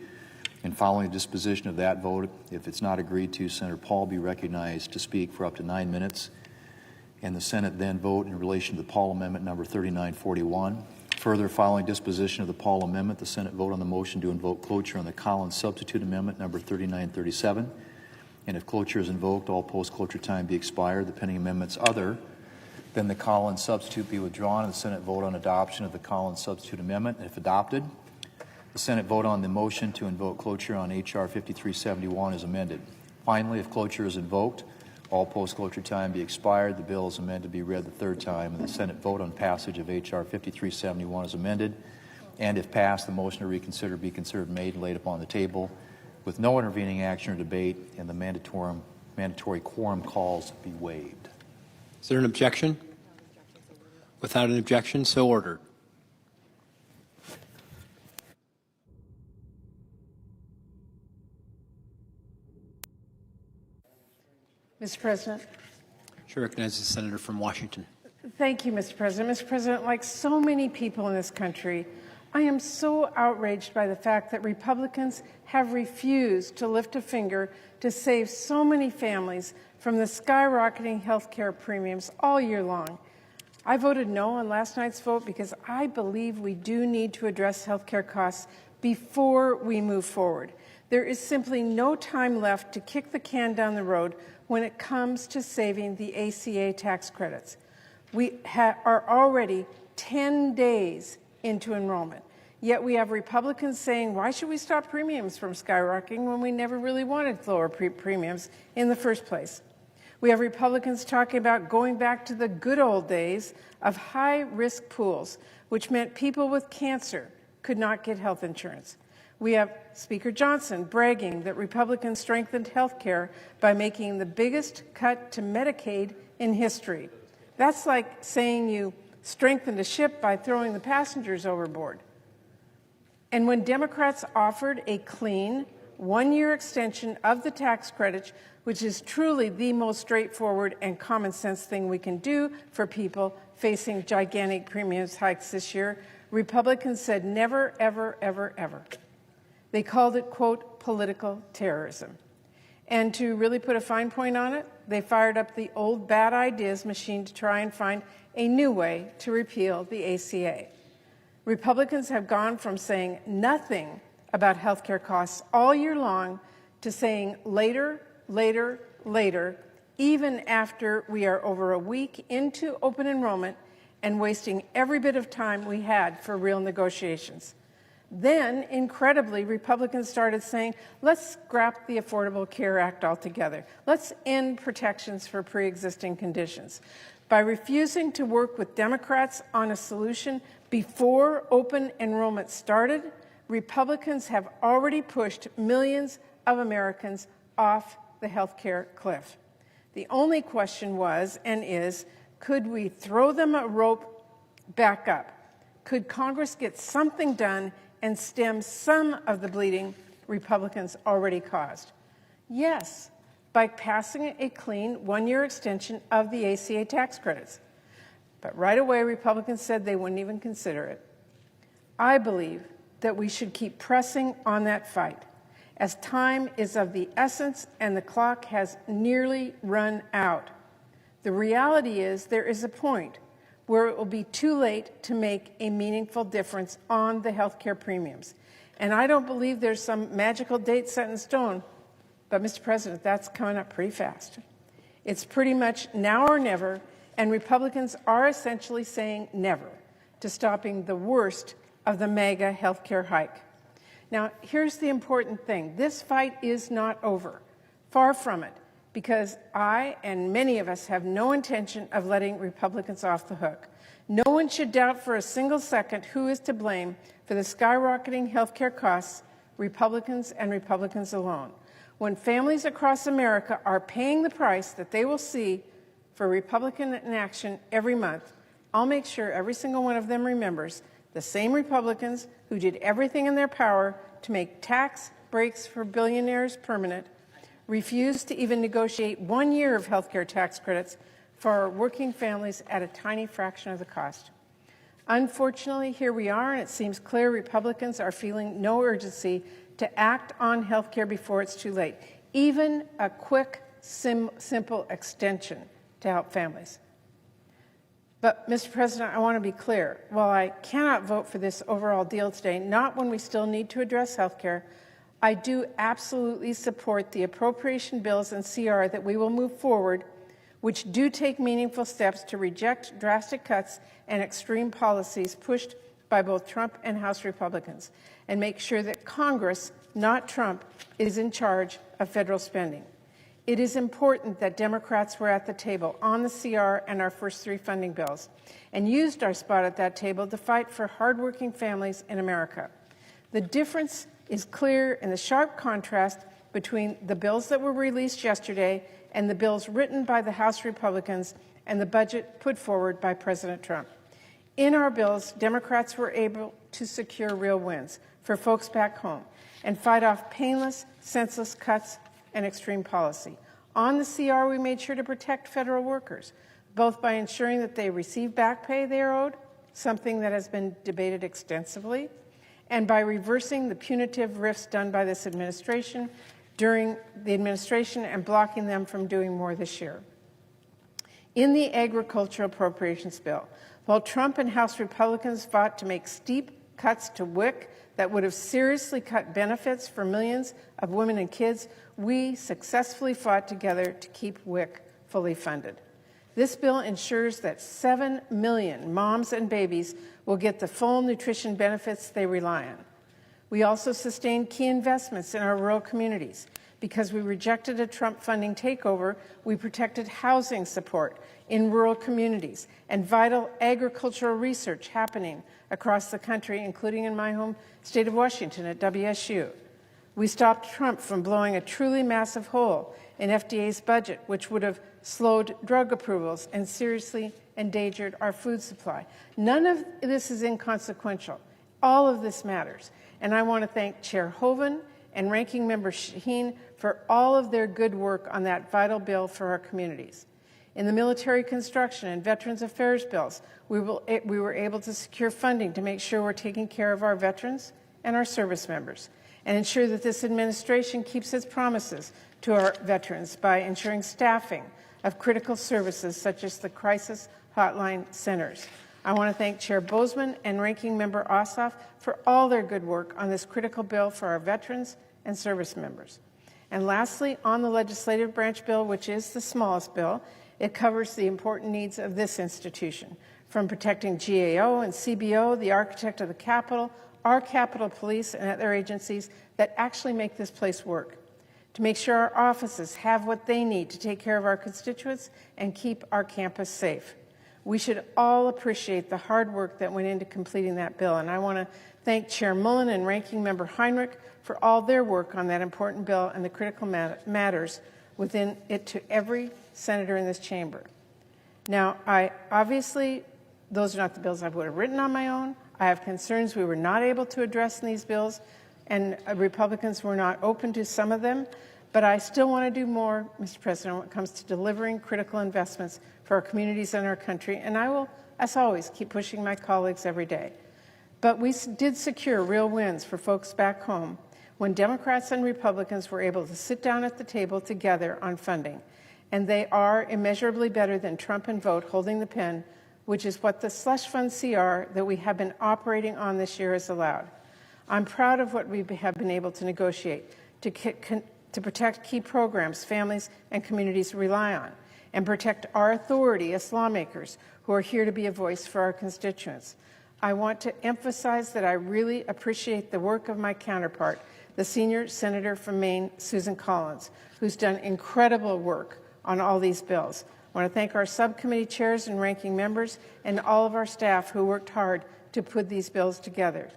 Speaker 5: And following the disposition of that vote, if it's not agreed to, Senator Paul be recognized to speak for up to 9 minutes. And the Senate then vote in relation to the Paul Amendment number 3941. Further, following disposition of the Paul Amendment, the Senate vote on the motion to invoke cloture on the Collins Substitute Amendment number 3937. And if cloture is invoked, all post-cloture time be expired. The pending amendments other than the Collins Substitute be withdrawn, and the Senate vote on adoption of the Collins Substitute Amendment. And if adopted, the Senate vote on the motion to invoke cloture on H.R. 5371 is amended. Finally, if cloture is invoked, all post-cloture time be expired. The bill is amended to be read the third time, and the Senate vote on passage of H.R. 5371 is amended. And if passed, the motion to reconsider be considered made and laid upon the table with no intervening action or debate, and the mandatory quorum calls be waived.
Speaker 17: Is there an objection? Without an objection, so ordered.
Speaker 18: Mr. President.
Speaker 17: Chair recognizes the Senator from Washington.
Speaker 18: Thank you, Mr. President. Mr. President, like so many people in this country, I am so outraged by the fact that Republicans have refused to lift a finger to save so many families from the skyrocketing health care premiums all year long. I voted no on last night's vote because I believe we do need to address health care costs before we move forward. There is simply no time left to kick the can down the road when it comes to saving the ACA tax credits. We are already 10 days into enrollment, yet we have Republicans saying, why should we stop premiums from skyrocketing when we never really wanted lower premiums in the first place? We have Republicans talking about going back to the good old days of high-risk pools, which meant people with cancer could not get health insurance. We have Speaker Johnson bragging that Republicans strengthened health care by making the biggest cut to Medicaid in history. That's like saying you strengthened a ship by throwing the passengers overboard. And when Democrats offered a clean, one-year extension of the tax credit, which is truly the most straightforward and common sense thing we can do for people facing gigantic premiums hikes this year, Republicans said never, ever, ever, ever. They called it, quote, political terrorism. And to really put a fine point on it, they fired up the old bad ideas machine to try and find a new way to repeal the ACA. Republicans have gone from saying nothing about health care costs all year long to saying later, later, later, even after we are over a week into open enrollment and wasting every bit of time we had for real negotiations. Then, incredibly, Republicans started saying, let's scrap the Affordable Care Act altogether. Let's end protections for pre-existing conditions. By refusing to work with Democrats on a solution before open enrollment started, Republicans have already pushed millions of Americans off the health care cliff. The only question was and is, could we throw them a rope back up? Could Congress get something done and stem some of the bleeding Republicans already caused? Yes, by passing a clean one-year extension of the ACA tax credits. But right away, Republicans said they wouldn't even consider it. I believe that we should keep pressing on that fight, as time is of the essence and the clock has nearly run out. The reality is there is a point where it will be too late to make a meaningful difference on the health care premiums. And I don't believe there's some magical date set in stone, but Mr. President, that's coming up pretty fast. It's pretty much now or never, and Republicans are essentially saying never to stopping the worst of the mega health care hike. Now, here's the important thing. This fight is not over. Far from it. Because I and many of us have no intention of letting Republicans off the hook. No one should doubt for a single second who is to blame for the skyrocketing health care costs, Republicans and Republicans alone. When families across America are paying the price that they will see for Republican inaction every month, I'll make sure every single one of them remembers the same Republicans who did everything in their power to make tax breaks for billionaires permanent, refused to even negotiate 1 year of health care tax credits for our working families at a tiny fraction of the cost. Unfortunately, here we are, and it seems clear Republicans are feeling no urgency to act on health care before it's too late, even a quick, simple extension to help families. But, Mr. President, I want to be clear. While I cannot vote for this overall deal today, not when we still need to address health care, I do absolutely support the appropriation bills and CR that we will move forward, which do take meaningful steps to reject drastic cuts and extreme policies pushed by both Trump and House Republicans, and make sure that Congress, not Trump, is in charge of federal spending. It is important that Democrats were at the table on the CR and our first 3 funding bills, and used our spot at that table to fight for hardworking families in America. The difference is clear in the sharp contrast between the bills that were released yesterday and the bills written by the House Republicans and the budget put forward by President Trump. In our bills, Democrats were able to secure real wins for folks back home and fight off painless, senseless cuts and extreme policy. On the CR, we made sure to protect federal workers, both by ensuring that they receive back pay they are owed, something that has been debated extensively, and by reversing the punitive rifts done by this administration during the administration and blocking them from doing more this year. In the agricultural appropriations bill, while Trump and House Republicans fought to make steep cuts to WIC that would have seriously cut benefits for millions of women and kids, we successfully fought together to keep WIC fully funded. This bill ensures that 7 million moms and babies will get the full nutrition benefits they rely on. We also sustained key investments in our rural communities. Because we rejected a Trump funding takeover, we protected housing support in rural communities and vital agricultural research happening across the country, including in my home state of Washington at WSU. We stopped Trump from blowing a truly massive hole in FDA's budget, which would have slowed drug approvals and seriously endangered our food supply. None of this is inconsequential. All of this matters. And I want to thank Chair Hoeven and Ranking Member Shaheen for all of their good work on that vital bill for our communities. In the military construction and Veterans Affairs bills, we were able to secure funding to make sure we're taking care of our veterans and our service members, and ensure that this administration keeps its promises to our veterans by ensuring staffing of critical services such as the crisis hotline centers. I want to thank Chair Bozeman and Ranking Member Ossoff for all their good work on this critical bill for our veterans and service members. And lastly, on the legislative branch bill, which is the smallest bill, it covers the important needs of this institution, from protecting GAO and CBO, the architect of the Capitol, our Capitol Police, and other agencies that actually make this place work, to make sure our offices have what they need to take care of our constituents and keep our campus safe. We should all appreciate the hard work that went into completing that bill, and I want to thank Chair Mullen and Ranking Member Heinrich for all their work on that important bill and the critical matters within it to every senator in this chamber. Now, obviously, those are not the bills I would have written on my own. I have concerns we were not able to address in these bills, and Republicans were not open to some of them. But I still want to do more, Mr. President, when it comes to delivering critical investments for our communities and our country. And I will, as always, keep pushing my colleagues every day. But we did secure real wins for folks back home when Democrats and Republicans were able to sit down at the table together on funding. And they are immeasurably better than Trump and vote holding the pen, which is what the slush fund CR that we have been operating on this year has allowed. I'm proud of what we have been able to negotiate to protect key programs families and communities rely on, and protect our authority as lawmakers who are here to be a voice for our constituents. I want to emphasize that I really appreciate the work of my counterpart, the senior senator from Maine, Susan Collins, who's done incredible work on all these bills. I want to thank our subcommittee chairs and ranking members and all of our staff who worked hard to put these bills together.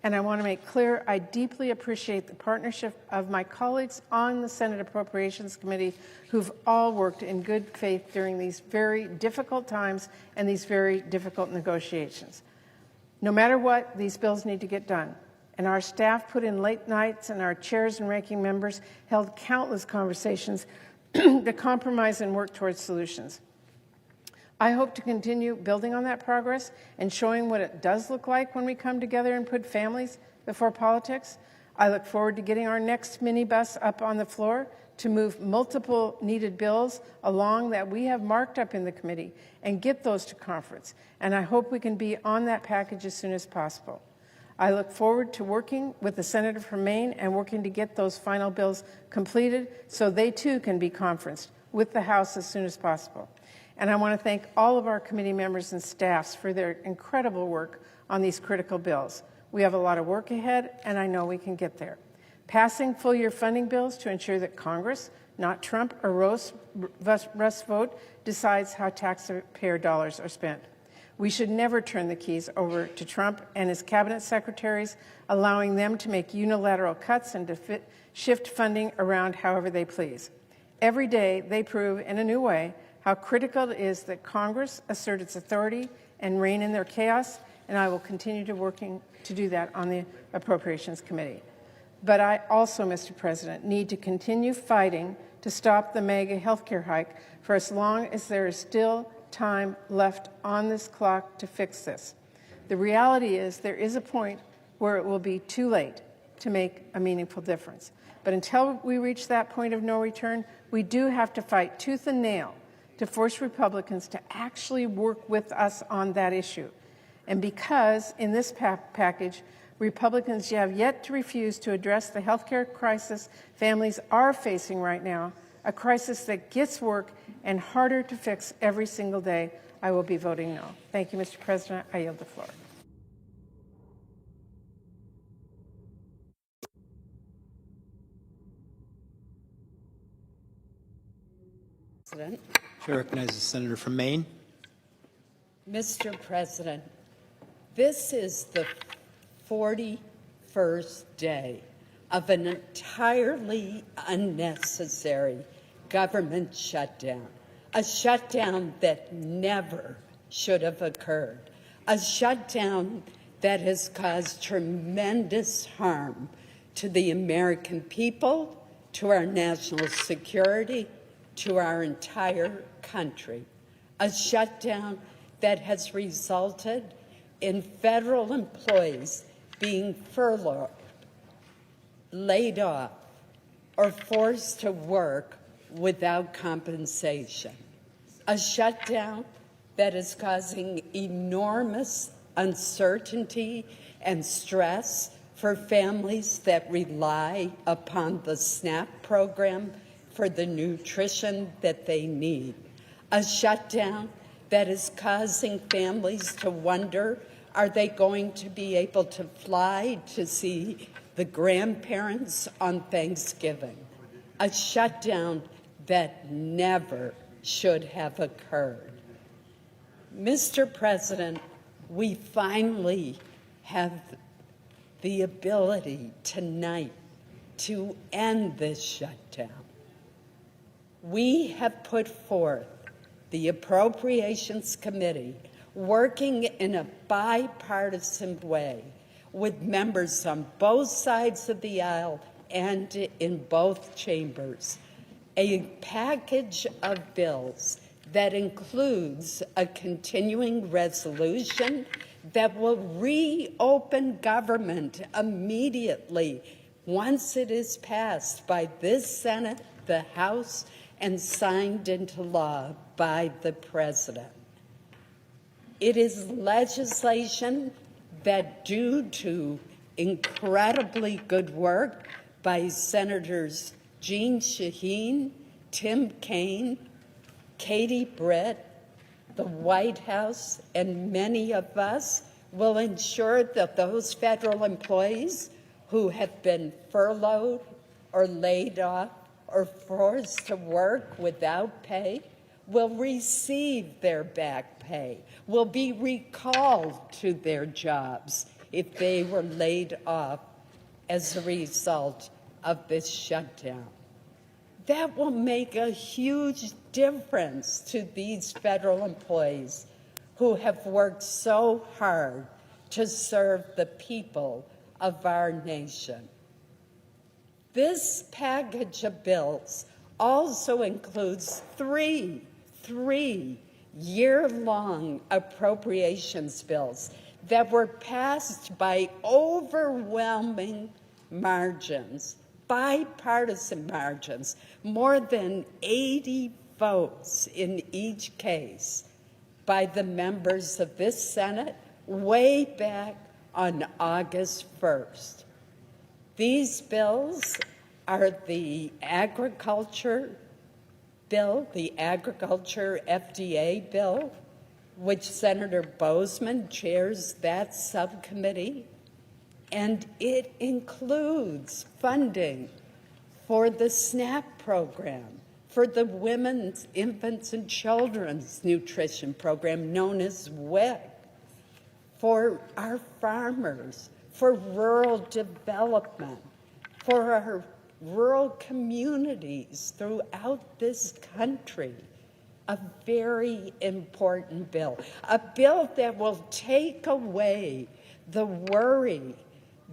Speaker 18: And I want to make clear I deeply appreciate the partnership of my colleagues on the Senate Appropriations Committee who've all worked in good faith during these very difficult times and these very difficult negotiations. No matter what, these bills need to get done. And our staff put in late nights, and our chairs and ranking members held countless conversations to compromise and work towards solutions. I hope to continue building on that progress and showing what it does look like when we come together and put families before politics. I look forward to getting our next minibus up on the floor to move multiple needed bills along that we have marked up in the committee and get those to conference. And I hope we can be on that package as soon as possible. I look forward to working with the senator from Maine and working to get those final bills completed so they too can be conferenced with the House as soon as possible. And I want to thank all of our committee members and staffs for their incredible work on these critical bills. We have a lot of work ahead, and I know we can get there. Passing full-year funding bills to ensure that Congress, not Trump or Russ vote, decides how taxpayer dollars are spent. We should never turn the keys over to Trump and his cabinet secretaries, allowing them to make unilateral cuts and to shift funding around however they please. Every day, they prove in a new way how critical it is that Congress assert its authority and rein in their chaos, and I will continue working to do that on the Appropriations Committee. But I also, Mr. President, need to continue fighting to stop the mega healthcare hike for as long as there is still time left on this clock to fix this. The reality is there is a point where it will be too late to make a meaningful difference. But until we reach that point of no return, we do have to fight tooth and nail to force Republicans to actually work with us on that issue. And because in this package, Republicans have yet to refuse to address the health care crisis families are facing right now, a crisis that gets work and harder to fix every single day, I will be voting no. Thank you, Mr. President. I yield the floor.
Speaker 19: President.
Speaker 17: Chair recognizes the senator from Maine.
Speaker 19: Mr. President, this is the 41st day of an entirely unnecessary government shutdown, a shutdown that never should have occurred, a shutdown that has caused tremendous harm to the American people, to our national security, to our entire country, a shutdown that has resulted in federal employees being furloughed, laid off, or forced to work without compensation, a shutdown that is causing enormous uncertainty and stress for families that rely upon the SNAP program for the nutrition that they need, a shutdown that is causing families to wonder, are they going to be able to fly to see the grandparents on Thanksgiving, a shutdown that never should have occurred. Mr. President, we finally have the ability tonight to end this shutdown. We have put forth the Appropriations Committee working in a bipartisan way with members on both sides of the aisle and in both chambers, a package of bills that includes a continuing resolution that will reopen government immediately once it is passed by this Senate, the House, and signed into law by the President. It is legislation that, due to incredibly good work by Senators Jeanne Shaheen, Tim Kaine, Katie Britt, the White House, and many of us, will ensure that those federal employees who have been furloughed or laid off or forced to work without pay will receive their back pay, will be recalled to their jobs if they were laid off as a result of this shutdown. That will make a huge difference to these federal employees who have worked so hard to serve the people of our nation. This package of bills also includes three year-long appropriations bills that were passed by overwhelming margins, bipartisan margins, more than 80 votes in each case by the members of this Senate way back on August 1st. These bills are the agriculture bill, the agriculture FDA bill, which Senator Boozman chairs that subcommittee, and it includes funding for the SNAP program, for the Women's, Infants, and Children's Nutrition Program known as WIC, for our farmers, for rural development, for our rural communities throughout this country. A very important bill, a bill that will take away the worry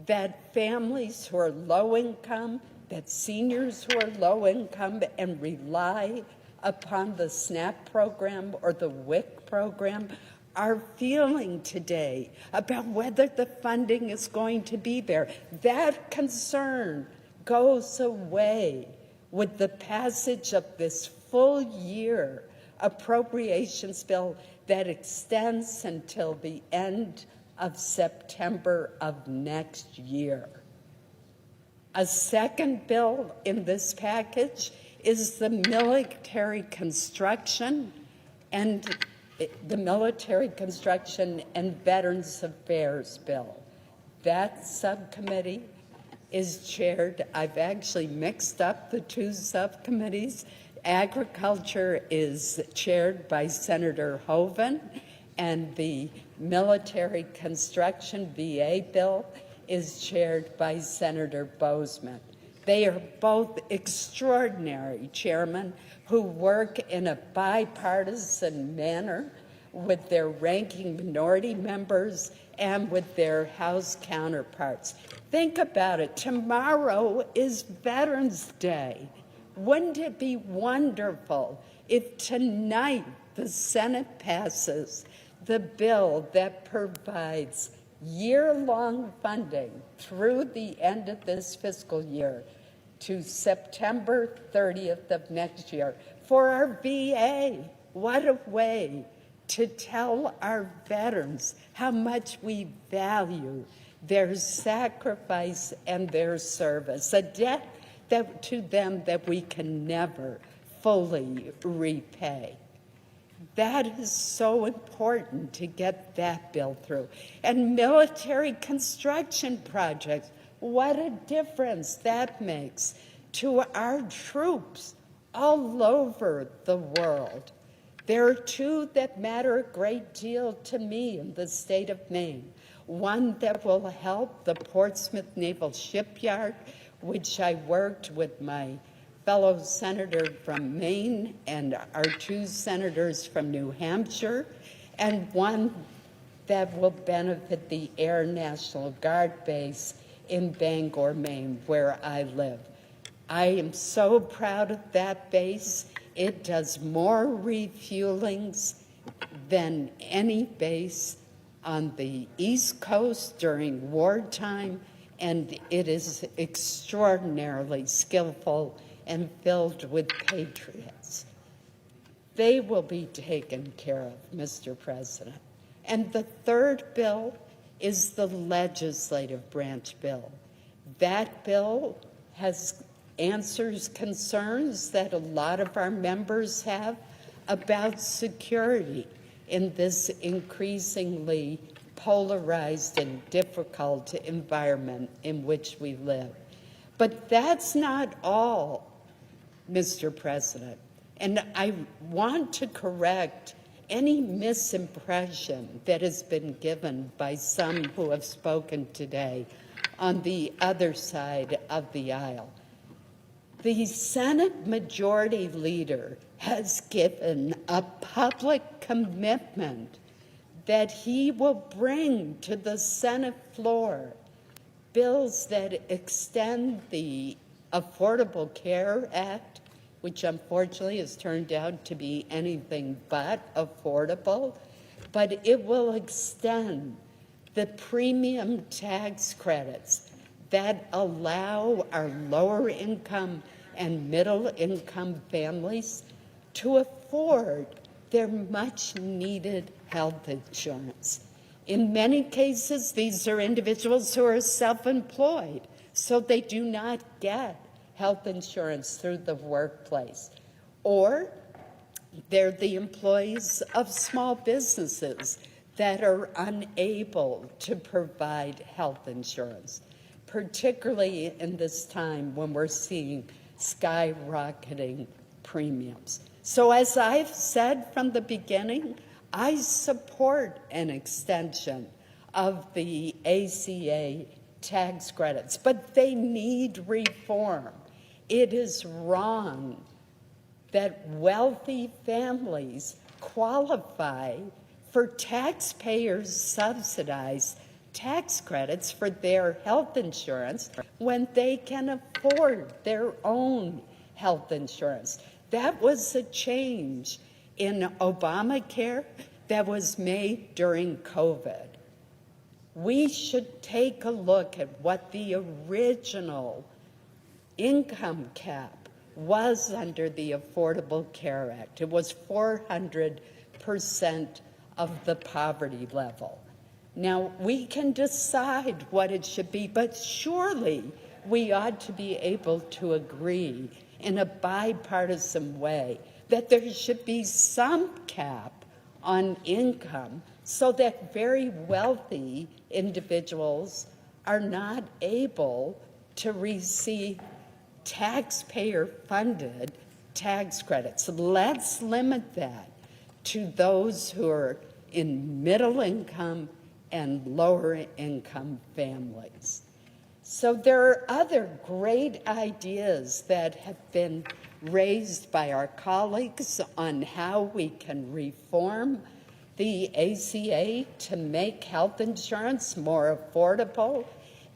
Speaker 19: that families who are low income, that seniors who are low income and rely upon the SNAP program or the WIC program are feeling today about whether the funding is going to be there. That concern goes away with the passage of this full year appropriations bill that extends until the end of September of next year. A second bill in this package is the military construction and Veterans Affairs bill. That subcommittee is chaired, I've actually mixed up the two subcommittees. Agriculture is chaired by Senator Hoeven, and the military construction VA bill is chaired by Senator Boozman. They are both extraordinary chairmen who work in a bipartisan manner with their ranking minority members and with their House counterparts. Think about it. Tomorrow is Veterans Day. Wouldn't it be wonderful if tonight the Senate passes the bill that provides year-long funding through the end of this fiscal year to September 30th of next year for our VA? What a way to tell our veterans how much we value their sacrifice and their service, a debt to them that we can never fully repay. That is so important to get that bill through. And military construction projects, what a difference that makes to our troops all over the world. There are two that matter a great deal to me in the state of Maine. One that will help the Portsmouth Naval Shipyard, which I worked with my fellow senator from Maine and our two senators from New Hampshire, and one that will benefit the Air National Guard base in Bangor, Maine, where I live. I am so proud of that base. It does more refuelings than any base on the East Coast during wartime, and it is extraordinarily skillful and filled with patriots. They will be taken care of, Mr. President. And the third bill is the legislative branch bill. That bill answers concerns that a lot of our members have about security in this increasingly polarized and difficult environment in which we live. But that's not all, Mr. President. And I want to correct any misimpression that has been given by some who have spoken today on the other side of the aisle. The Senate Majority Leader has given a public commitment that he will bring to the Senate floor bills that extend the Affordable Care Act, which unfortunately has turned out to be anything but affordable, but it will extend the premium tax credits that allow our lower income and middle income families to afford their much needed health insurance. In many cases, these are individuals who are self-employed, so they do not get health insurance through the workplace, or they're the employees of small businesses that are unable to provide health insurance, particularly in this time when we're seeing skyrocketing premiums. So as I've said from the beginning, I support an extension of the ACA tax credits, but they need reform. It is wrong that wealthy families qualify for taxpayers' subsidized tax credits for their health insurance when they can afford their own health insurance. That was a change in Obamacare that was made during COVID. We should take a look at what the original income cap was under the Affordable Care Act. It was 400% of the poverty level. Now, we can decide what it should be, but surely we ought to be able to agree in a bipartisan way that there should be some cap on income so that very wealthy individuals are not able to receive taxpayer-funded tax credits. Let's limit that to those who are in middle income and lower income families. So there are other great ideas that have been raised by our colleagues on how we can reform the ACA to make health insurance more affordable.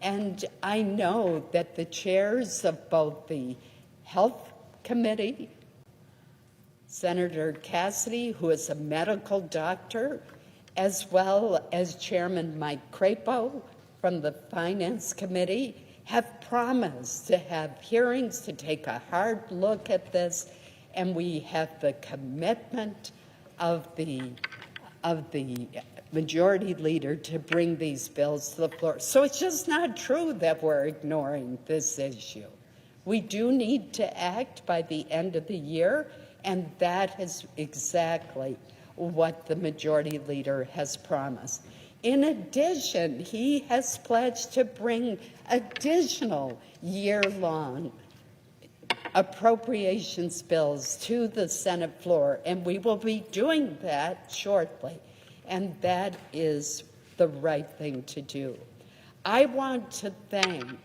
Speaker 19: And I know that the chairs of both the Health Committee, Senator Cassidy, who is a medical doctor, as well as Chairman Mike Crapo from the Finance Committee, have promised to have hearings to take a hard look at this, and we have the commitment of the Majority Leader to bring these bills to the floor. So it's just not true that we're ignoring this issue. We do need to act by the end of the year, and that is exactly what the Majority Leader has promised. In addition, he has pledged to bring additional year-long appropriations bills to the Senate floor, and we will be doing that shortly, and that is the right thing to do. I want to thank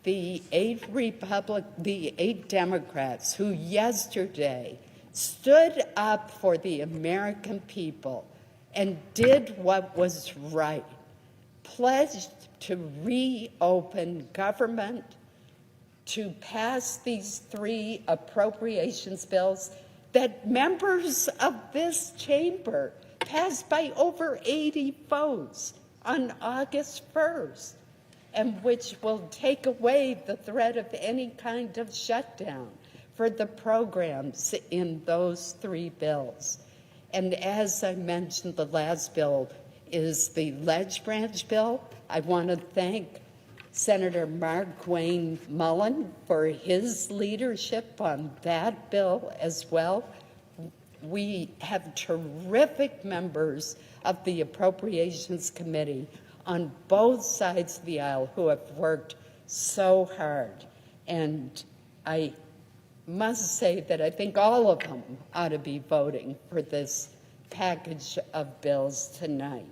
Speaker 19: the 8 Democrats who yesterday stood up for the American people and did what was right, pledged to reopen government, to pass these 3 appropriations bills that members of this chamber passed by over 80 votes on August 1st, and which will take away the threat of any kind of shutdown for the programs in those 3 bills. And as I mentioned, the last bill is the Ledge Branch bill. I want to thank Senator Mark Wayne Mullen for his leadership on that bill as well. We have terrific members of the Appropriations Committee on both sides of the aisle who have worked so hard. And I must say that I think all of them ought to be voting for this package of bills tonight.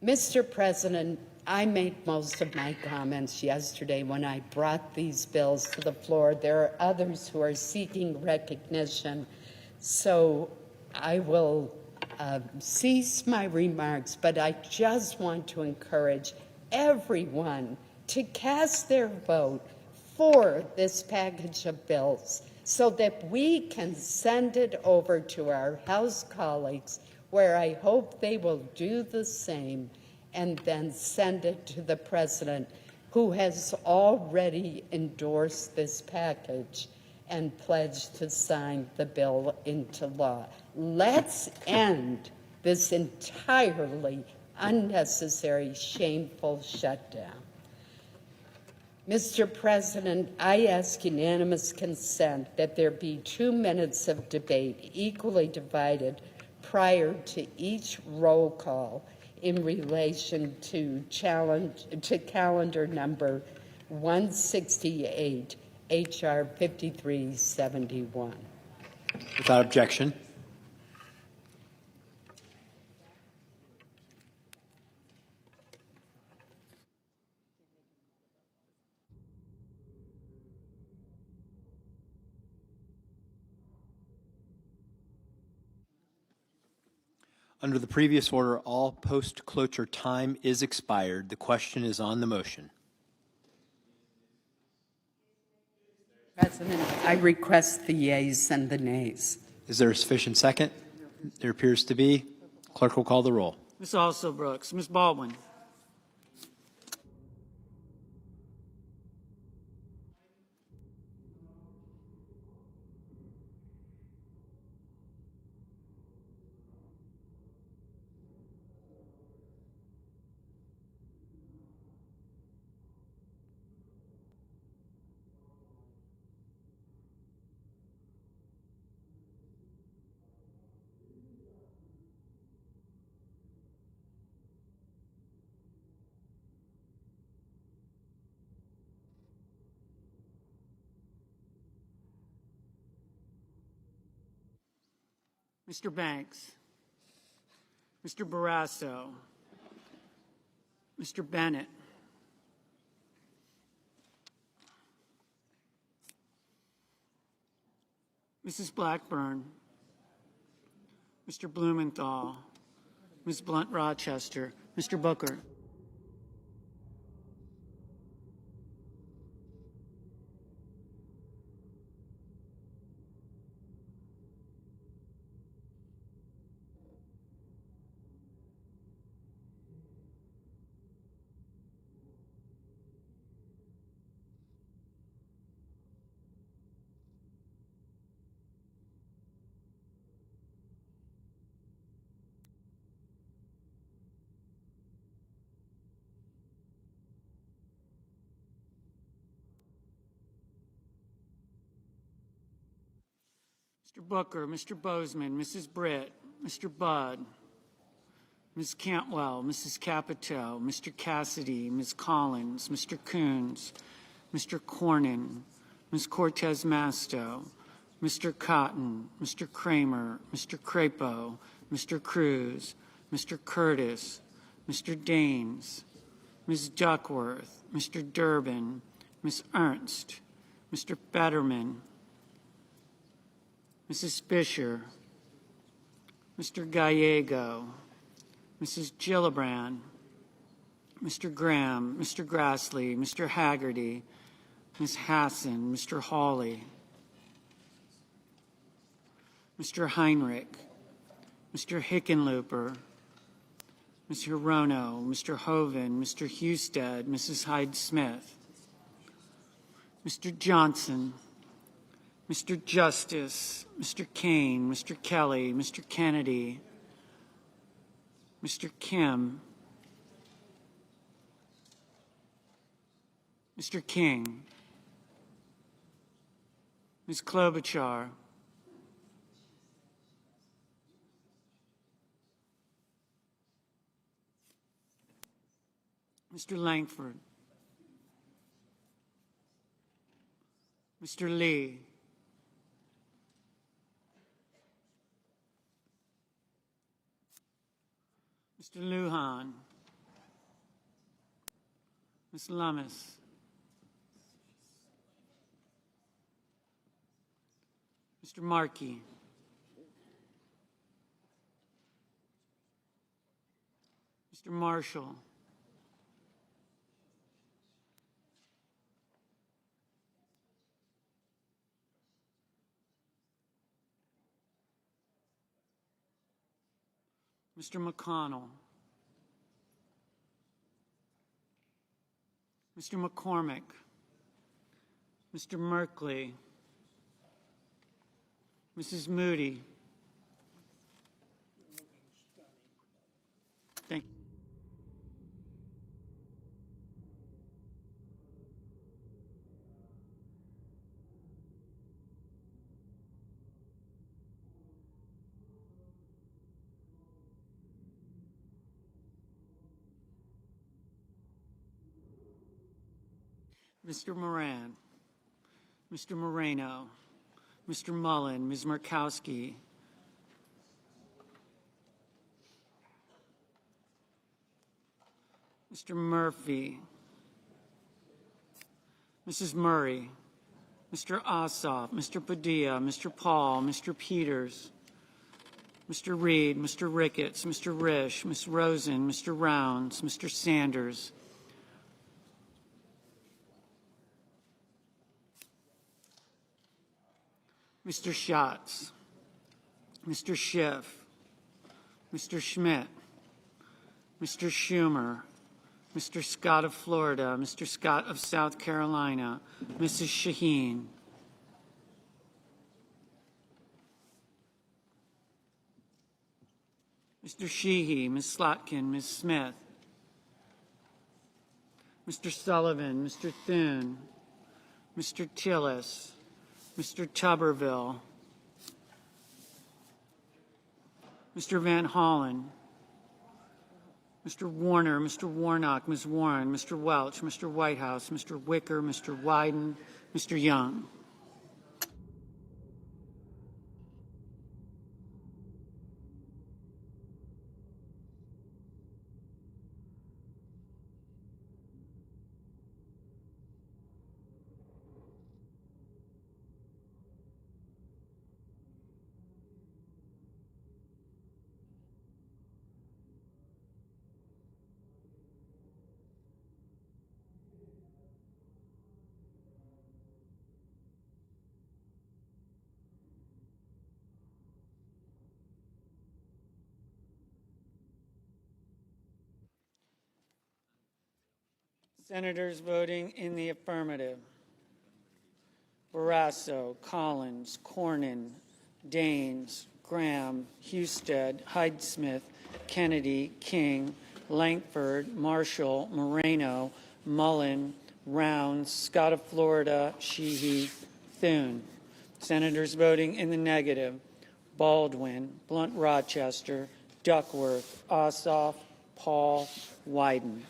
Speaker 19: Mr. President, I made most of my comments yesterday when I brought these bills to the floor. There are others who are seeking recognition, so I will cease my remarks, but I just want to encourage everyone to cast their vote for this package of bills so that we can send it over to our House colleagues, where I hope they will do the same, and then send it to the President, who has already endorsed this package and pledged to sign the bill into law. Let's end this entirely unnecessary, shameful shutdown. Mr. President, I ask unanimous consent that there be 2 minutes of debate equally divided prior to each roll call in relation to calendar number 168, H.R. 5371.
Speaker 17: Without objection. Under the previous order, all post-cloture time is expired. The question is on the motion.
Speaker 19: President, I request the yeas and the nays.
Speaker 17: Is there a sufficient second? There appears to be. Clerk will call the roll.
Speaker 4: Ms. Also Brooks. Ms. Baldwin. Mr. Banks, Mr. Barrasso, Mr. Bennett, Mrs. Blackburn, Mr. Blumenthal, Ms. Blunt-Rochester, Mr. Booker. Mr. Booker, Mr. Bozeman, Mrs. Britt, Mr. Budd, Ms. Cantwell, Mrs. Capito, Mr. Cassidy, Ms. Collins, Mr. Coons, Mr. Cornyn, Ms. Cortez Masto, Mr. Cotton, Mr. Kramer, Mr. Crapo, Mr. Cruz, Mr. Curtis, Mr. Daines, Ms. Duckworth, Mr. Durbin, Ms. Ernst, Mr. Fetterman, Mrs. Fisher, Mr. Gallego, Mrs. Gillibrand, Mr. Graham, Mr. Grassley, Mr. Haggerty, Ms. Hassan, Mr. Hawley, Mr. Heinrich, Mr. Hickenlooper, Ms. Hirono, Mr. Hoven, Mr. Husted, Mrs. Hyde-Smith, Mr. Johnson, Mr. Justice, Mr. Kane, Mr. Kelly, Mr. Kennedy, Mr. Kim, Mr. King, Ms. Klobuchar, Mr. Langford, Mr. Lee, Mr. Lujan, Ms. Lummis, Mr. Markey, Mr. Marshall, Mr. McConnell, Mr. McCormick, Mr. Merkley, Mrs. Moody. Thank you. Mr. Moran, Mr. Moreno, Mr. Mullen, Ms. Murkowski, Mr. Murphy, Mrs. Murray, Mr. Ossoff, Mr. Padilla, Mr. Paul, Mr. Peters, Mr. Reed, Mr. Ricketts, Mr. Risch, Ms. Rosen, Mr. Rounds, Mr. Sanders, Mr. Schatz, Mr. Schiff, Mr. Schmidt, Mr. Schumer, Mr. Scott of Florida, Mr. Scott of South Carolina, Mrs. Shaheen, Mr. Sheehy, Ms. Slotkin, Ms. Smith, Mr. Sullivan, Mr. Thune, Mr. Tillis, Mr. Tuberville, Mr. Van Hollen, Mr. Warner, Mr. Warnock, Ms. Warren, Mr. Welch, Mr. Whitehouse, Mr. Wicker, Mr. Wyden, Mr. Young. Senators voting in the affirmative: Barrasso, Collins, Cornyn, Daines, Graham, Husted, Hyde-Smith, Kennedy, King, Lankford, Marshall, Moreno, Mullen, Rounds, Scott of Florida, Sheehy, Thune. Senators voting in the negative: Baldwin, Blunt Rochester, Duckworth, Ossoff, Paul, Wyden.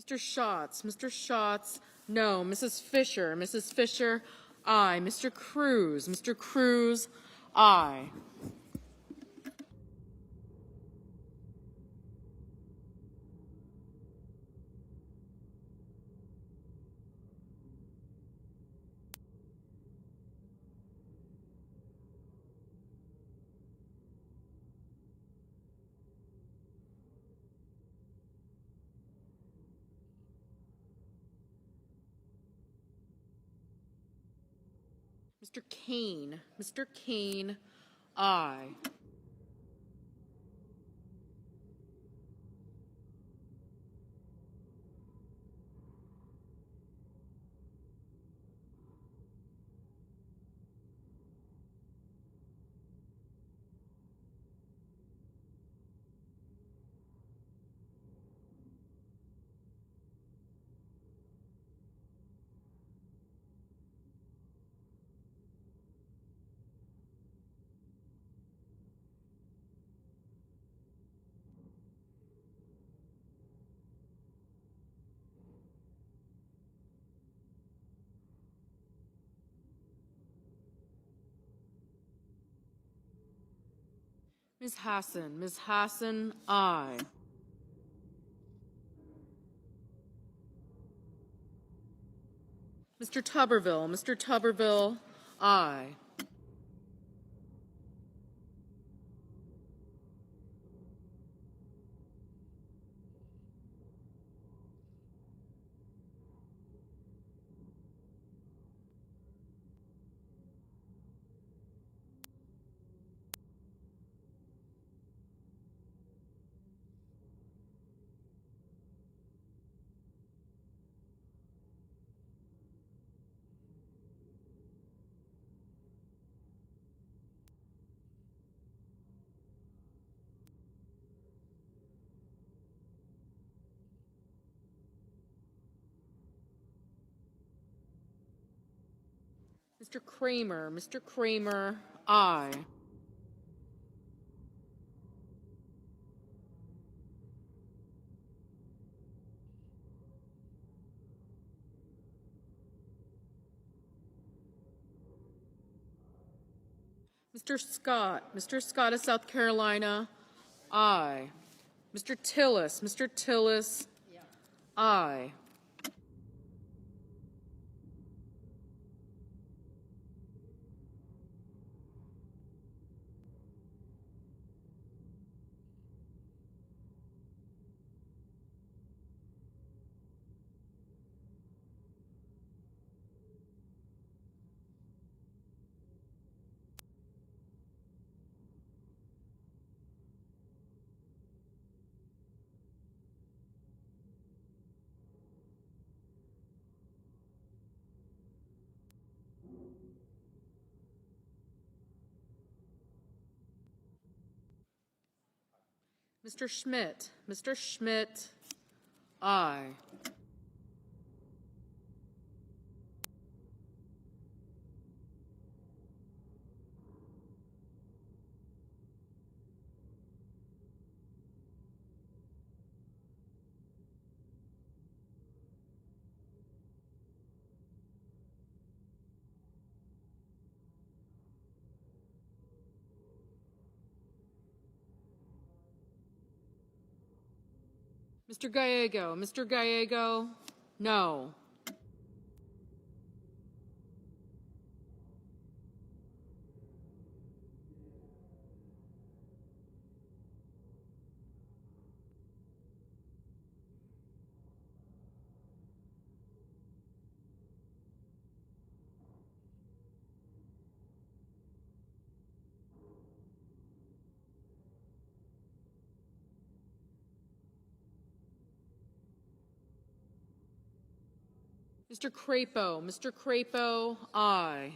Speaker 6: Mr. Schatz, no. Mrs. Fisher, aye. Mr. Cruz, aye. Mr. Kane, aye. Ms. Hassan, aye. Mr. Tuberville, aye. Mr. Kramer, aye. Mr. Scott of South Carolina, aye. Mr. Tillis, aye. Mr. Schmidt, aye. Mr. Gallego, no. Mr. Crapo, aye.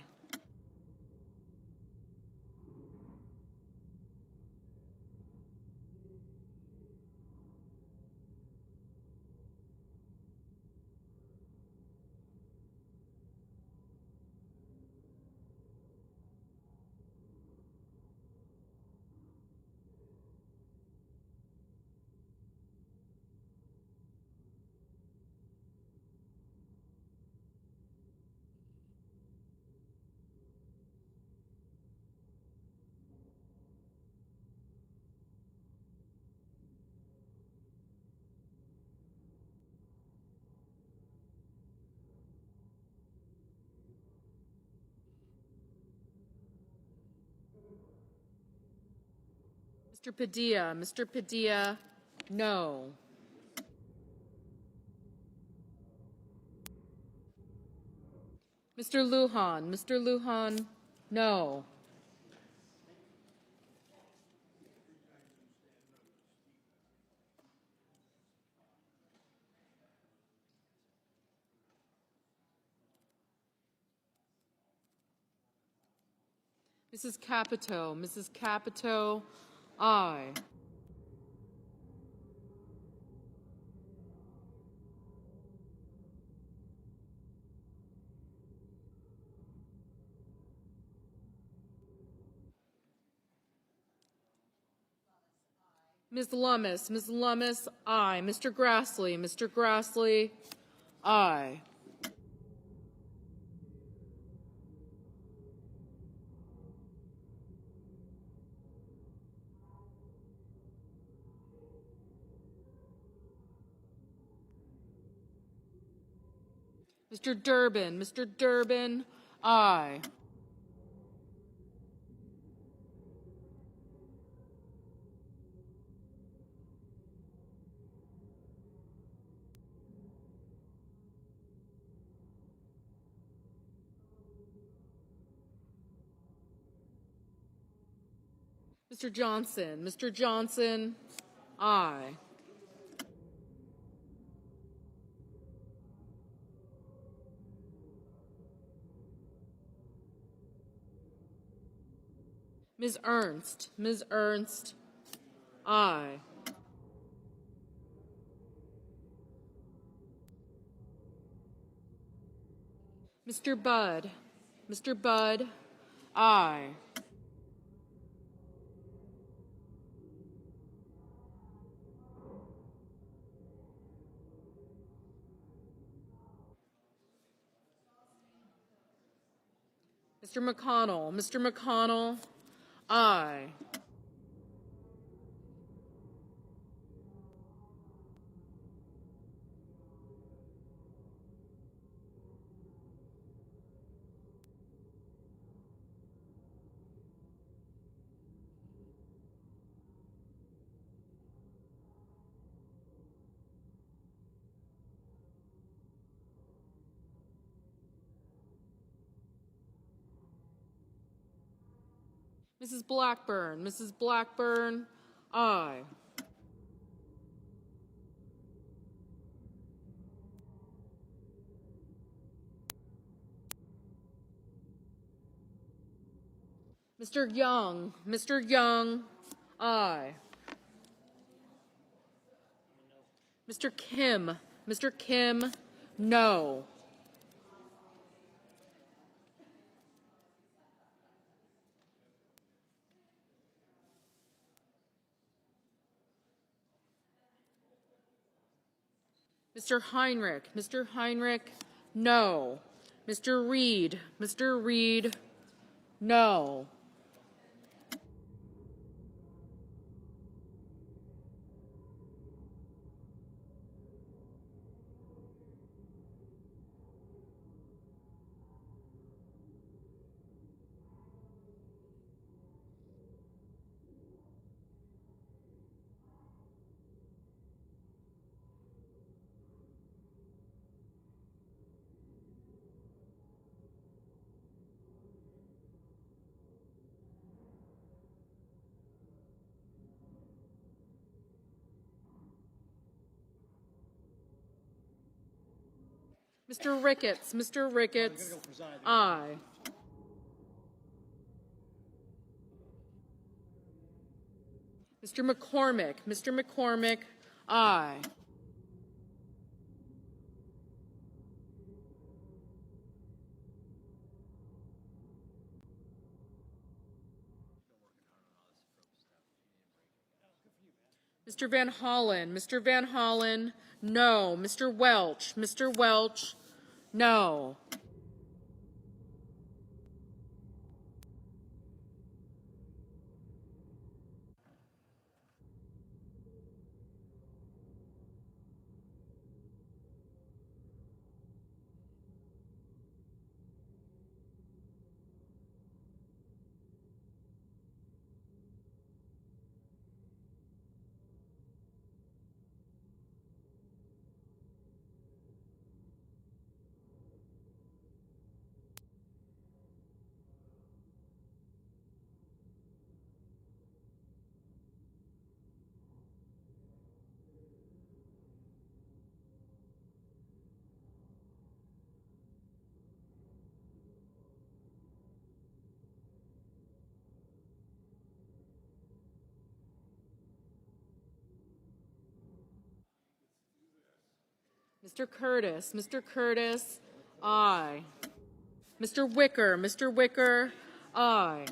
Speaker 6: Mr. Padilla, no. Mr. Lujan, no. Mrs. Capito, aye. Ms. Lummis, aye. Mr. Grassley, aye. Mr. Durbin, aye. Mr. Johnson, aye. Ms. Ernst, aye. Mr. Budd, aye. Mr. McConnell, aye. Mrs. Blackburn, aye. Mr. Young, aye. Mr. Kim, no. Mr. Heinrich, no. Mr. Reed, no. Mr. Ricketts, aye. Mr. McCormick, aye. Mr. Van Hollen, no. Mr. Welch, no. Mr. Curtis, aye. Mr. Wicker, aye.